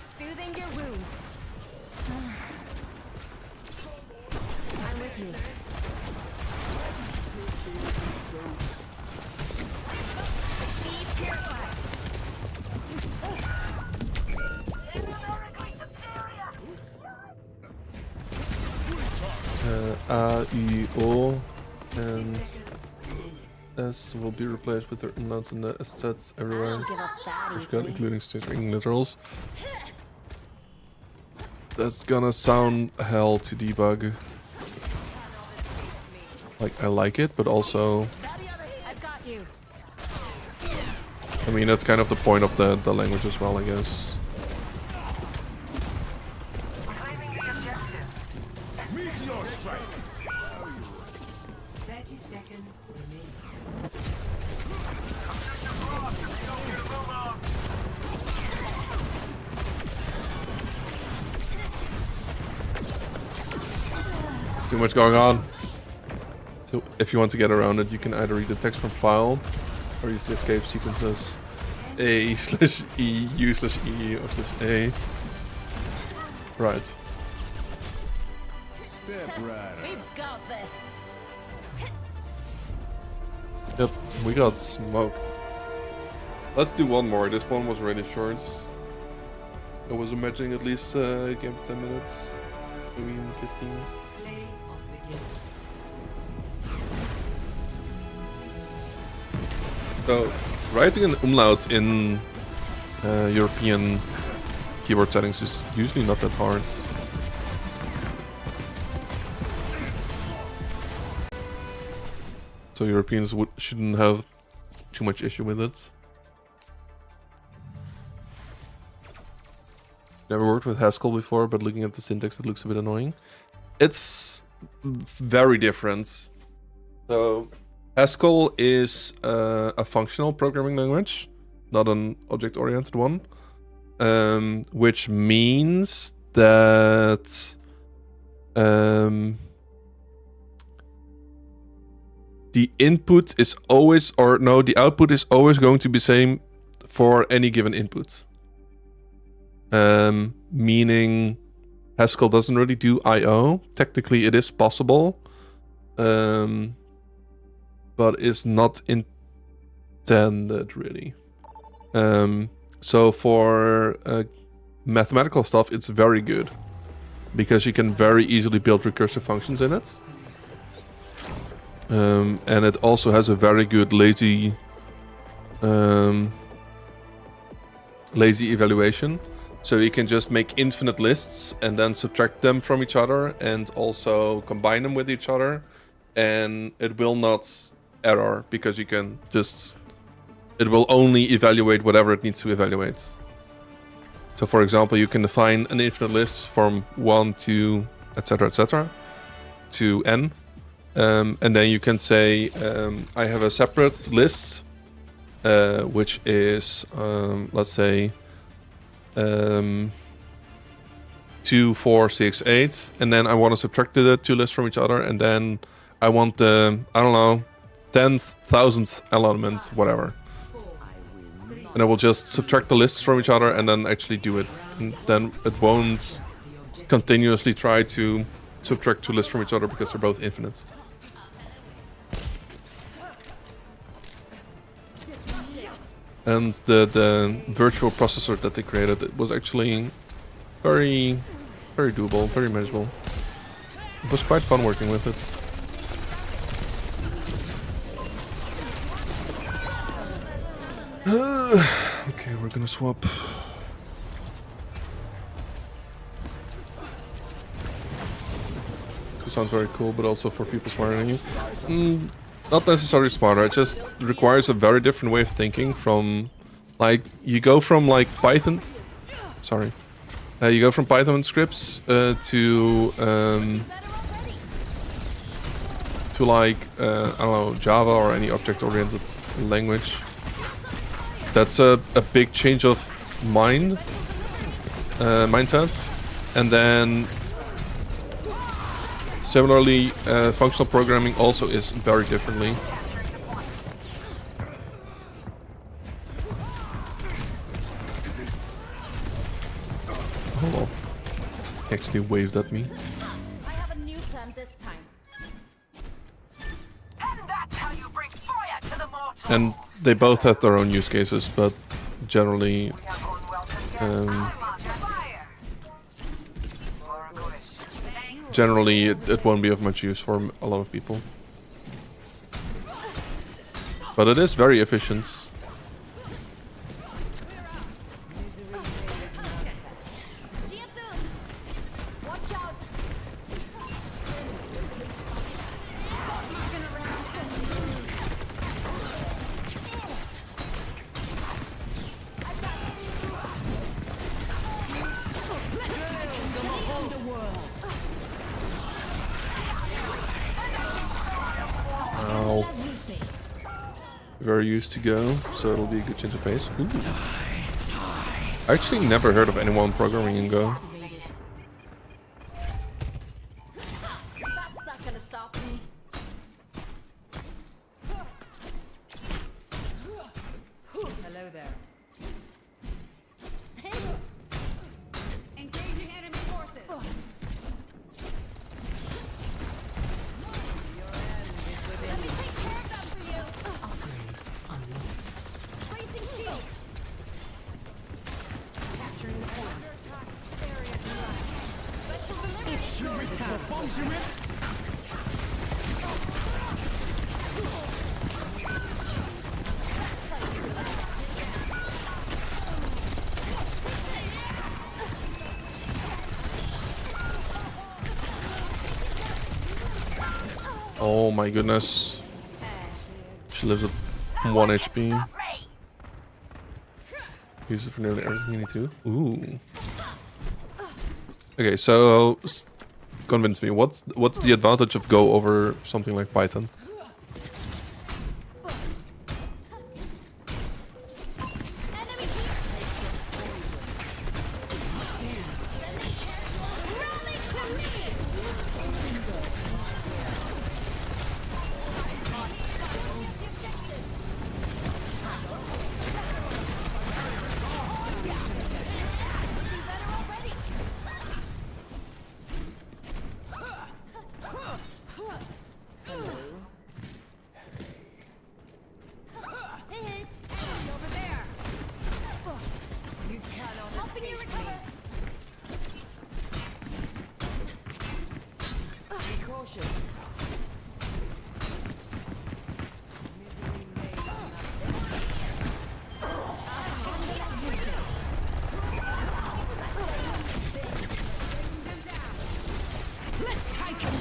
Soothing your wounds. I'm with you. Be purified. A, I, O, and S will be replaced with the umlauts and the sets everywhere. Give up that Which got easily. including string literals. That's gonna sound hell to debug. Like, I like it, but also, I've got you. I mean, that's kind of the point of the language as well, I guess. Claiming the objective. Meteor strike. 30 seconds remaining. Objective lost if you don't get a move on. Too much going on. So if you want to get around it, you can either read the text from file or use the escape sequences A/E, U/E, or /A. Right. Step right. We've got this. Yep, we got smoked. Let's do one more. This one was really short. I was imagining at least a game of 10 minutes, maybe 15. Play of the game. So, writing an umlaut in European keyboard settings is usually not that hard. So Europeans shouldn't have too much issue with it. Never worked with Haskell before, but looking at the syntax, it looks a bit annoying. It's very different. So Haskell is a functional programming language, not an object-oriented one, which means that the input is always, or no, the output is always going to be same for any given input. Meaning Haskell doesn't really do I/O. Technically, it is possible, but is not intended really. So for mathematical stuff, it's very good because you can very easily build recursive functions in it. And it also has a very good lazy evaluation. So you can just make infinite lists and then subtract them from each other and also combine them with each other. And it will not error because you can just... It will only evaluate whatever it needs to evaluate. So for example, you can define an infinite list from 1 to etc. to n. And then you can say, I have a separate list, which is, let's say, 2, 4, 6, 8. And then I want to subtract the two lists from each other. And then I want the, I don't know, 10,000th element, whatever. And I will just subtract the lists from each other and then actually do it. And then it won't continuously try to subtract two lists from each other because they're both infinite. And the virtual processor that they created, it was actually very doable, very manageable. It was quite fun working with it. Okay, we're gonna swap. To sound very cool, but also for people smarter than you. Not necessarily smarter, it just requires a very different way of thinking from, like, you go from, like, Python... Sorry. You go from Python scripts to to like, I don't know, Java or any object-oriented language, that's a big change of mindset. And then similarly, functional programming also is very differently. Oh, he actually waved at me. I have a new plan this time. And that's how you bring fire to the mortal. And they both have their own use cases, but generally, We are going well together. I'm on fire. More aggression. generally it won't be of much use for a lot of people. But it is very efficient. Watch out! Ow. Very used to go, so it'll be a good change of pace. Ooh. I actually never heard of anyone programming in Go. That's not gonna stop me. Hello there. Engaging enemy forces. Let me take care of that for you. Placing shield. Capturing the point. Area denied. Special delivery. Oh my goodness. She lives at 1 HP. Use it for nearly everything you need to. Ooh. Okay, so convince me. What's the advantage of Go over something like Python? Enemy here. Rally to me. Over there. You cannot Helping you recover. be cautious. Let's take him.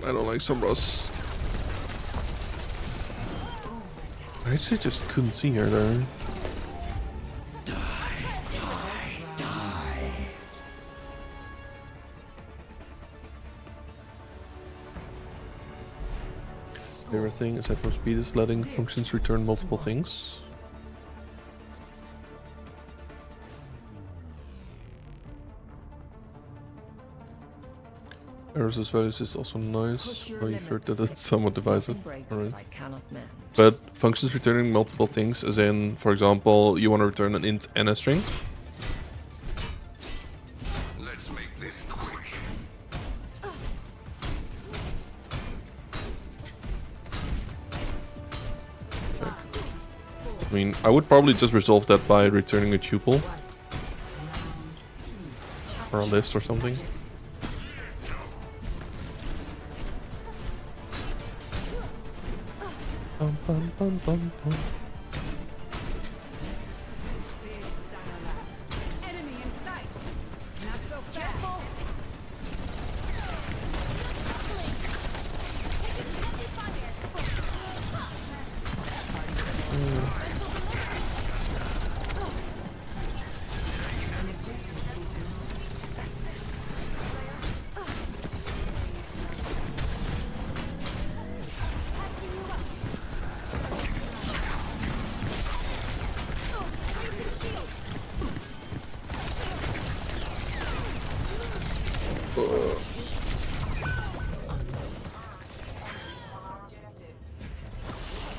I don't like Sombras. I actually just couldn't see her there. Favorite thing aside from speed is letting functions return multiple things. Errors as values is also nice. Oh, you've heard that it's somewhat divisive. Alright. But functions returning multiple things, as in, for example, you want to return an int and a string. Let's make this quick. I mean, I would probably just resolve that by returning a tuple. Or a list or something. Bum, bum, bum, bum, bum. Enemy in sight. Not so fast. Careful.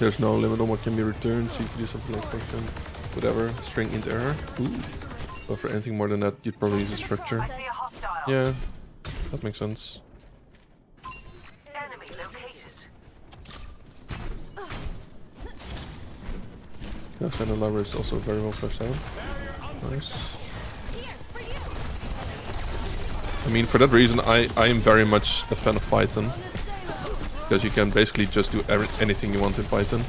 There's no limit on what can be returned, so you can do something like function, whatever, string int error. Ooh. But for anything more than that, you'd probably use a structure. I see a hostile. Yeah, that makes sense. Enemy located. Yeah, standard library is also very well fleshed out. Nice. I mean, for that reason, I am very much a fan of Python. Because you can basically just do anything you want in Python.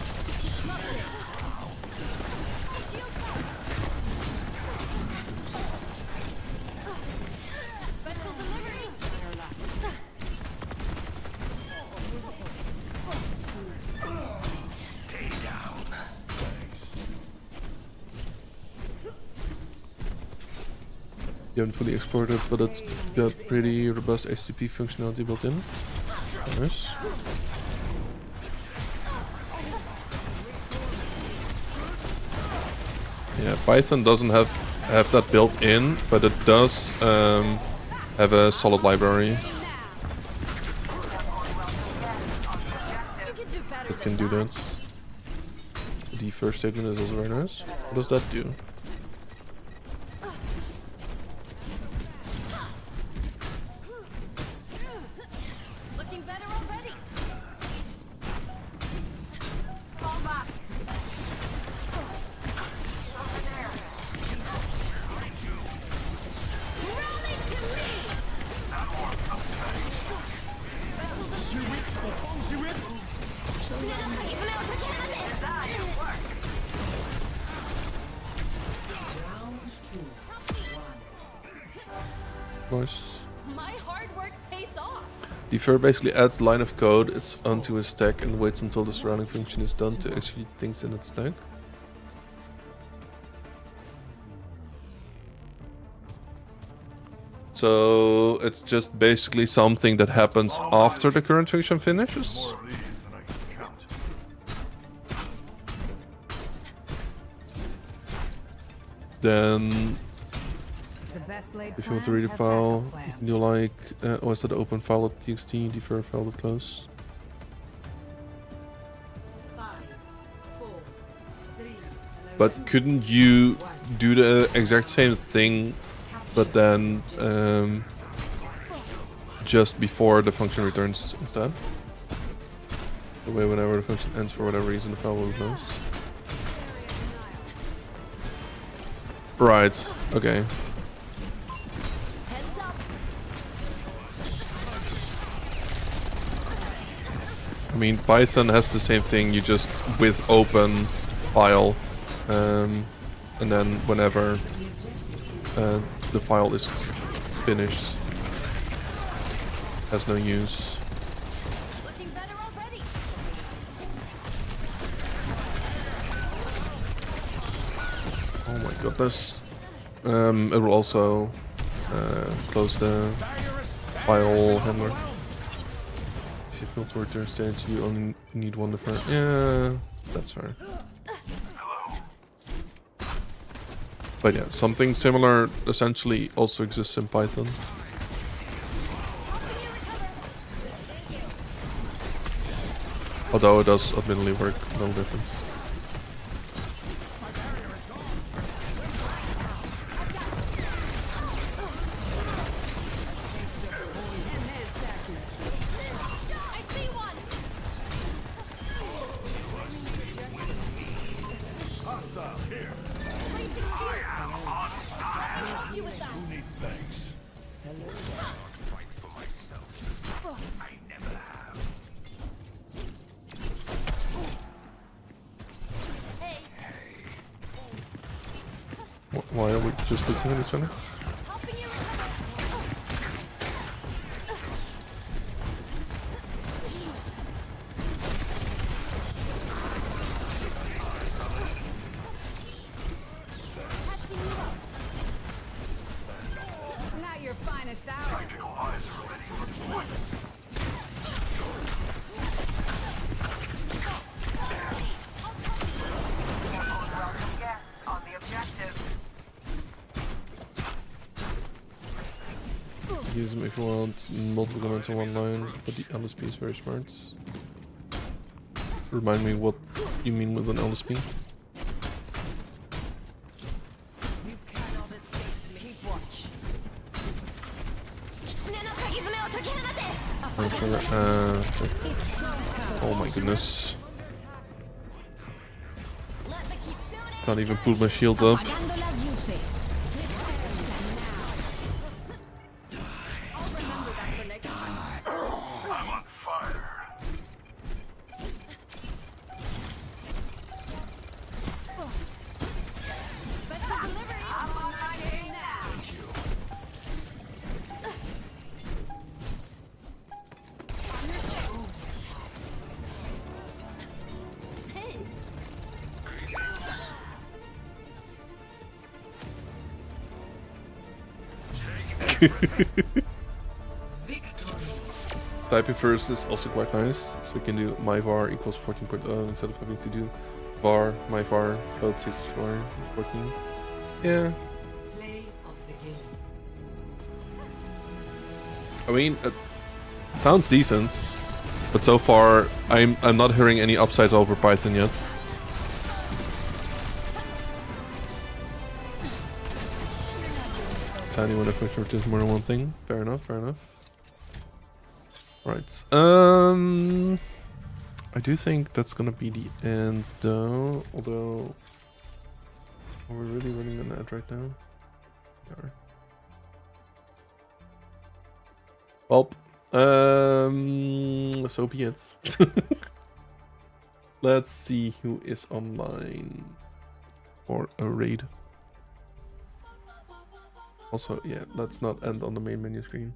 You haven't fully explored it, but it's got pretty robust HTTP functionality built in. Nice. Yeah, Python doesn't have that built in, but it does have a solid library. It can do that. The first statement is also very nice. What does that do? Nice. My hard work pays off. Defer basically adds line of code it's onto a stack and waits until the surrounding function is done to execute things in its stack. So it's just basically something that happens after the current function finishes. More of these than I can count. Then The best laid if you want to read a plans have file, backup you can plans. do like was that open file.txt, defer file.close. But couldn't you do the exact same thing, but then just before the function returns instead? The way whenever the function ends for whatever reason, the file will close. Right, okay. Heads up. I mean, Python has the same thing, you just with open file, and then whenever the file is finished, has no use. Looking better already. Oh my goodness. It will also close the file handler. If you have multiple return states, you only need one defer. Yeah, that's fair. But yeah, something similar essentially also exists in Python. Although it does admittedly work a little different. I see one. Hostile here. Placing shield. You with that. Who need thanks? Fight for myself. I never have. Hey, Why are we just looking at each other? helping you recover. Catching you up. Not your finest hour. Tactical eyes are ready for deployment. Welcome guests on the objective. Use them if you want multiple commands in one line, but the LSP is very smart. remind me what you mean with an LSP. You cannot escape me. Keep watch. Oh my goodness. Can't even put my shields up. I'm on fire. Special delivery. I'm on my game now. Hey. Typing first is also quite nice. So you can do my var equals 14.0 instead of having to do var, my var, float 64, 14. Yeah. Play of the game. I mean, it sounds decent, but so far I'm not hearing any upsides over Python yet. Sadly, when I first heard there's more than one thing. Fair enough, fair enough. Right. I do think that's gonna be the end, though. Although, are we really running an ad right now? We are. Well, so be it. Let's see who is online for a raid. Also, yeah, let's not end on the main menu screen.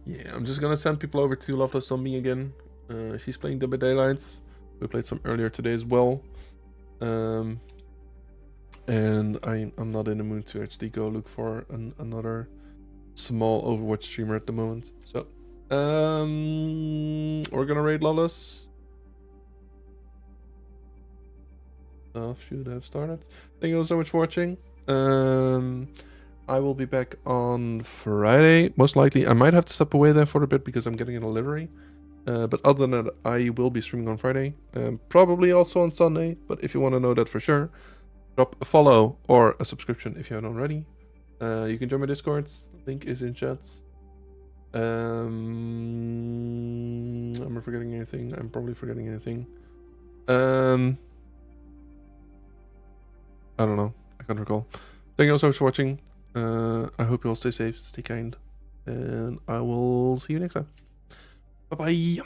Yeah, I'm just gonna send people over to Loveless on me again. She's playing Dead by Daylights. We played some earlier today as well. And I'm not in the mood to actually go look for another small Overwatch streamer at the moment. So we're gonna raid Lawless. Stuff should have started. Thank you all so much for watching. I will be back on Friday, most likely. I might have to step away there for a bit because I'm getting a delivery. But other than that, I will be streaming on Friday. Probably also on Sunday. But if you want to know that for sure, drop a follow or a subscription if you haven't already. You can join my Discord. Link is in chat. Am I forgetting anything? I'm probably forgetting anything. I don't know. I can't recall. Thank you all so much for watching. I hope you all stay safe, stay kind, and I will see you next time. Bye bye.